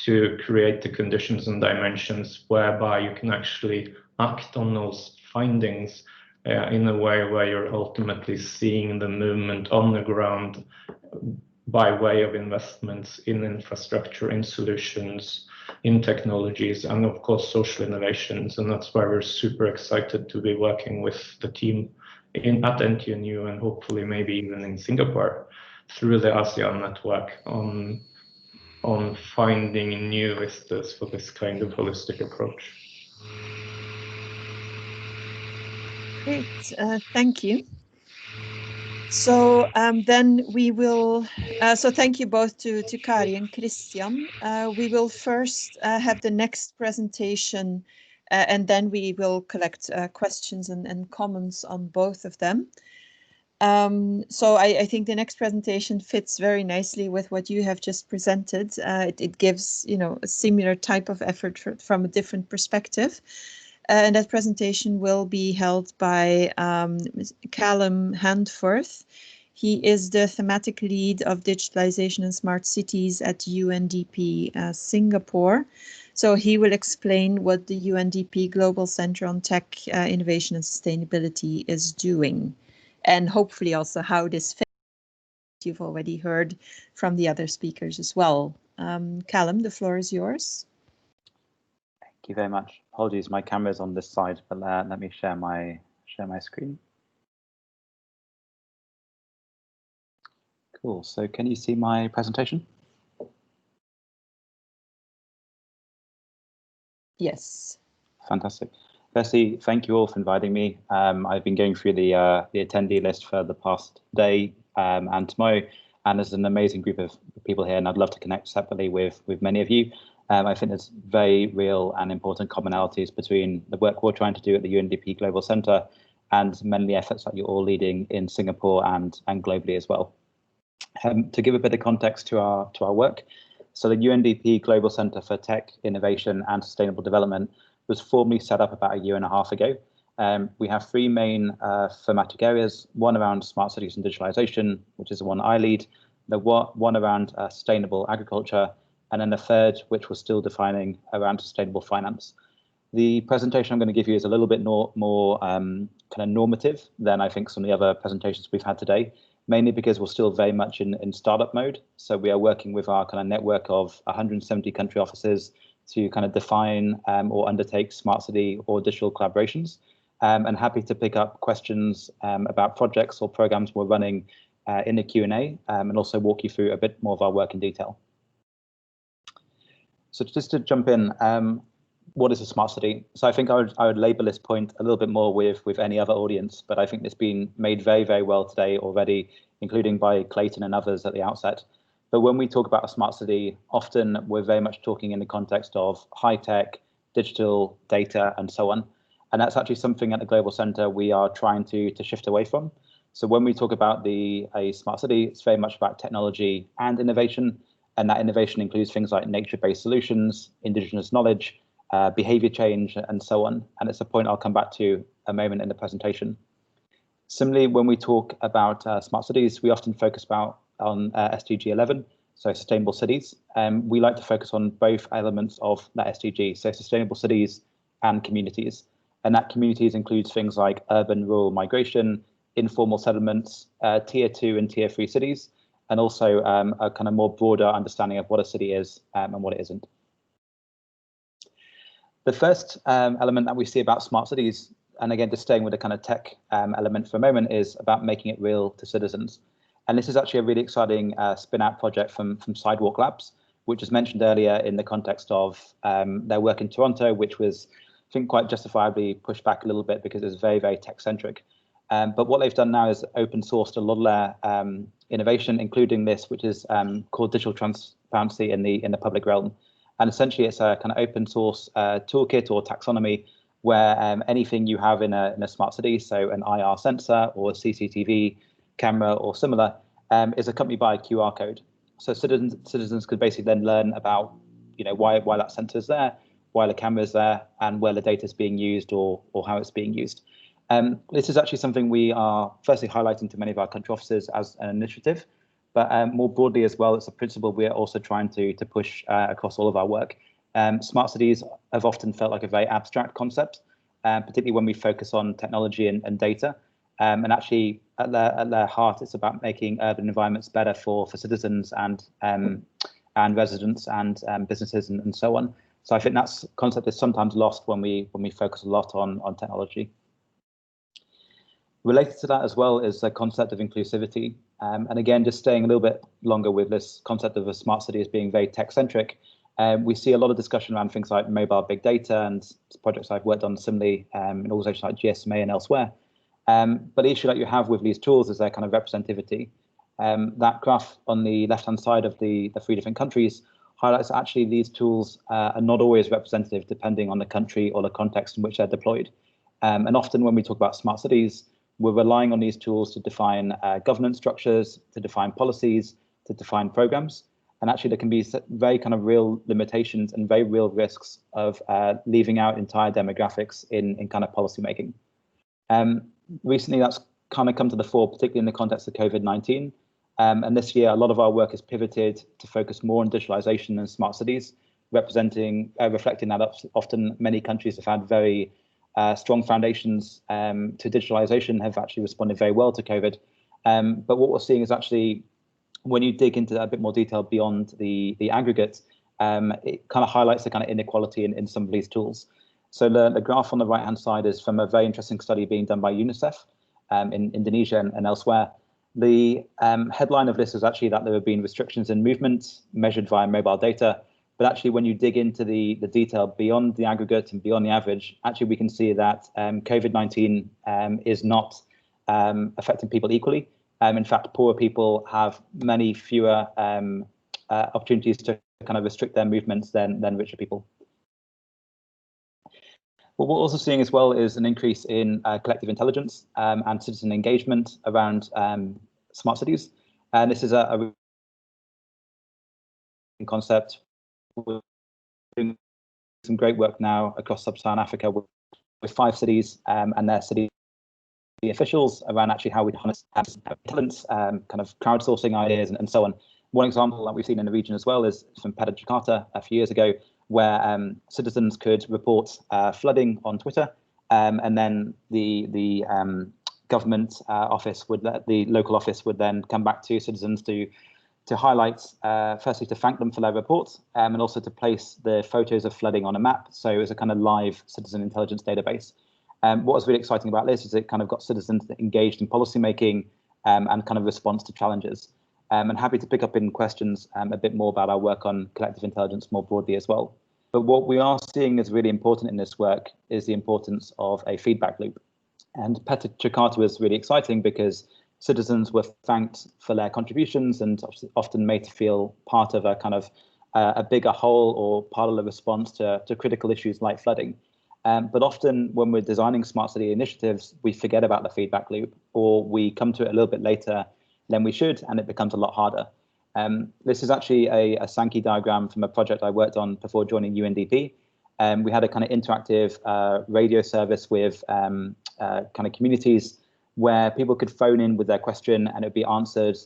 [SPEAKER 15] to create the conditions and dimensions whereby you can actually act on those findings in a way where you're ultimately seeing the movement on the ground by way of investments in infrastructure, in solutions, in technologies, and of course social innovations. And that's why we're super excited to be working with the team at NTNU, and hopefully maybe even in Singapore, through the ASEAN network, on finding new vistas for this kind of holistic approach.
[SPEAKER 2] Great, thank you. So then we will, so thank you both to Kari and Kristian. We will first have the next presentation, and then we will collect questions and comments on both of them. So I think the next presentation fits very nicely with what you have just presented. It gives, you know, a similar type of effort from a different perspective. And that presentation will be held by Calum Handforth. He is the thematic lead of digitalization and smart cities at UNDP Singapore. So he will explain what the UNDP Global Center on Tech, Innovation and Sustainability is doing, and hopefully also how this fits. You've already heard from the other speakers as well. Calum, the floor is yours.
[SPEAKER 16] Thank you very much. Apologies, my camera is on this side, but let me share my screen. Cool. So can you see my presentation?
[SPEAKER 2] Yes. Fantastic.
[SPEAKER 16] Firstly, thank you all for inviting me. I've been going through the attendee list for the past day and tomorrow, and there's an amazing group of people here, and I'd love to connect separately with many of you. I think there's very real and important commonalities between the work we're trying to do at the UNDP Global Centre and many of the efforts that you're all leading in Singapore and globally as well. To give a bit of context to our work, so the UNDP Global Centre for Tech, Innovation and Sustainable Development was formally set up about 1.5 years ago. We have three main thematic areas, one around smart cities and digitalization, which is the one I lead, the one around sustainable agriculture, and then the third, which we're still defining, around sustainable finance. The presentation I'm going to give you is a little bit more kind of normative than I think some of the other presentations we've had today, mainly because we're still very much in startup mode. So we are working with our kind of network of 170 country offices to kind of define or undertake smart city or digital collaborations. And happy to pick up questions about projects or programs we're running in the Q&A and also walk you through a bit more of our work in detail. So just to jump in, what is a smart city? So I think I would label this point a little bit more with any other audience, but I think it's been made very, very well today already, including by Clayton and others at the outset. But when we talk about a smart city, often we're very much talking in the context of high tech, digital, data, and so on. And that's actually something at the Global Centre we are trying to shift away from. So when we talk about a smart city, it's very much about technology and innovation. And that innovation includes things like nature-based solutions, indigenous knowledge, behavior change, and so on. And it's a point I'll come back to a moment in the presentation. Similarly, when we talk about smart cities, we often focus on SDG 11, so sustainable cities. We like to focus on both elements of that SDG, so sustainable cities and communities. And that communities includes things like urban rural migration, informal settlements, tier 2 and tier 3 cities, and also a kind of more broader understanding of what a city is and what it isn't. The first element that we see about smart cities, and again, just staying with the kind of tech element for a moment, is about making it real to citizens. And this is actually a really exciting spin-out project from Sidewalk Labs, which was mentioned earlier in the context of their work in Toronto, which was, I think, quite justifiably pushed back a little bit because it's very, very tech-centric. But what they've done now is open sourced a lot of their innovation, including this, which is called digital transparency in the public realm. And essentially, it's a kind of open source toolkit or taxonomy where anything you have in a smart city, so an IR sensor or a CCTV camera or similar, is accompanied by a QR code. So citizens could basically then learn about, why that sensor is there, why the camera is there, and where the data is being used or how it's being used. This is actually something we are firstly highlighting to many of our country offices as an initiative, but more broadly as well, it's a principle we are also trying to push across all of our work. Smart cities have often felt like a very abstract concept, particularly when we focus on technology and data. And actually, at their heart, it's about making urban environments better for citizens and residents and businesses and so on. So I think that concept is sometimes lost when we focus a lot on technology. Related to that as well is the concept of inclusivity. And again, just staying a little bit longer with this concept of a smart city as being very tech-centric, we see a lot of discussion around things like mobile big data and projects I've worked on similarly in organizations like GSMA and elsewhere. But the issue that you have with these tools is their kind of representativity. That graph on the left-hand side of the 3 different countries highlights actually these tools are not always representative depending on the country or the context in which they're deployed. And often when we talk about smart cities, we're relying on these tools to define governance structures, to define policies, to define programs. And actually there can be very kind of real limitations and very real risks of leaving out entire demographics in kind of policy making. Recently that's kind of come to the fore, particularly in the context of COVID-19. And this year, a lot of our work has pivoted to focus more on digitalization and smart cities, reflecting that often many countries have had very strong foundations to digitalization, have actually responded very well to COVID. But what we're seeing is actually, when you dig into that a bit more detail beyond the aggregate, it kind of highlights the kind of inequality in some of these tools. So the graph on the right-hand side is from a very interesting study being done by UNICEF in Indonesia and elsewhere. The headline of this is actually that there have been restrictions in movement measured via mobile data. But actually, when you dig into the detail beyond the aggregate and beyond the average, actually we can see that COVID-19 is not affecting people equally. In fact, poorer people have many fewer opportunities to kind of restrict their movements than richer people. What we're also seeing as well is an increase in collective intelligence and citizen engagement around smart cities. And this is a concept. We're doing some great work now across sub-Saharan Africa with 5 cities and their city officials around actually how we harness talents, kind of crowdsourcing ideas and so on. One example that we've seen in the region as well is from Peta Jakarta a few years ago, where citizens could report flooding on Twitter, and then the government office the local office would then come back to citizens to highlight, firstly to thank them for their report, and also to place the photos of flooding on a map. So it was a kind of live citizen intelligence database. What was really exciting about this is it kind of got citizens engaged in policymaking and kind of response to challenges. And happy to pick up in questions a bit more about our work on collective intelligence more broadly as well. But what we are seeing is really important in this work is the importance of a feedback loop. And Peta Jakarta was really exciting because citizens were thanked for their contributions and often made to feel part of a kind of a bigger whole or part of the response to critical issues like flooding. But often when we're designing smart city initiatives, we forget about the feedback loop, or we come to it a little bit later than we should, and it becomes a lot harder. This is actually a Sankey diagram from a project I worked on before joining UNDP. We had a kind of interactive radio service with kind of communities where people could phone in with their question and it would be answered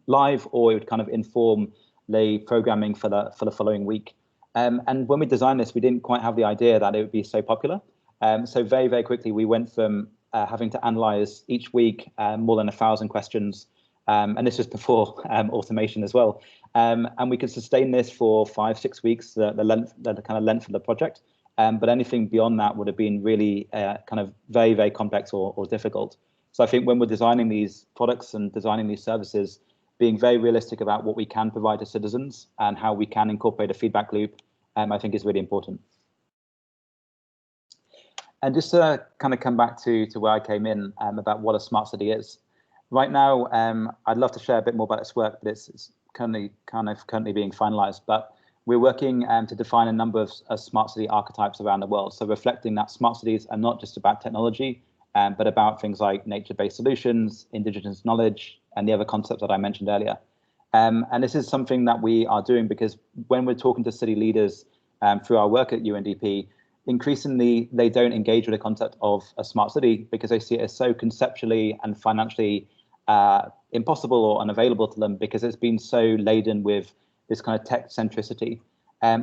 [SPEAKER 16] live, or it would kind of inform the programming for the following week. And when we designed this, we didn't quite have the idea that it would be so popular. So very, very quickly, we went from having to analyze each week more than 1,000 questions. And this was before automation as well. And we could sustain this for 5-6 weeks, the kind of length of the project. But anything beyond that would have been really kind of very, very complex or difficult. So I think when we're designing these products and designing these services, being very realistic about what we can provide to citizens and how we can incorporate a feedback loop, I think is really important. And just to kind of come back to where I came in about what a smart city is. Right now, I'd love to share a bit more about this work, but it's currently being finalized. But we're working to define a number of smart city archetypes around the world. So reflecting that smart cities are not just about technology, but about things like nature-based solutions, indigenous knowledge, and the other concepts that I mentioned earlier. And this is something that we are doing because when we're talking to city leaders through our work at UNDP, increasingly they don't engage with the concept of a smart city because they see it as so conceptually and financially impossible or unavailable to them because it's been so laden with this kind of tech centricity.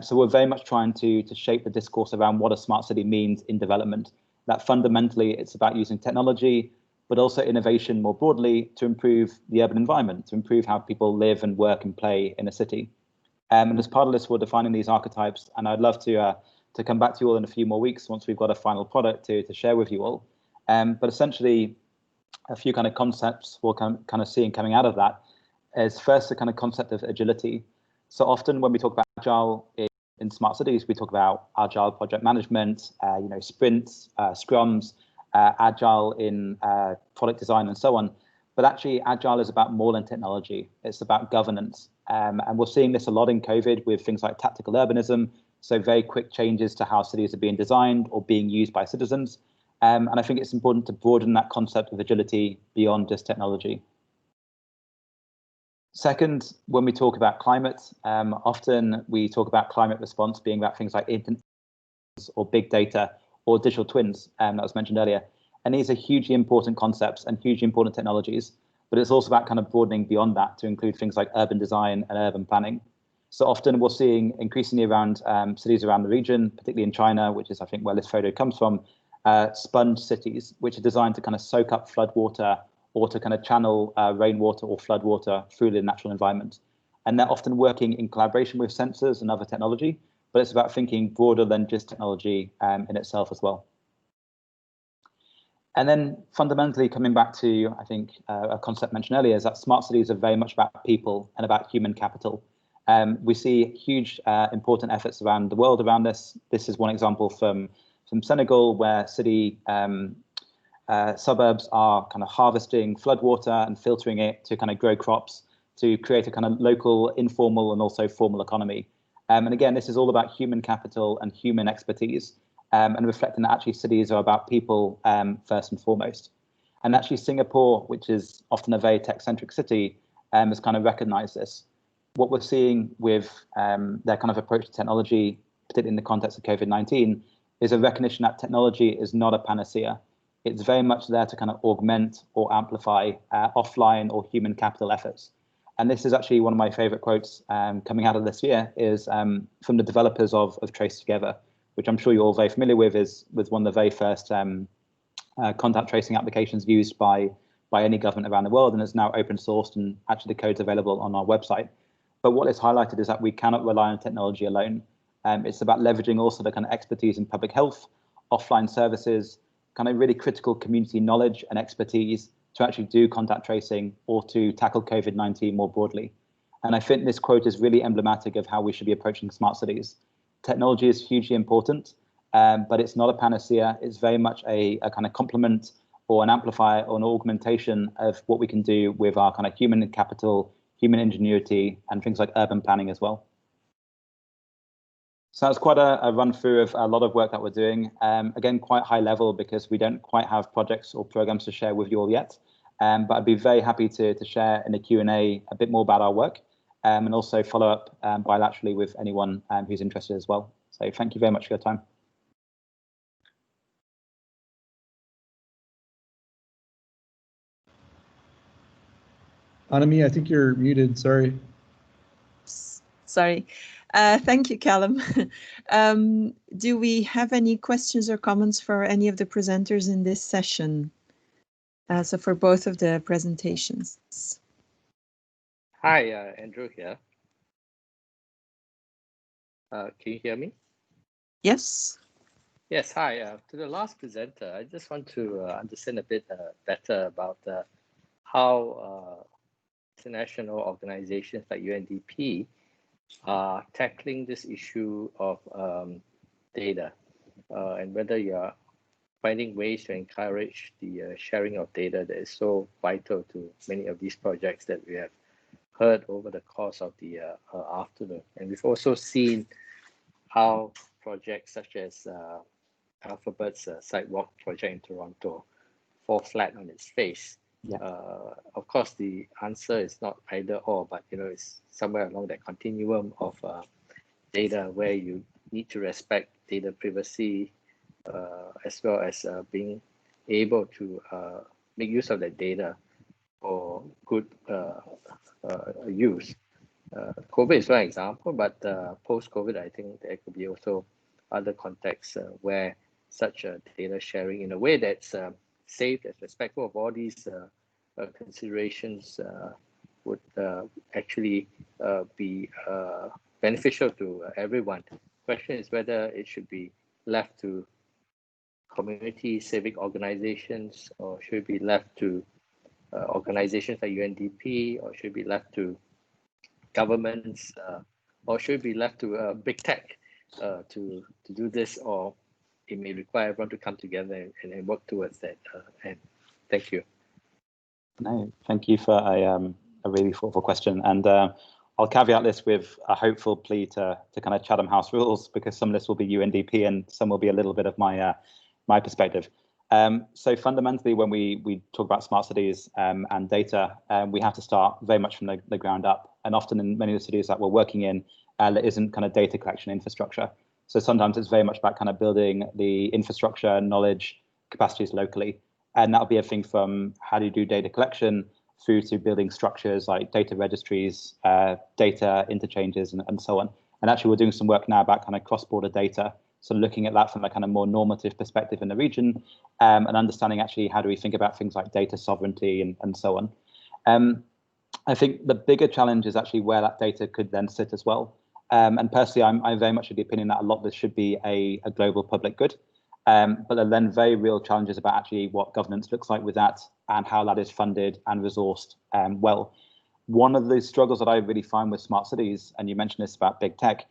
[SPEAKER 16] So we're very much trying to shape the discourse around what a smart city means in development. That fundamentally it's about using technology, but also innovation more broadly to improve the urban environment, to improve how people live and work and play in a city. And as part of this, we're defining these archetypes, and I'd love to come back to you all in a few more weeks once we've got a final product to share with you all. But essentially, a few kind of concepts we're kind of seeing coming out of that is first the kind of concept of agility. So often when we talk about agile in smart cities, we talk about agile project management, sprints, scrums, agile in product design and so on. But actually agile is about more than technology. It's about governance. And we're seeing this a lot in COVID with things like tactical urbanism. So very quick changes to how cities are being designed or being used by citizens. And I think it's important to broaden that concept of agility beyond just technology. Second, when we talk about climate, often we talk about climate response being about things like internet or big data or digital twins that was mentioned earlier. And these are hugely important concepts and hugely important technologies, but it's also about kind of broadening beyond that to include things like urban design and urban planning. So often we're seeing increasingly around cities around the region, particularly in China, which is I think where this photo comes from, sponge cities, which are designed to kind of soak up flood water or to kind of channel rainwater or flood water through the natural environment. And they're often working in collaboration with sensors and other technology, but it's about thinking broader than just technology in itself as well. And then fundamentally coming back to, I think, a concept mentioned earlier, is that smart cities are very much about people and about human capital. We see huge important efforts around the world around this. This is one example from Senegal, where city suburbs are kind of harvesting floodwater and filtering it to kind of grow crops, to create a kind of local, informal and also formal economy. And again, this is all about human capital and human expertise, and reflecting that actually cities are about people first and foremost. And actually Singapore, which is often a very tech-centric city, has kind of recognized this. What we're seeing with their kind of approach to technology, particularly in the context of COVID-19, is a recognition that technology is not a panacea. It's very much there to kind of augment or amplify offline or human capital efforts. And this is actually one of my favorite quotes coming out of this year, is from the developers of Trace Together, which I'm sure you're all very familiar with, is one of the very first contact tracing applications used by any government around the world, and is now open sourced, and actually the code's available on our website. But what is highlighted is that we cannot rely on technology alone. It's about leveraging also the kind of expertise in public health, offline services, kind of really critical community knowledge and expertise to actually do contact tracing or to tackle COVID-19 more broadly. And I think this quote is really emblematic of how we should be approaching smart cities. Technology is hugely important, but it's not a panacea. It's very much a kind of complement or an amplifier or an augmentation of what we can do with our kind of human capital, human ingenuity, and things like urban planning as well. So that's quite a run through of a lot of work that we're doing. Again, quite high level because we don't quite have projects or programs to share with you all yet. But I'd be very happy to share in the Q&A a bit more about our work, and also follow up bilaterally with anyone who's interested as well. So thank you very much for your time.
[SPEAKER 3] Annemie, I think you're muted, sorry.
[SPEAKER 2] Sorry. Thank you, Calum. Do we have any questions or comments for any of the presenters in this session? So for both of the presentations.
[SPEAKER 17] Hi, Andrew here. Can you hear me?
[SPEAKER 2] Yes.
[SPEAKER 17] Yes, hi. To the last presenter, I just want to understand a bit better about how international organizations like UNDP are tackling this issue of data, and whether you are finding ways to encourage the sharing of data that is so vital to many of these projects that we have heard over the course of the afternoon. And we've also seen how projects such as Alphabet's Sidewalk project in Toronto fall flat on its face. Yeah. Of course, the answer is not either or, but it's somewhere along that continuum of data where you need to respect data privacy, as well as being able to make use of that data for good use. COVID is one example, but post-COVID, I think there could be also other contexts where such data sharing in a way that's safe, that's respectful of all these considerations would actually be beneficial to everyone. The question is whether it should be left to community civic organizations, or should it be left to organizations like UNDP, or should it be left to governments, or should it be left to big tech to do this, or it may require everyone to come together and work towards that. And thank you.
[SPEAKER 16] No, thank you for a really thoughtful question. And I'll caveat this with a hopeful plea to kind of Chatham House rules, because some of this will be UNDP and some will be a little bit of my perspective. So fundamentally, when we talk about smart cities and data, we have to start very much from the ground up. And often in many of the cities that we're working in, there isn't kind of data collection infrastructure. So sometimes it's very much about kind of building the infrastructure, knowledge, capacities locally. And that'll be everything from how do you do data collection, through to building structures like data registries, data interchanges, and so on. And actually, we're doing some work now about kind of cross-border data. So looking at that from a kind of more normative perspective in the region, and understanding actually how do we think about things like data sovereignty and so on. I think the bigger challenge is actually where that data could then sit as well. And personally, I'm very much of the opinion that a lot of this should be a global public good. But there are then very real challenges about actually what governance looks like with that and how that is funded and resourced well. One of the struggles that I really find with smart cities, and you mentioned this about big tech,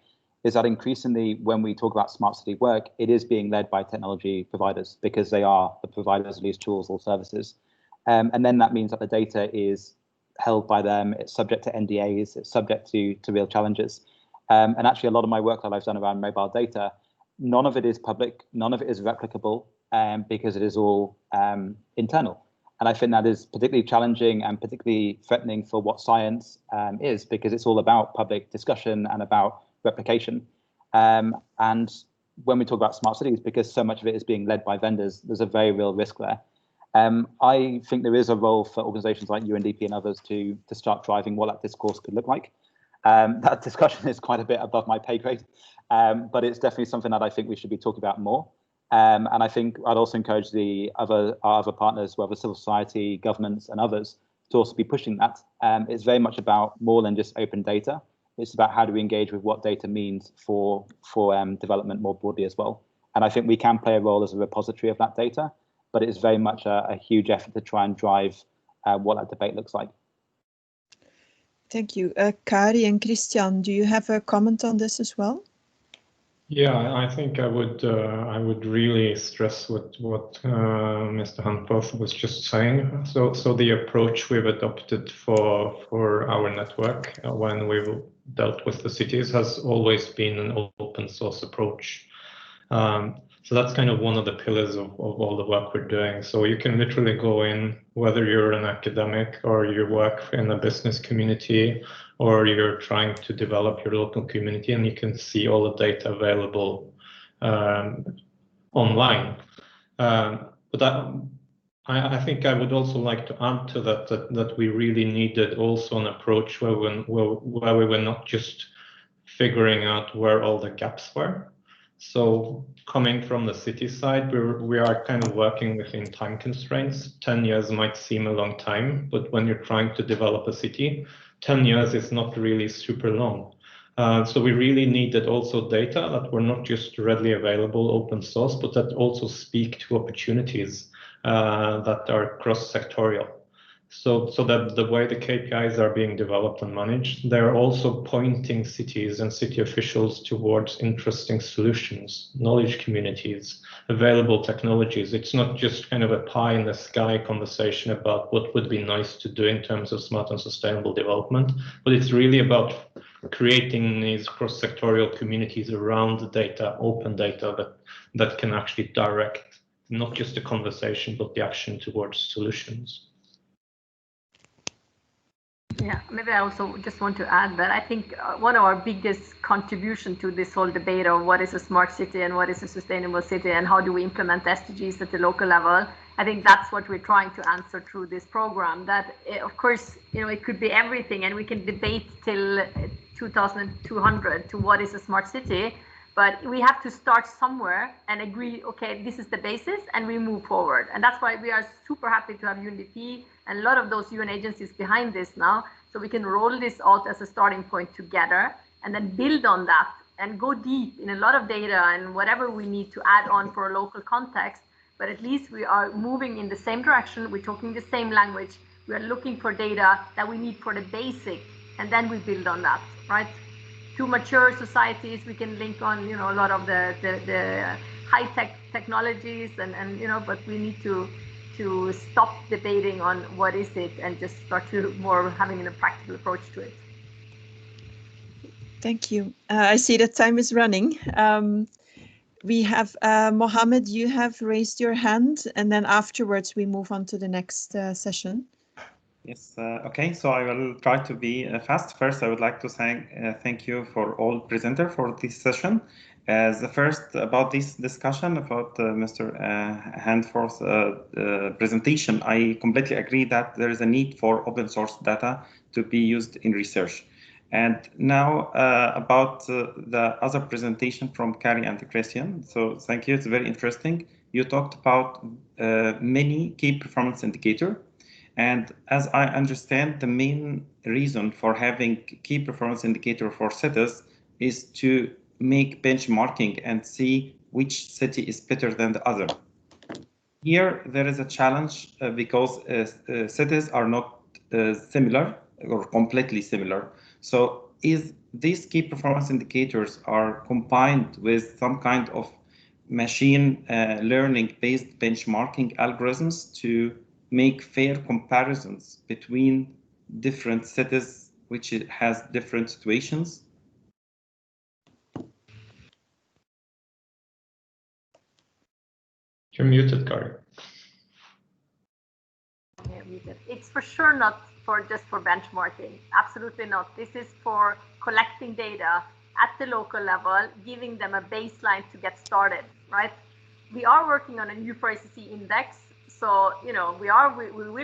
[SPEAKER 16] is that increasingly when we talk about smart city work, it is being led by technology providers because they are the providers of these tools or services. And then that means that the data is held by them, it's subject to NDAs, it's subject to real challenges. And actually a lot of my work that I've done around mobile data, none of it is public, none of it is replicable because it is all internal. And I think that is particularly challenging and particularly threatening for what science is, because it's all about public discussion and about replication. And when we talk about smart cities, because so much of it is being led by vendors, there's a very real risk there. I think there is a role for organizations like UNDP and others to start driving what that discourse could look like. That discussion is quite a bit above my pay grade, but it's definitely something that I think we should be talking about more. And I think I'd also encourage our other partners, whether civil society, governments, and others, to also be pushing that. It's very much about more than just open data. It's about how do we engage with what data means for development more broadly as well. And I think we can play a role as a repository of that data, but it's very much a huge effort to try and drive what that debate looks like.
[SPEAKER 2] Thank you. Kari and Kristian, do you have a comment on this as well?
[SPEAKER 15] Yeah, I think I would really stress what Mr. Handforth was just saying. So the approach we've adopted for our network when we've dealt with the cities has always been an open source approach. So that's kind of one of the pillars of all the work we're doing. So you can literally go in, whether you're an academic or you work in a business community or you're trying to develop your local community, and you can see all the data available online. But I think I would also like to add to that we really needed also an approach where we were not just figuring out where all the gaps were. So coming from the city side, we are kind of working within time constraints. 10 years might seem a long time, but when you're trying to develop a city, 10 years is not really super long. So we really needed also data that were not just readily available open source, but that also speak to opportunities that are cross-sectorial. So that the way the KPIs are being developed and managed, they're also pointing cities and city officials towards interesting solutions, knowledge communities, available technologies. It's not just kind of a pie in the sky conversation about what would be nice to do in terms of smart and sustainable development, but it's really about creating these cross-sectorial communities around the data, open data that can actually direct not just the conversation, but the action towards solutions.
[SPEAKER 14] Yeah, maybe I also just want to add that I think one of our biggest contribution to this whole debate of what is a smart city and what is a sustainable city and how do we implement SDGs at the local level, I think that's what we're trying to answer through this program. That of course, it could be everything, and we can debate till 2200 to what is a smart city, but we have to start somewhere and agree, okay, this is the basis, and we move forward. And that's why we are super happy to have UNDP and a lot of those UN agencies behind this now, so we can roll this out as a starting point together and then build on that and go deep in a lot of data and whatever we need to add on for a local context. But at least we are moving in the same direction, we're talking the same language, we are looking for data that we need for the basic, and then we build on that, right? To mature societies, we can link on, a lot of the high-tech technologies, and but we need to stop debating on what is it and just start to more having a practical approach to it.
[SPEAKER 2] Thank you. I see that time is running. We have Mohammed, you have raised your hand, and then afterwards we move on to the next session.
[SPEAKER 18] Yes, okay, so I will try to be fast. First, I would like to thank you for all presenters for this session. As the first about this discussion about Mr. Handforth's presentation, I completely agree that there is a need for open source data to be used in research. And now about the other presentation from Kari and Kristian. So thank you, it's very interesting. You talked about many key performance indicators. And as I understand, the main reason for having key performance indicator for cities is to make benchmarking and see which city is better than the other. Here, there is a challenge because cities are not similar or completely similar. So is these key performance indicators are combined with some kind of machine learning based benchmarking algorithms to make fair comparisons between different cities which has different situations?
[SPEAKER 15] You're muted, Kari.
[SPEAKER 14] It's for sure not just for benchmarking. Absolutely not. This is for collecting data at the local level, giving them a baseline to get started, right? We are working on a new ICC index. So, you know, we will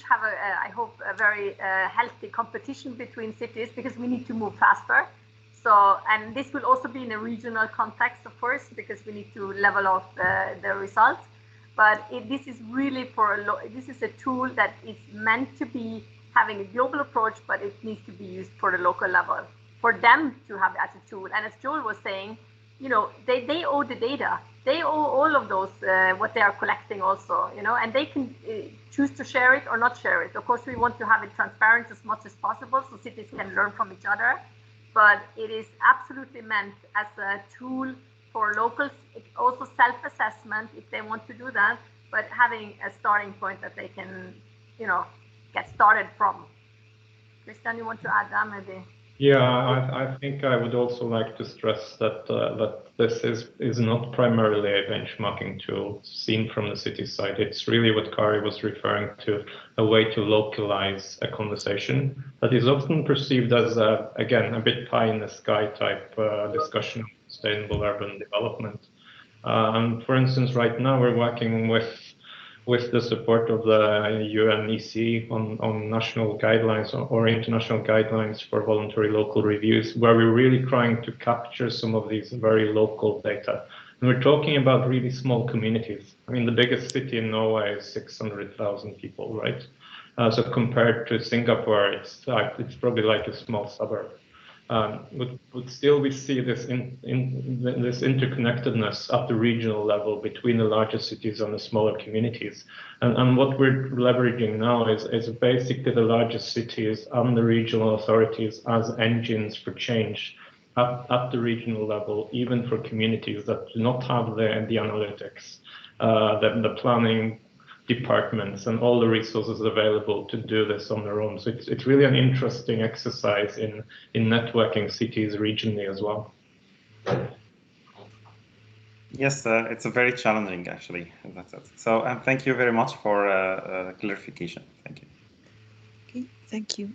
[SPEAKER 14] have I hope, a very healthy competition between cities because we need to move faster. So, and this will also be in a regional context, of course, because we need to level off the results. But this is really this is a tool that is meant to be having a global approach, but it needs to be used for the local level, for them to have as a tool. And as Joel was saying, you know, they owe the data. They owe all of those, what they are collecting also, you know, and they can choose to share it or not share it. Of course, we want to have it transparent as much as possible so cities can learn from each other. But it is absolutely meant as a tool for locals, also self-assessment if they want to do that, but having a starting point that they can, you know, get started from. Kristian, you want to add that maybe?
[SPEAKER 15] Yeah, I think I would also like to stress that that this is not primarily a benchmarking tool seen from the city side. It's really what Kari was referring to, a way to localize a conversation that is often perceived as, again, a bit pie in the sky type discussion of sustainable urban development. And for instance, right now we're working with the support of the UNEC on national guidelines or international guidelines for voluntary local reviews, where we're really trying to capture some of these very local data. And we're talking about really small communities. I mean, the biggest city in Norway is 600,000 people, right? So compared to Singapore, it's probably like a small suburb. But still we see this this interconnectedness at the regional level between the larger cities and the smaller communities. And what we're leveraging now is basically the largest cities and the regional authorities as engines for change at the regional level, even for communities that do not have the analytics, the planning departments and all the resources available to do this on their own. So it's really an interesting exercise in networking cities regionally as well.
[SPEAKER 18] Yes, it's a very challenging actually. That's it. So thank you very much for clarification. Thank you.
[SPEAKER 2] Okay, thank you.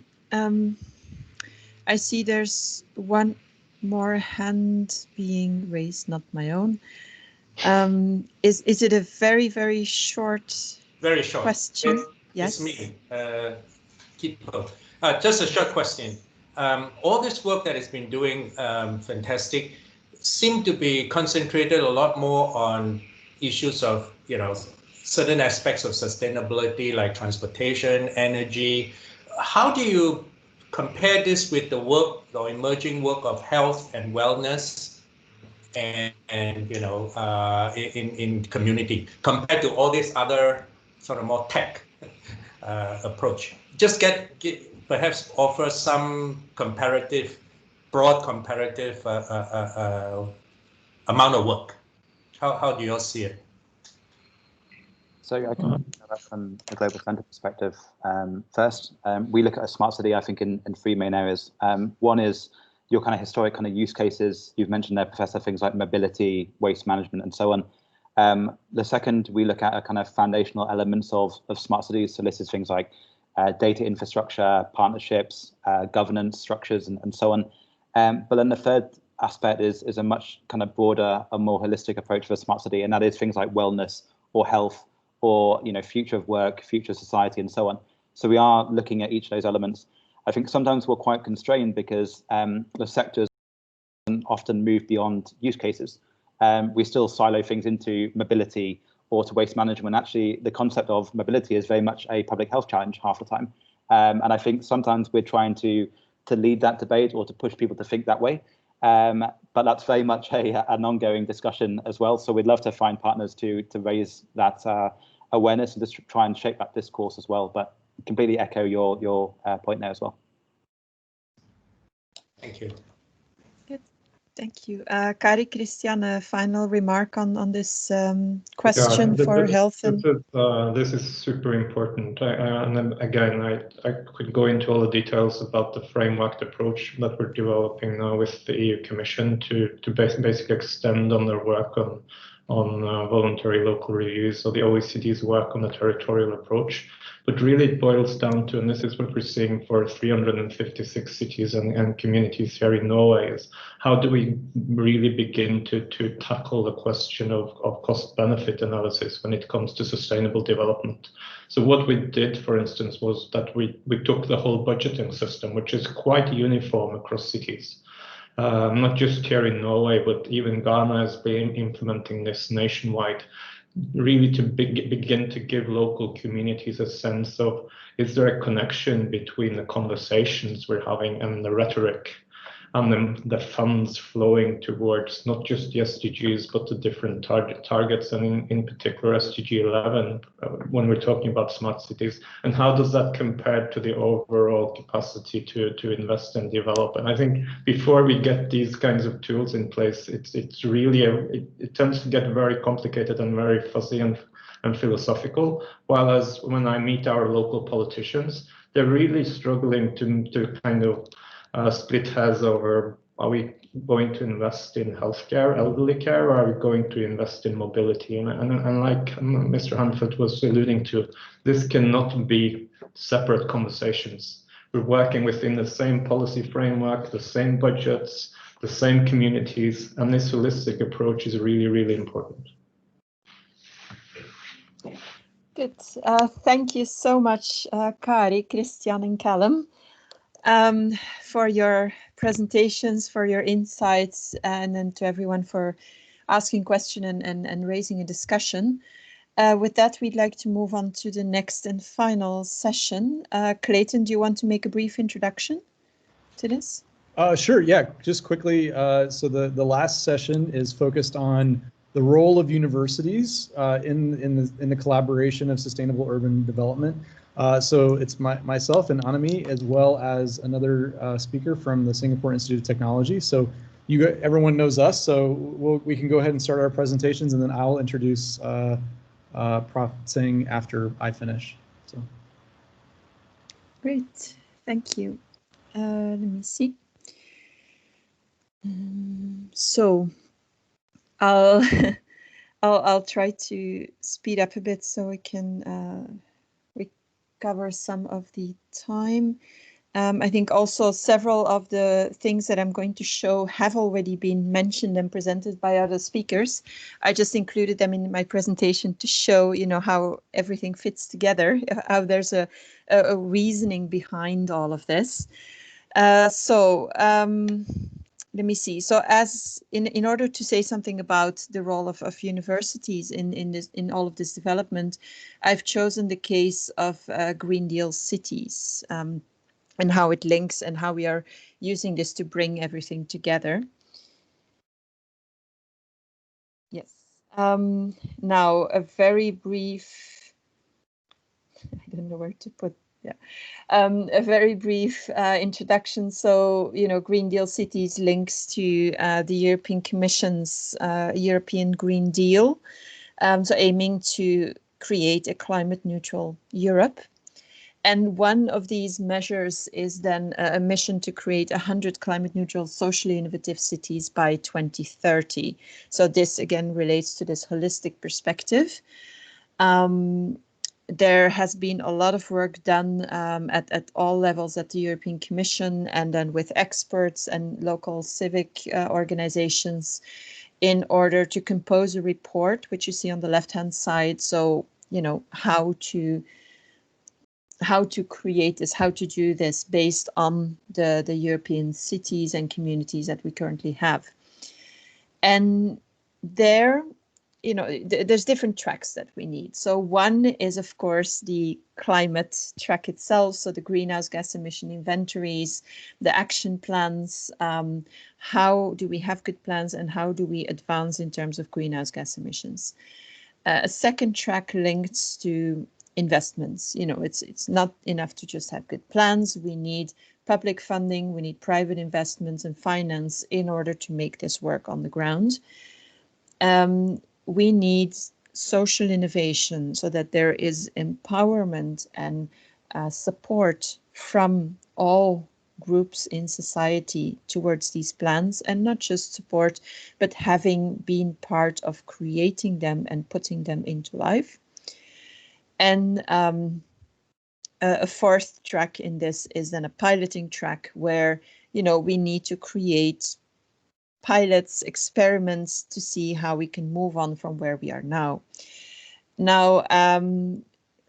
[SPEAKER 2] I see there's one more hand being raised, not my own. Is it a very, very short question? Yes.
[SPEAKER 4] It's me, Keeper. Just a short question. All this work that has been doing, fantastic, seem to be concentrated a lot more on issues of, you know, certain aspects of sustainability like transportation, energy. How do you compare this with the work or emerging work of health and wellness and you know, in community compared to all this other sort of more tech approach? Just perhaps offer some broad comparative amount of work. How do you all see it?
[SPEAKER 16] So I can go back from a global center perspective. First, we look at a smart city, I think, in three main areas. One is your kind of historic kind of use cases. You've mentioned there, Professor, things like mobility, waste management, and so on. The second, we look at a kind of foundational elements of smart cities. So this is things like data infrastructure, partnerships, governance structures, and so on. But then the third aspect is a much kind of broader and more holistic approach for a smart city, and that is things like wellness or health or future of work, future of society, and so on. So we are looking at each of those elements. I think sometimes we're quite constrained because the sectors often move beyond use cases. We still silo things into mobility or to waste management. Actually, the concept of mobility is very much a public health challenge half the time. And I think sometimes we're trying to lead that debate or to push people to think that way. But that's very much an ongoing discussion as well. So we'd love to find partners to raise that awareness and just try and shape that discourse as well. But completely echo your point there as well.
[SPEAKER 4] Thank you.
[SPEAKER 2] Good, thank you. Kari, Kristian, a final remark on this question for health and.
[SPEAKER 15] This is super important. And then again, I could go into all the details about the framework approach that we're developing now with the EU Commission to basically extend on their work on voluntary local reviews, so the OECD's work on the territorial approach. But really it boils down to, and this is what we're seeing for 356 cities and communities here in Norway, is how do we really begin to tackle the question of cost-benefit analysis when it comes to sustainable development. So what we did, for instance, was that we took the whole budgeting system, which is quite uniform across cities. Not just here in Norway, but even Ghana has been implementing this nationwide, really to begin to give local communities a sense of, is there a connection between the conversations we're having and the rhetoric and the funds flowing towards not just the SDGs, but the different targets, and in particular SDG 11, when we're talking about smart cities, and how does that compare to the overall capacity to invest and develop? And I think before we get these kinds of tools in place, it's really, it tends to get very complicated and very fuzzy and philosophical, while as when I meet our local politicians, they're really struggling to kind of split hairs over, are we going to invest in healthcare, elderly care, or are we going to invest in mobility? And like Mr. Handforth was alluding to, this cannot be separate conversations. We're working within the same policy framework, the same budgets, the same communities, and this holistic approach is really, really important.
[SPEAKER 2] Good. Thank you so much, Kari, Kristian, and Calum, for your presentations, for your insights, and then to everyone for asking questions and raising a discussion. With that, we'd like to move on to the next and final session. Clayton, do you want to make a brief introduction to this?
[SPEAKER 3] Sure, yeah, just quickly. So the last session is focused on the role of universities in the collaboration of sustainable urban development. So it's myself and Annemie, as well as another speaker from the Singapore Institute of Technology. So everyone knows us, so we can go ahead and start our presentations, and then I'll introduce Prof. Tseng after I finish. So.
[SPEAKER 2] Great, thank you. Let me see. So I'll try to speed up a bit so we can recover some of the time. I think also several of the things that I'm going to show have already been mentioned and presented by other speakers. I just included them in my presentation to show, how everything fits together, how there's a reasoning behind all of this. Let me see. So as in order to say something about the role of universities in all of this development, I've chosen the case of Green Deal cities and how it links and how we are using this to bring everything together. Yes. Now a very brief, I don't know where to put. Yeah, a very brief introduction. So, Green Deal cities links to the European Commission's European Green Deal, so aiming to create a climate neutral Europe. And one of these measures is then a mission to create 100 climate neutral, socially innovative cities by 2030. So this again relates to this holistic perspective. There has been a lot of work done at all levels at the European Commission, and then with experts and local civic organizations, in order to compose a report, which you see on the left-hand side. So, you know, how to create this, how to do this based on the European cities and communities that we currently have. And there, you know, there's different tracks that we need. So one is, of course, the climate track itself. So the greenhouse gas emission inventories, the action plans. How do we have good plans, and how do we advance in terms of greenhouse gas emissions? A second track links to investments. You know, it's not enough to just have good plans. We need public funding, we need private investments and finance in order to make this work on the ground. We need social innovation so that there is empowerment and support from all groups in society towards these plans, and not just support, but having been part of creating them and putting them into life. And a fourth track in this is then a piloting track where, you know, we need to create pilots, experiments to see how we can move on from where we are now. Now,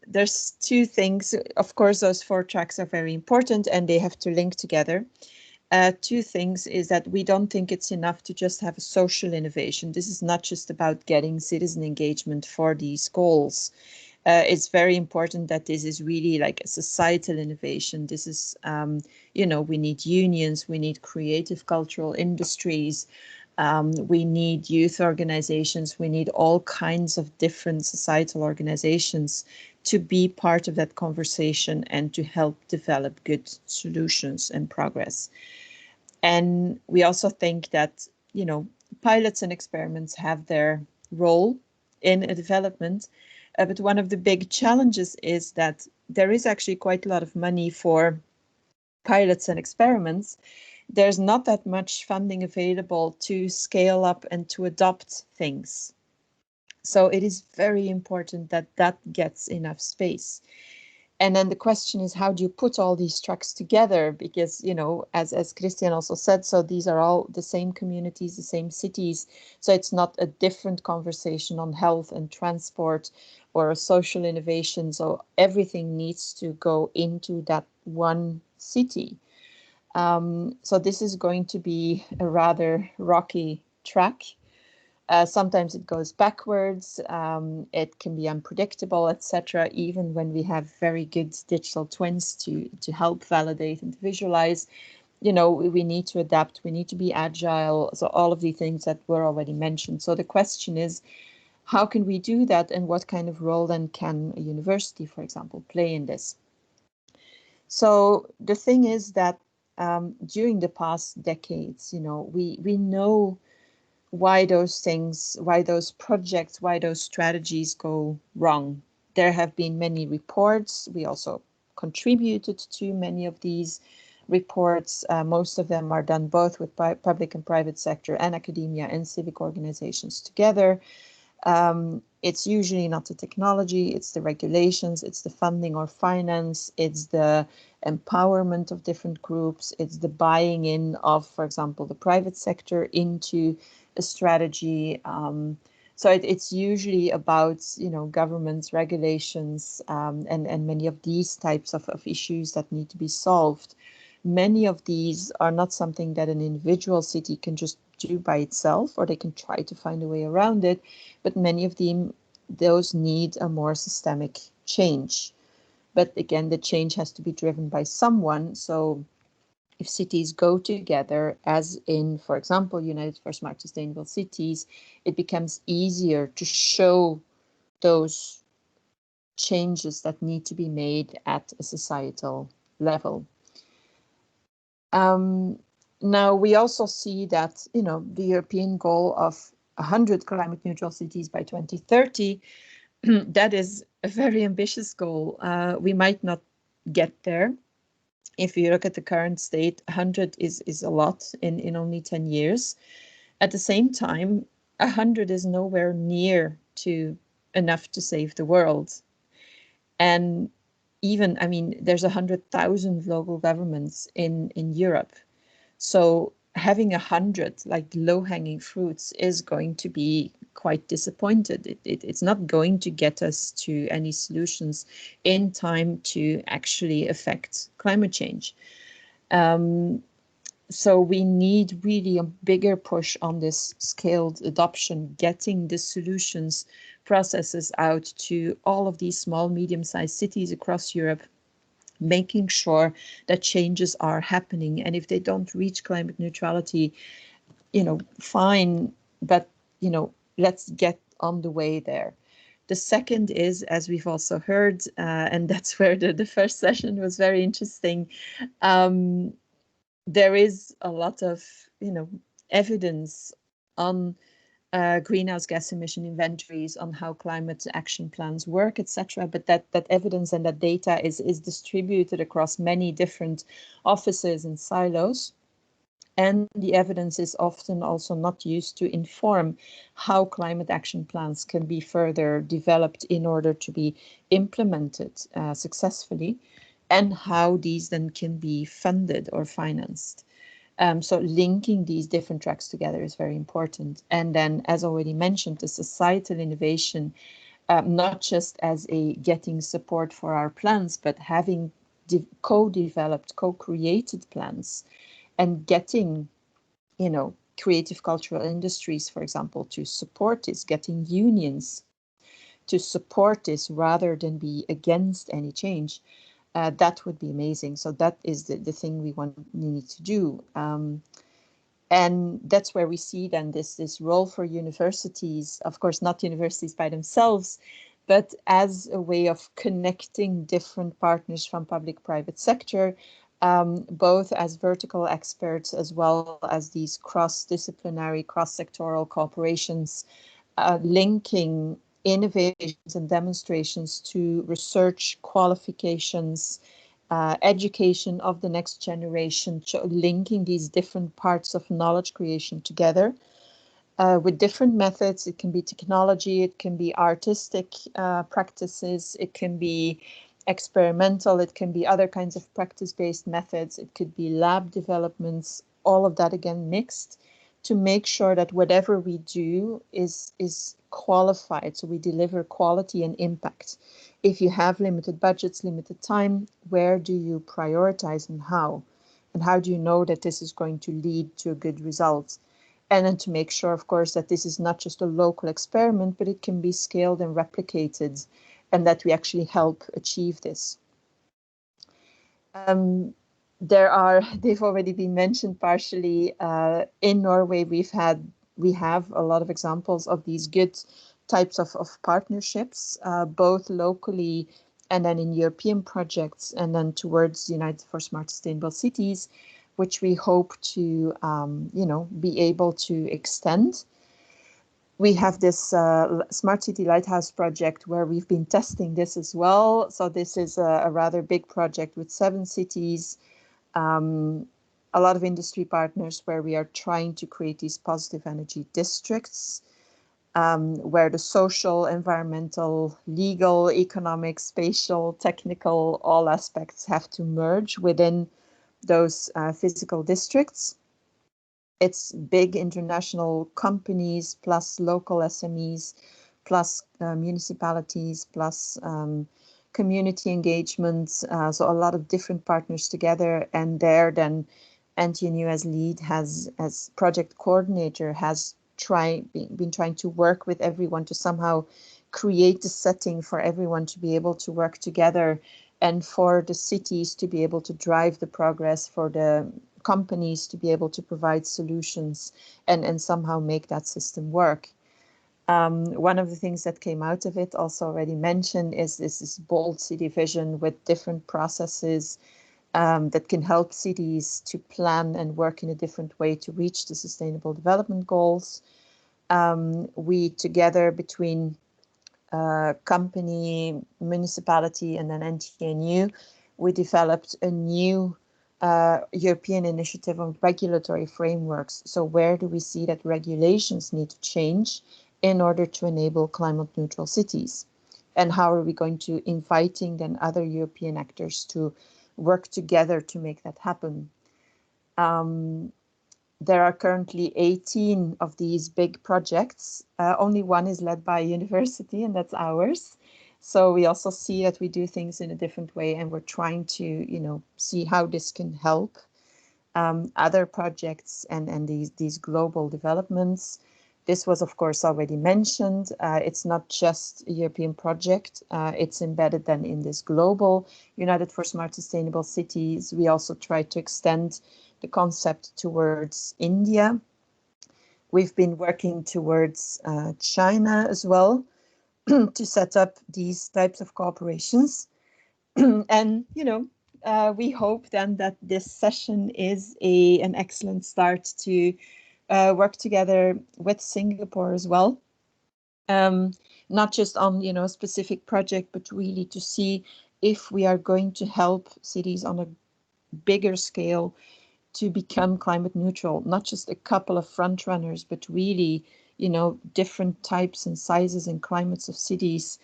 [SPEAKER 2] there's two things. Of course, those four tracks are very important and they have to link together. Two things is that we don't think it's enough to just have a social innovation. This is not just about getting citizen engagement for these goals. It's very important that this is really like a societal innovation. This is, you know, we need unions, we need creative cultural industries, we need youth organizations, we need all kinds of different societal organizations to be part of that conversation and to help develop good solutions and progress. And we also think that, you know, pilots and experiments have their role in a development. But one of the big challenges is that there is actually quite a lot of money for pilots and experiments. There's not that much funding available to scale up and to adopt things. So it is very important that that gets enough space. And then the question is, how do you put all these tracks together? Because, you know, as Kristian also said, so these are all the same communities, the same cities. So it's not a different conversation on health and transport or social innovation. So everything needs to go into that one city. So this is going to be a rather rocky track. Sometimes it goes backwards, it can be unpredictable, etc. Even when we have very good digital twins to help validate and visualize, you know, we need to adapt, we need to be agile. So all of the things that were already mentioned. So the question is, how can we do that, and what kind of role then can a university, for example, play in this? So the thing is that during the past decades, you know, we know why those things, why those projects, why those strategies go wrong. There have been many reports. We also contributed to many of these reports. Most of them are done both with public and private sector and academia and civic organizations together. It's usually not the technology, it's the regulations, it's the funding or finance, it's the empowerment of different groups, it's the buying in of, for example, the private sector into a strategy. So it's usually about, you know, governments, regulations, and many of these types of issues that need to be solved. Many of these are not something that an individual city can just do by itself, or they can try to find a way around it, but many of them, those need a more systemic change. But again, the change has to be driven by someone. So if cities go together, as in, for example, United for Smart Sustainable Cities, it becomes easier to show those changes that need to be made at a societal level. Now, we also see that, you know, the European goal of 100 climate neutral cities by 2030, that is a very ambitious goal. We might not get there. If you look at the current state, 100 is a lot in only 10 years. At the same time, 100 is nowhere near to enough to save the world. And even, I mean, there's 100,000 local governments in Europe. So having 100 like low-hanging fruits is going to be quite disappointed. It's not going to get us to any solutions in time to actually affect climate change. So we need really a bigger push on this scaled adoption, getting the solutions processes out to all of these small, medium-sized cities across Europe, making sure that changes are happening. And if they don't reach climate neutrality, you know, fine, but, you know, let's get on the way there. The second is, as we've also heard, and that's where the first session was very interesting, there is a lot of, you know, evidence on greenhouse gas emission inventories, on how climate action plans work, etc. But that evidence and that data is distributed across many different offices and silos. And the evidence is often also not used to inform how climate action plans can be further developed in order to be implemented successfully, and how these then can be funded or financed. So linking these different tracks together is very important. And then, as already mentioned, the societal innovation, not just as a getting support for our plans, but having co-developed, co-created plans, and getting, you know, creative cultural industries, for example, to support this, getting unions to support this rather than be against any change. That would be amazing. So that is the thing we need to do. And that's where we see then this role for universities, of course, not universities by themselves, but as a way of connecting different partners from public-private sector, both as vertical experts as well as these cross-disciplinary, cross-sectoral cooperations, linking innovations and demonstrations to research, qualifications, education of the next generation, linking these different parts of knowledge creation together with different methods. It can be technology, it can be artistic practices, it can be experimental, it can be other kinds of practice-based methods, it could be lab developments, all of that again mixed, to make sure that whatever we do is qualified, so we deliver quality and impact. If you have limited budgets, limited time, where do you prioritize and how? And how do you know that this is going to lead to a good result? And then to make sure, of course, that this is not just a local experiment, but it can be scaled and replicated, and that we actually help achieve this. They've already been mentioned partially. In Norway, we have a lot of examples of these good types of partnerships, both locally and then in European projects, and then towards United for Smart Sustainable Cities, which we hope to, you know, be able to extend. We have this Smart City Lighthouse project where we've been testing this as well. So this is a rather big project with 7 cities, a lot of industry partners, where we are trying to create these positive energy districts, where the social, environmental, legal, economic, spatial, technical, all aspects have to merge within those physical districts. It's big international companies plus local SMEs plus municipalities plus community engagements, so a lot of different partners together. And there then NTNU as lead as project coordinator has been trying to work with everyone to somehow create the setting for everyone to be able to work together, and for the cities to be able to drive the progress, for the companies to be able to provide solutions and somehow make that system work. One of the things that came out of it, also already mentioned, is this bold city vision with different processes that can help cities to plan and work in a different way to reach the Sustainable Development Goals. We together between company, municipality, and then NTNU, we developed a new European initiative on regulatory frameworks. So where do we see that regulations need to change in order to enable climate neutral cities? and how are we going to inviting then other European actors to work together to make that happen. There are currently 18 of these big projects. Only one is led by a university, and that's ours. So we also see that we do things in a different way, and we're trying to, you know, see how this can help other projects and these global developments. This was, of course, already mentioned. It's not just a European project. It's embedded then in this global United for Smart Sustainable Cities. We also try to extend the concept towards India. We've been working towards China as well to set up these types of cooperations. And, you know, we hope then that this session is an excellent start to work together with Singapore as well. Not just on, you know, a specific project, but really to see if we are going to help cities on a bigger scale to become climate neutral, not just a couple of front runners, but really, you know, different types and sizes and climates of cities.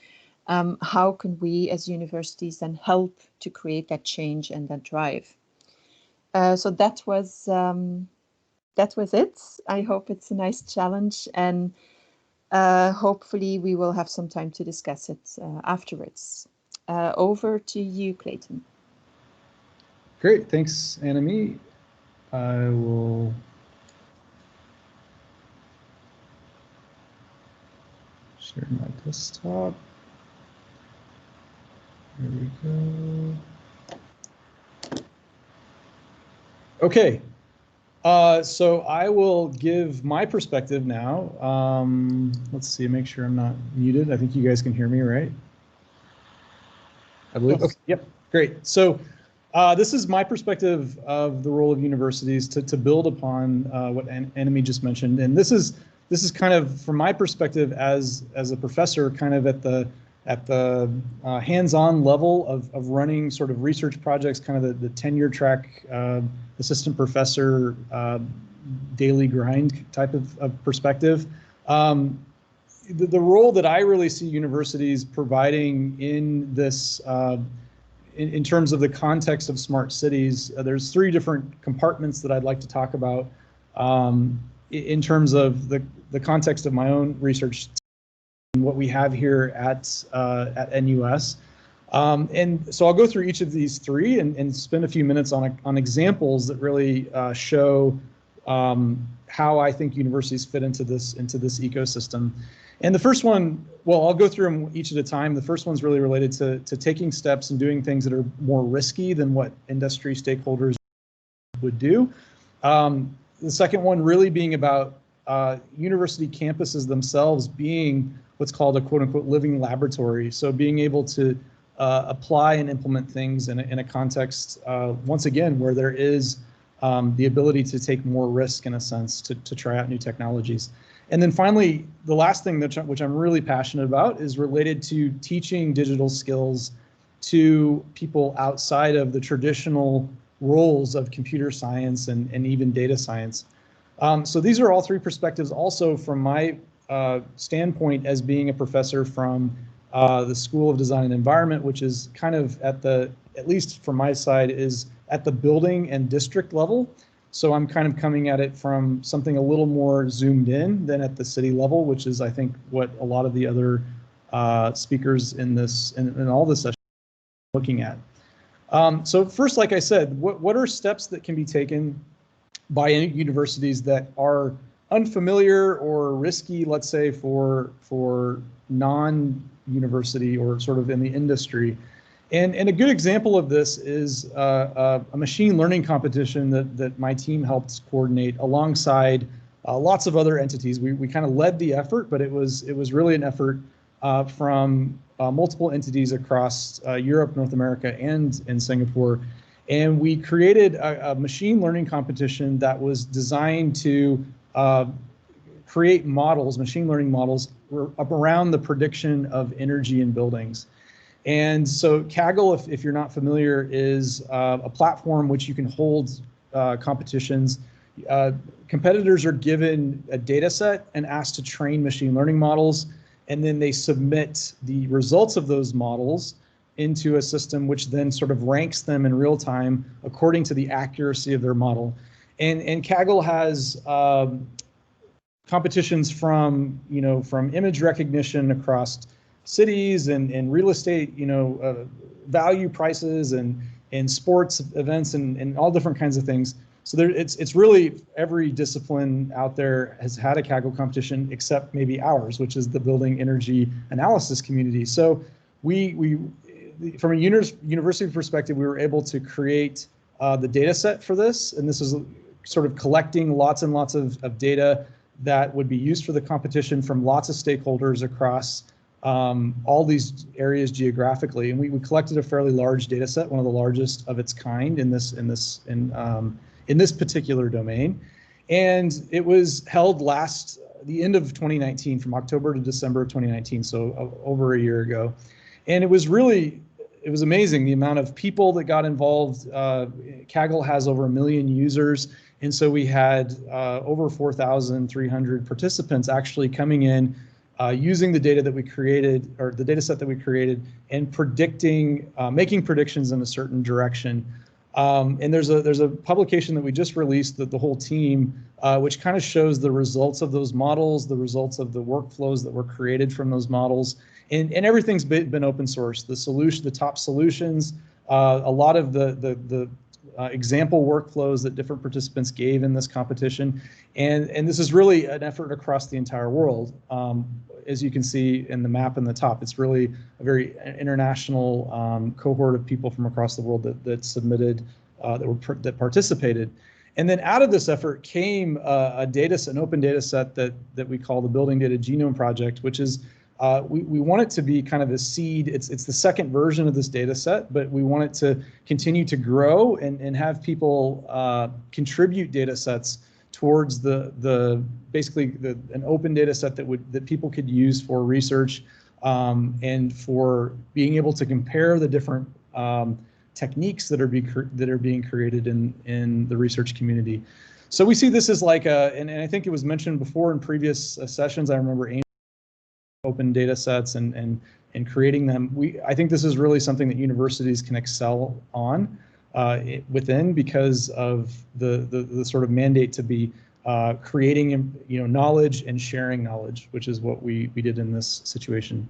[SPEAKER 2] How can we as universities then help to create that change and that drive? So that was it. I hope it's a nice challenge, and hopefully we will have some time to discuss it afterwards. Over to you, Clayton.
[SPEAKER 3] Great, thanks, Annemie. I will share my desktop. There we go. Okay, so I will give my perspective now. Let's see, make sure I'm not muted. I think you guys can hear me, right? I believe. Yes. Okay, yep, great. So this is my perspective of the role of universities to build upon what Annemie just mentioned, and this is kind of from my perspective as a professor, kind of at the hands-on level of running sort of research projects, kind of the tenure track, assistant professor, daily grind type of perspective. The role that I really see universities providing in this. In terms of the context of smart cities, there's 3 different compartments that I'd like to talk about in terms of the context of my own research and what we have here at NUS. And so I'll go through each of these 3 and spend a few minutes on examples that really show how I think universities fit into this ecosystem. And the first one, well, I'll go through them each at a time. The first one's really related to taking steps and doing things that are more risky than what industry stakeholders would do. The second one really being about university campuses themselves being what's called a quote-unquote living laboratory. So being able to apply and implement things in a context, once again, where there is the ability to take more risk in a sense to try out new technologies. And then finally, the last thing which I'm really passionate about is related to teaching digital skills to people outside of the traditional roles of computer science and even data science. So these are all 3 perspectives also from my standpoint as being a professor from the School of Design and Environment, which is kind of at least from my side, is at the building and district level. So I'm kind of coming at it from something a little more zoomed in than at the city level, which is, I think, what a lot of the other speakers in all this session are looking at. So first, like I said, what are steps that can be taken by universities that are unfamiliar or risky, let's say, for non-university or sort of in the industry? And a good example of this is a machine learning competition that my team helped coordinate alongside lots of other entities. We kind of led the effort, but it was really an effort from multiple entities across Europe, North America, and in Singapore. And we created a machine learning competition that was designed to create models, machine learning models, around the prediction of energy in buildings. And so Kaggle, if you're not familiar, is a platform which you can hold competitions. Competitors are given a data set and asked to train machine learning models. and then they submit the results of those models into a system which then sort of ranks them in real time according to the accuracy of their model. And Kaggle has competitions from, from image recognition across cities and real estate, value prices and sports events and all different kinds of things. So it's really every discipline out there has had a Kaggle competition except maybe ours, which is the building energy analysis community. So we from a university perspective, we were able to create the data set for this. And this is sort of collecting lots and lots of data that would be used for the competition from lots of stakeholders across all these areas geographically. And we collected a fairly large data set, one of the largest of its kind in this particular domain. And it was held the end of 2019, from October to December of 2019, so over a year ago. And it was amazing the amount of people that got involved. Kaggle has over 1 million users. And so we had over 4,300 participants actually coming in, using the data that we created, or the data set that we created, and making predictions in a certain direction. And there's a publication that we just released, that the whole team, which kind of shows the results of those models, the results of the workflows that were created from those models, and everything's been open source. The top solutions, a lot of the example workflows that different participants gave in this competition, and this is really an effort across the entire world. As you can see in the map in the top, it's really a very international cohort of people from across the world that submitted, that participated. And then out of this effort came an open data set that we call the Building Data Genome Project, which is we want it to be kind of a seed. It's the second version of this data set, but we want it to continue to grow and have people contribute data sets towards basically an open data set that people could use for research and for being able to compare the different techniques that are being created in the research community. So we see this as like and I think it was mentioned before in previous sessions. I remember Aina open data sets and creating them. I think this is really something that universities can excel on within, because of the sort of mandate to be creating knowledge and sharing knowledge, which is what we did in this situation.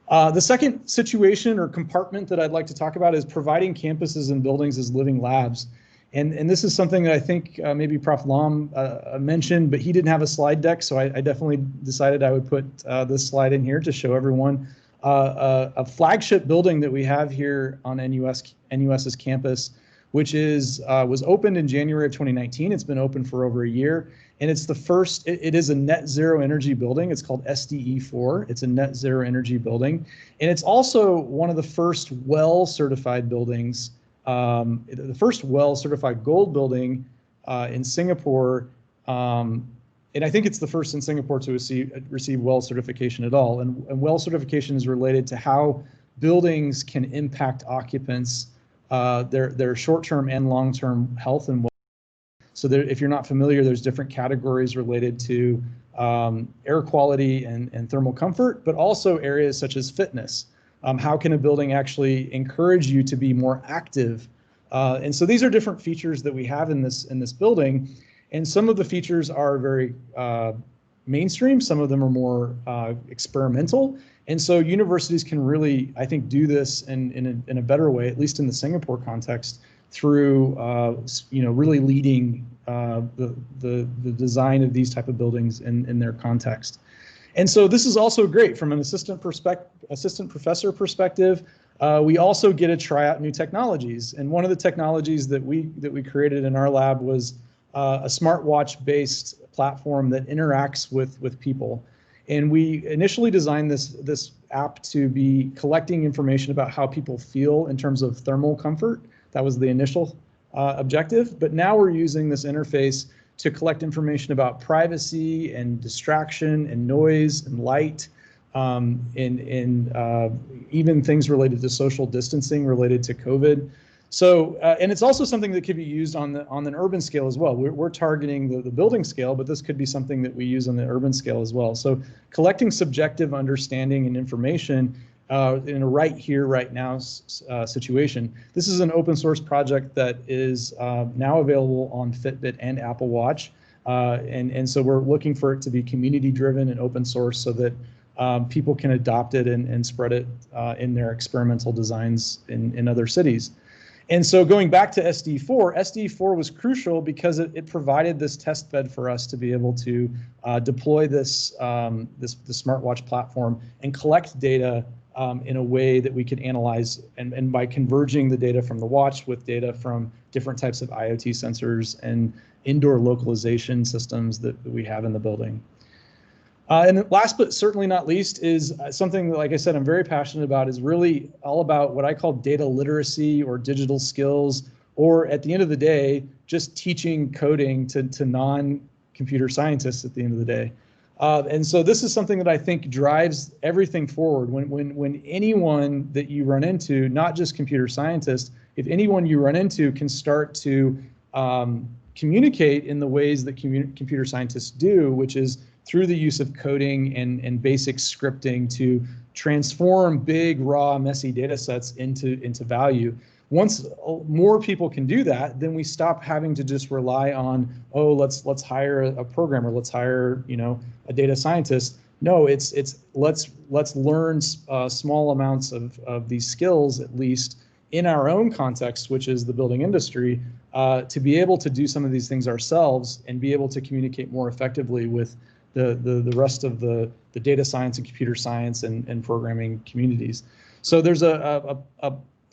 [SPEAKER 3] The second situation or compartment that I'd like to talk about is providing campuses and buildings as living labs. And this is something that I think maybe Prof. Lam mentioned, but he didn't have a slide deck, so I definitely decided I would put this slide in here to show everyone a flagship building that we have here on NUS's campus, which was opened in January of 2019. It's been open for over a year, and it's the first. It is a net zero energy building. It's called SDE4. It's a net zero energy building, and it's also one of the first WELL certified buildings. The first WELL certified gold building in Singapore, and I think it's the first in Singapore to receive WELL certification at all. And WELL certification is related to how buildings can impact occupants, their short-term and long-term health and well-being. So if you're not familiar, there's different categories related to air quality and thermal comfort, but also areas such as fitness. How can a building actually encourage you to be more active? And so these are different features that we have in this building, and some of the features are very mainstream. Some of them are more experimental, and so universities can really, I think, do this in a better way, at least in the Singapore context, through really leading the design of these type of buildings in their context. And so this is also great from an assistant professor perspective. We also get to try out new technologies. And one of the technologies that we created in our lab was a smartwatch-based platform that interacts with people. And we initially designed this app to be collecting information about how people feel in terms of thermal comfort. That was the initial objective. But now we're using this interface to collect information about privacy and distraction and noise and light, and even things related to social distancing related to COVID. So, and it's also something that could be used on an urban scale as well. We're targeting the building scale, but this could be something that we use on the urban scale as well. So collecting subjective understanding and information in a right here, right now situation. This is an open source project that is now available on Fitbit and Apple Watch. And so we're looking for it to be community driven and open source so that people can adopt it and spread it in their experimental designs in other cities. And so going back to SD4 was crucial because it provided this test bed for us to be able to deploy the smartwatch platform and collect data in a way that we could analyze, and by converging the data from the watch with data from different types of IoT sensors and indoor localization systems that we have in the building. And last but certainly not least is something that, like I said, I'm very passionate about, is really all about what I call data literacy or digital skills, or at the end of the day, just teaching coding to non-computer scientists at the end of the day. And so this is something that I think drives everything forward. When anyone that you run into, not just computer scientists, if anyone you run into can start to communicate in the ways that computer scientists do, which is through the use of coding and basic scripting to transform big, raw, messy data sets into value. Once more people can do that, then we stop having to just rely on, oh, let's hire a programmer, let's hire, you know, a data scientist. No, it's let's learn small amounts of these skills, at least in our own context, which is the building industry, to be able to do some of these things ourselves and be able to communicate more effectively with the rest of the data science and computer science and programming communities. So there's a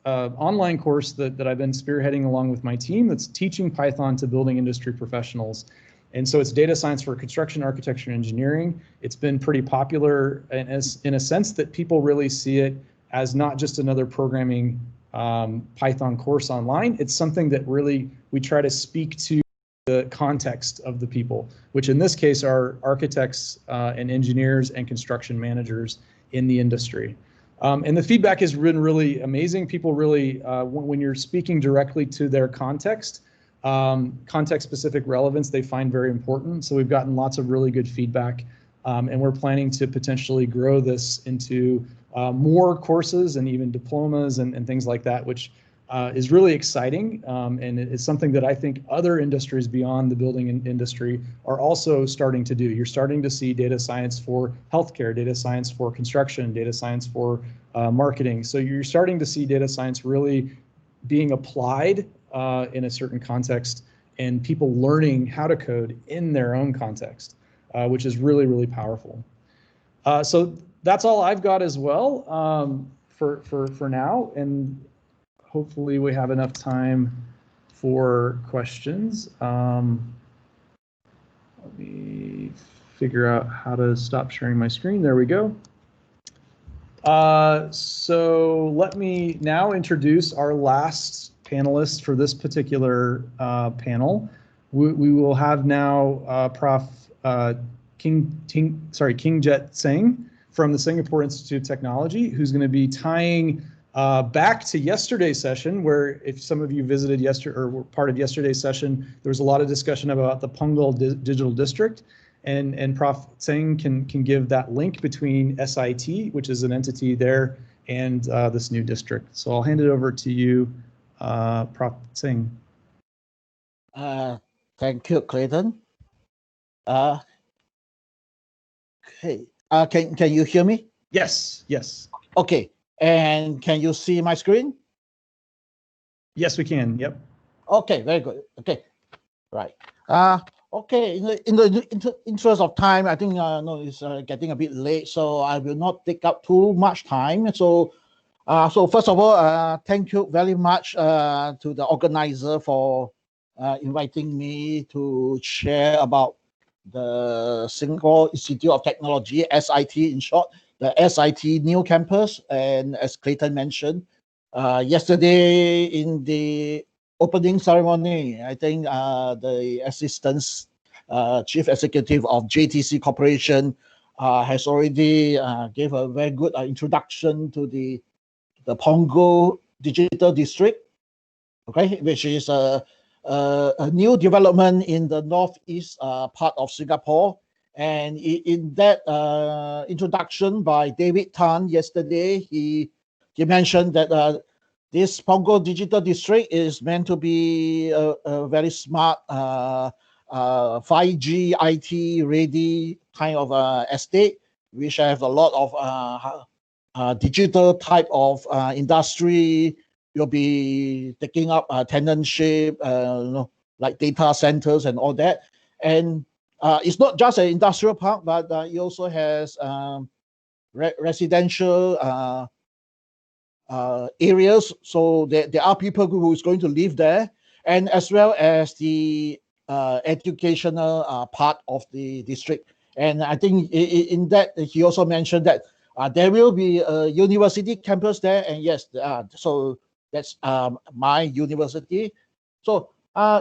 [SPEAKER 3] online course that I've been spearheading along with my team that's teaching Python to building industry professionals. And so it's data science for construction, architecture, and engineering. It's been pretty popular in a sense that people really see it as not just another programming Python course online. It's something that really we try to speak to the context of the people, which in this case are architects and engineers and construction managers in the industry. And the feedback has been really amazing. People really, when you're speaking directly to their context, context-specific relevance, they find very important. So we've gotten lots of really good feedback, and we're planning to potentially grow this into more courses and even diplomas and things like that, which is really exciting, and it's something that I think other industries beyond the building industry are also starting to do. You're starting to see data science for healthcare, data science for construction, data science for marketing. So you're starting to see data science really being applied in a certain context and people learning how to code in their own context, which is really, really powerful. So that's all I've got as well for now. And hopefully we have enough time for questions. Let me figure out how to stop sharing my screen. There we go. So let me now introduce our last panelist for this particular panel. We will have now Prof. Kingjet Tseng from the Singapore Institute of Technology, who's going to be tying back to yesterday's session, where if some of you visited yesterday or were part of yesterday's session, there was a lot of discussion about the Punggol Digital District, and Prof. Tseng can give that link between SIT, which is an entity there, and this new district. So I'll hand it over to you, Prof. Tseng.
[SPEAKER 19] Thank you, Clayton. Okay, can you hear me?
[SPEAKER 3] Yes, yes.
[SPEAKER 19] Okay. And can you see my screen?
[SPEAKER 3] Yes, we can. Yep.
[SPEAKER 19] Okay, very good. Okay, right. Okay. In the interest of time, I think no, it's getting a bit late, so I will not take up too much time. So, first of all, thank you very much to the organizer for inviting me to share about the Singapore Institute of Technology, SIT in short. The SIT new campus, and as Clayton mentioned, yesterday in the opening ceremony, I think the Assistant Chief Executive of JTC Corporation has already gave a very good introduction to the Punggol Digital District. okay, which is a new development in the northeast part of Singapore. And in that introduction by David Tan yesterday, he mentioned that this Punggol Digital District is meant to be a very smart 5G IT ready kind of estate, which have a lot of digital type of industry. You'll be taking up tenantship, like data centers and all that. And it's not just an industrial park, but it also has residential areas. So there are people who is going to live there, and as well as the educational part of the district. And I think in that, he also mentioned that there will be a university campus there, and yes, so that's my university. So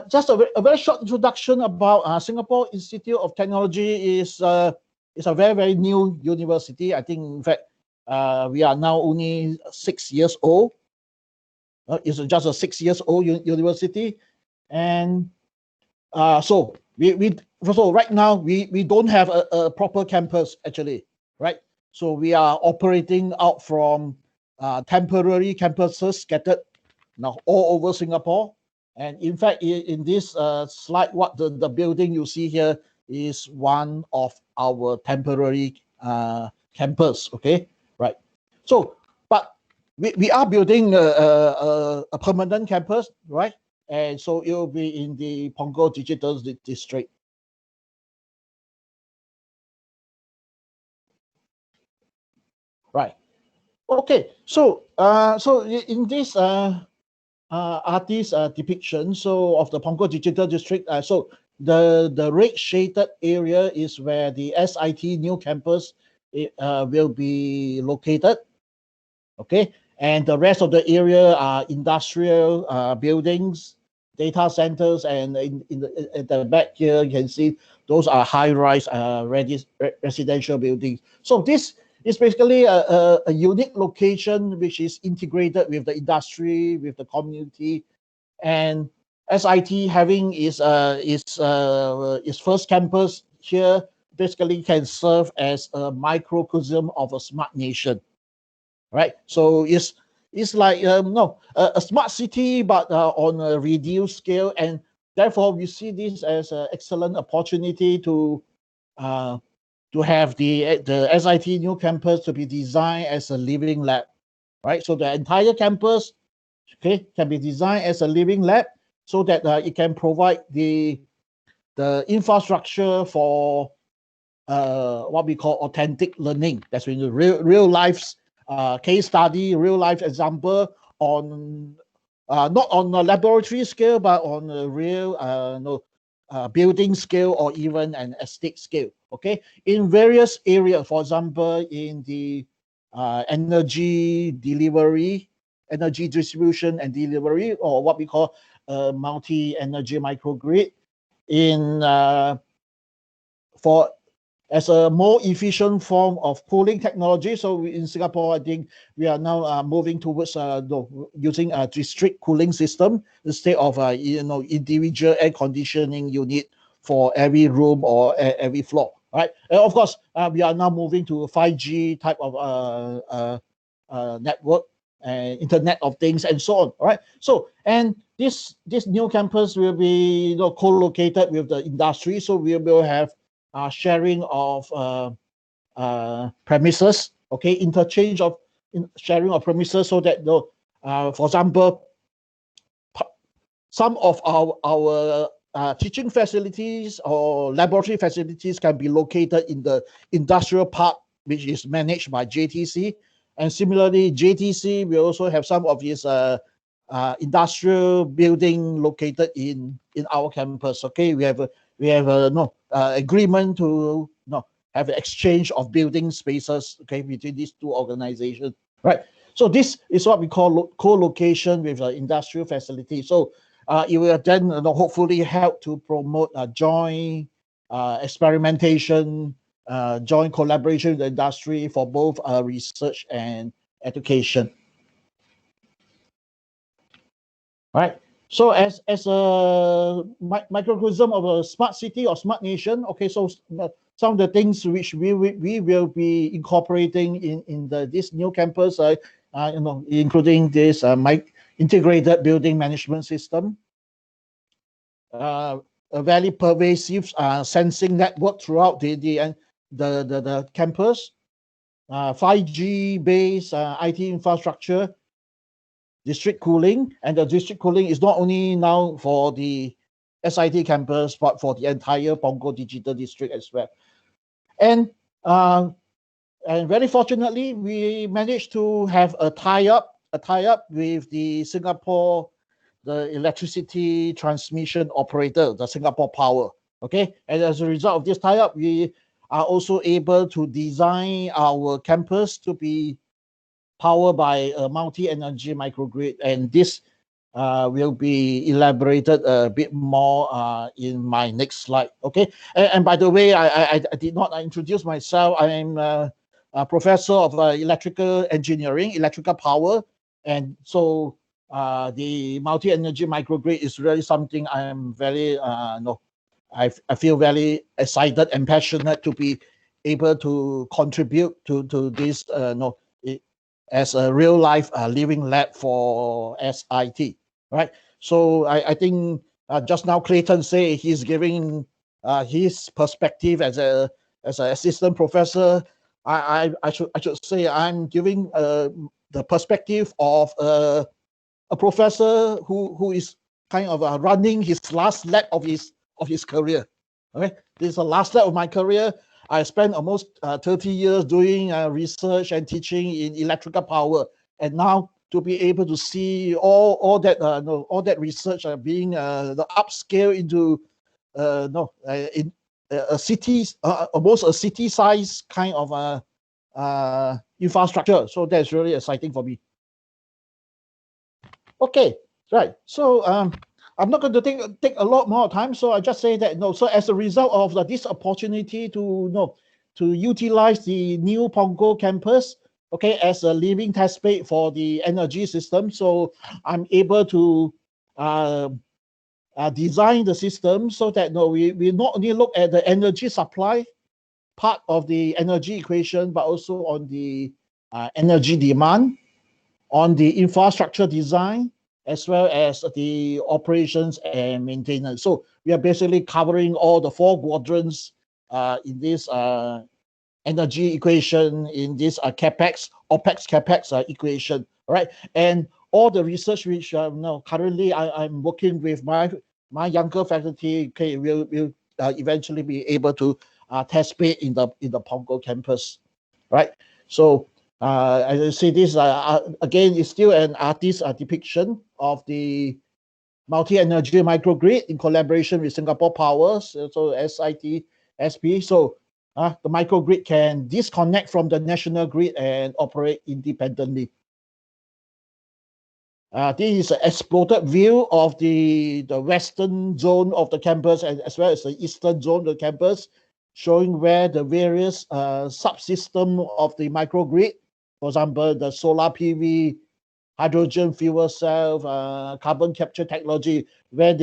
[SPEAKER 19] just a very short introduction about Singapore Institute of Technology is a very, very new university. I think, in fact, we are now only 6 years old. It's just a 6 years old university. And so right now we don't have a proper campus actually, right? So we are operating out from temporary campuses scattered now all over Singapore. And in fact, in this slide, what the building you see here is one of our temporary campus, okay, right? So, but we are building a permanent campus, right? And so it will be in the Punggol Digital District. Right. Okay. So in this artist depiction, so of the Punggol Digital District, so the red shaded area is where the SIT new campus will be located. Okay. And the rest of the area are industrial buildings, data centers, and at the back here you can see those are high-rise residential buildings. So this is basically a unique location which is integrated with the industry, with the community, and SIT having its first campus here basically can serve as a microcosm of a smart nation. Right, so it's like a smart city, but on a reduced scale, and therefore we see this as an excellent opportunity to have the SIT new campus to be designed as a living lab, right? So the entire campus, okay, can be designed as a living lab, so that it can provide the infrastructure for what we call authentic learning. That's when the real life case study, real life example on not on a laboratory scale, but on a real building scale or even an estate scale. Okay, in various areas, for example, in the energy delivery, energy distribution and delivery, or what we call multi-energy microgrid, in for as a more efficient form of cooling technology. So in Singapore, I think we are now moving towards using a district cooling system instead of individual air conditioning unit for every room or every floor, right? And of course, we are now moving to a 5G type of network and Internet of Things and so on, right? So, and this new campus will be co-located with the industry, so we will have sharing of premises, okay, interchange of sharing of premises, so that for example, some of our teaching facilities or laboratory facilities can be located in the industrial park, which is managed by JTC, and similarly, JTC will also have some of its industrial building located in our campus. Okay, we have a agreement to have an exchange of building spaces, okay, between these two organizations, right? So this is what we call co-location with industrial facility. So it will then hopefully help to promote joint experimentation, joint collaboration with the industry for both research and education. Right. So as a microcosm of a smart city or smart nation, okay, so some of the things which we will be incorporating in this new campus, including this integrated building management system, a very pervasive sensing network throughout the campus, 5G based IT infrastructure, district cooling, and the district cooling is not only now for the SIT campus, but for the entire Punggol Digital District as well. And very fortunately, we managed to have a tie-up with the Singapore, the electricity transmission operator, the Singapore Power. Okay, and as a result of this tie-up, we are also able to design our campus to be powered by a multi-energy microgrid, and this will be elaborated a bit more in my next slide. Okay, and by the way, I did not introduce myself. I am a professor of electrical engineering, electrical power, and so the multi-energy microgrid is really something I am very I feel very excited and passionate to be able to contribute to this as a real life living lab for SIT, right? So I think just now Clayton said he's giving his perspective as an assistant professor. I should say I'm giving the perspective of a professor who is kind of running his last lap of his career. Okay, this is the last lap of my career. I spent almost 30 years doing research and teaching in electrical power, and now to be able to see all that research being upscale into in a city's almost a city-size kind of infrastructure. So that's really exciting for me. Okay, right. So I'm not going to take a lot more time, so I just say that so as a result of this opportunity to utilize the new Punggol campus, okay, as a living test bed for the energy system, so I'm able to design the system so that we not only look at the energy supply part of the energy equation, but also on the energy demand, on the infrastructure design, as well as the operations and maintenance. So we are basically covering all the 4 quadrants in this energy equation, in this OPEX CAPEX equation, right? And all the research which currently I'm working with my younger faculty, okay, will eventually be able to test bed in the Punggol campus, right? So as I say, this again is still an artist's depiction of the multi-energy microgrid in collaboration with Singapore Power, so SIT SP. So the microgrid can disconnect from the national grid and operate independently. This is an exploded view of the western zone of the campus, and as well as the eastern zone of the campus, showing where the various subsystem of the microgrid, for example, the solar PV, hydrogen fuel cell, carbon capture technology, where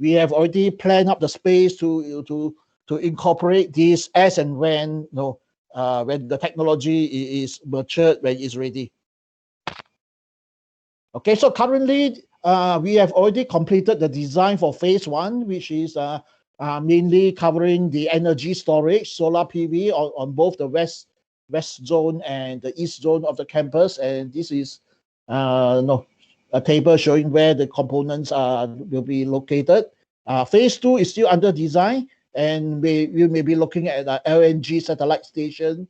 [SPEAKER 19] we have already planned up the space to incorporate this as and when the technology is matured, when it's ready. Okay, so currently we have already completed the design for phase 1, which is mainly covering the energy storage, solar PV on both the west zone and the east zone of the campus, and this is a table showing where the components will be located. Phase 2 is still under design, and we may be looking at LNG satellite station,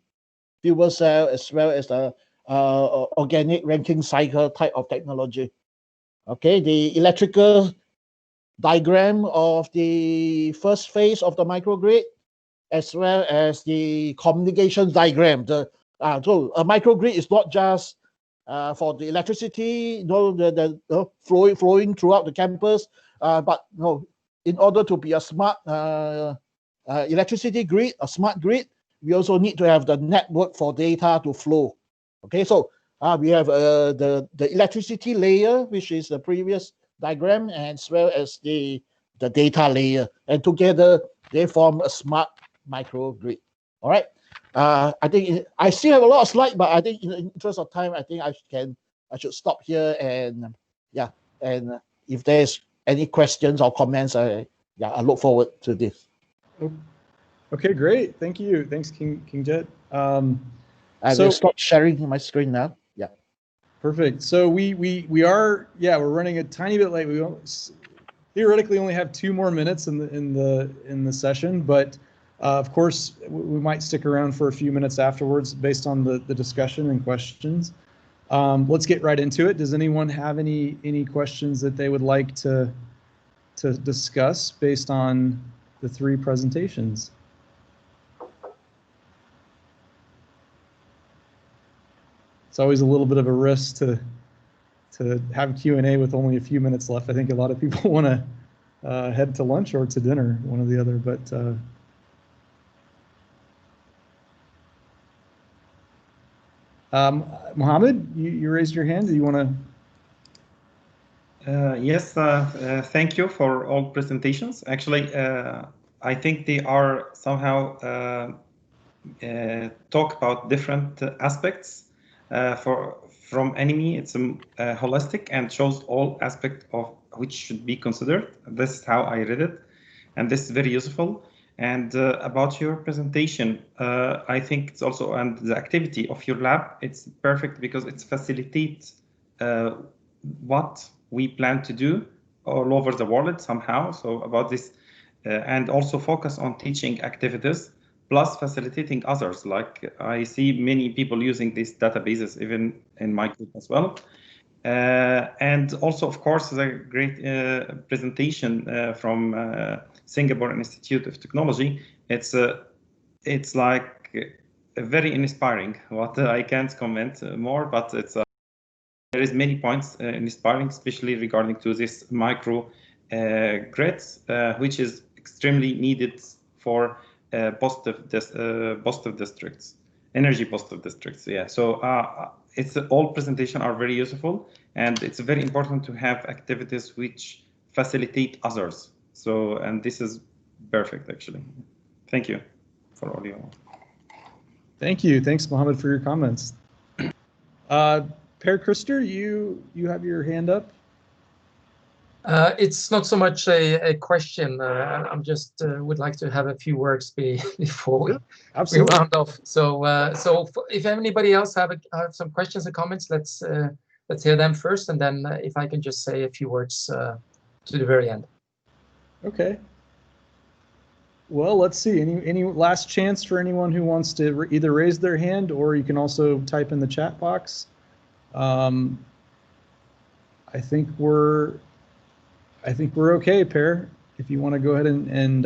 [SPEAKER 19] fuel cell, as well as the organic ranking cycle type of technology. Okay, the electrical diagram of the first phase of the microgrid, as well as the communications diagram. So a microgrid is not just for the electricity, flowing throughout the campus, but in order to be a smart electricity grid, a smart grid, we also need to have the network for data to flow. Okay, so we have the electricity layer, which is the previous diagram as well as the data layer, and together they form a smart microgrid. All right. I think I still have a lot of slides, but I think in the interest of time, I think I should stop here, and yeah, and if there's any questions or comments, I look forward to this.
[SPEAKER 3] Okay, great. Thank you. Thanks, King Jet.
[SPEAKER 19] I will stop sharing my screen now. Yeah.
[SPEAKER 3] Perfect. So we are we're running a tiny bit late. We theoretically only have 2 more minutes in the session, but of course we might stick around for a few minutes afterwards based on the discussion and questions. Let's get right into it. Does anyone have any questions that they would like to discuss based on the 3 presentations? It's always a little bit of a risk to have Q&A with only a few minutes left. I think a lot of people want to head to lunch or to dinner, one or the other. But Mohammed, you raised your hand. Do you want
[SPEAKER 18] to? Yes. Thank you for all presentations. Actually, I think they are somehow talk about different aspects. From Annemie, it's holistic and shows all aspects of which should be considered. This is how I read it, and this is very useful. And about your presentation, I think it's also, and the activity of your lab, it's perfect because it facilitates what we plan to do all over the world somehow. So about this, and also focus on teaching activities, plus facilitating others. Like I see many people using these databases, even in my group as well. And also, of course, the great presentation from Singapore Institute of Technology. It's like very inspiring. What I can't comment more, but it's there is many points inspiring, especially regarding to this micro grids, which is extremely needed for positive districts, energy positive districts. Yeah, so it's all presentations are very useful, and it's very important to have activities which facilitate others. So, and this is perfect actually. Thank you for all your.
[SPEAKER 3] Thank you. Thanks, Mohammed, for your comments. Per Krister, you have your hand up.
[SPEAKER 1] It's not so much a question. I'm just would like to have a few words before we round off. So if anybody else have some questions or comments, let's hear them first, and then if I can just say a few words to the very end.
[SPEAKER 3] Okay. Well, let's see. Any last chance for anyone who wants to either raise their hand, or you can also type in the chat box. I think we're okay, Per. If you want to go ahead and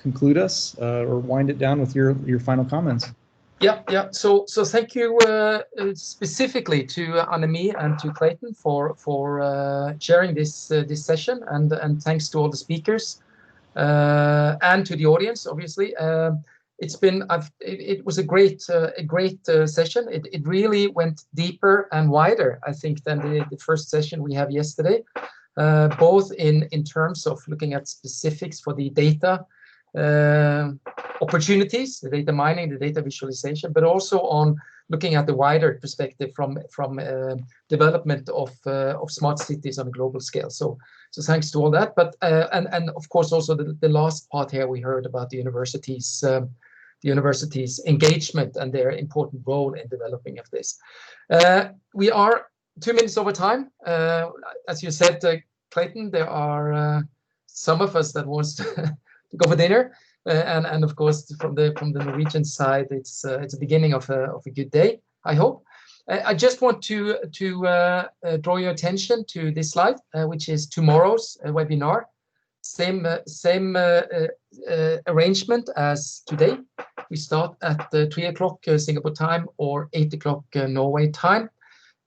[SPEAKER 3] conclude us or wind it down with your final comments.
[SPEAKER 1] Yeah. So thank you specifically to Annemie and to Clayton for sharing this session, and thanks to all the speakers and to the audience, obviously. It was a great session. It really went deeper and wider, I think, than the first session we had yesterday, both in terms of looking at specifics for the data opportunities, the data mining, the data visualization, but also on looking at the wider perspective from development of smart cities on a global scale. So thanks to all that. But and of course also the last part here we heard about the universities' engagement and their important role in developing of this. We are 2 minutes over time. As you said, Clayton, there are some of us that wants to go for dinner, and of course from the Norwegian side, it's the beginning of a good day, I hope. I just want to draw your attention to this slide, which is tomorrow's webinar. Same arrangement as today. We start at 3 o'clock Singapore time or 8 o'clock Norway time,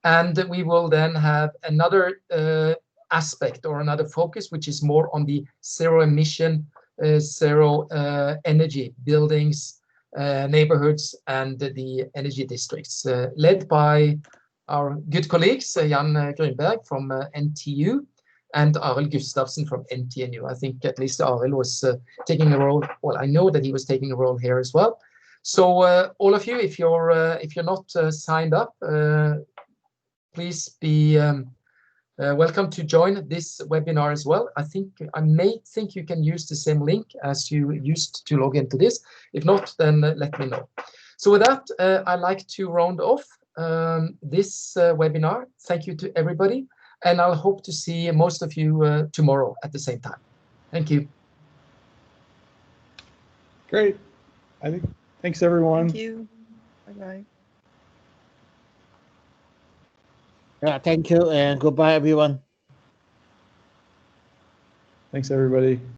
[SPEAKER 1] and we will then have another aspect or another focus, which is more on the zero emission, zero energy buildings, neighborhoods, and the energy districts, led by our good colleagues, Jan Grünberg from NTU and Arild Gustavsen from NTNU. I think at least Arild was taking a role. Well, I know that he was taking a role here as well. So all of you, if you're not signed up, please be welcome to join this webinar as well. I may think you can use the same link as you used to log into this. If not, then let me know. So with that, I'd like to round off this webinar. Thank you to everybody, and I'll hope to see most of you tomorrow at the same time. Thank you.
[SPEAKER 3] Great. Thanks, everyone.
[SPEAKER 2] Thank you. Bye-bye.
[SPEAKER 19] Yeah, thank you and goodbye, everyone.
[SPEAKER 3] Thanks, everybody.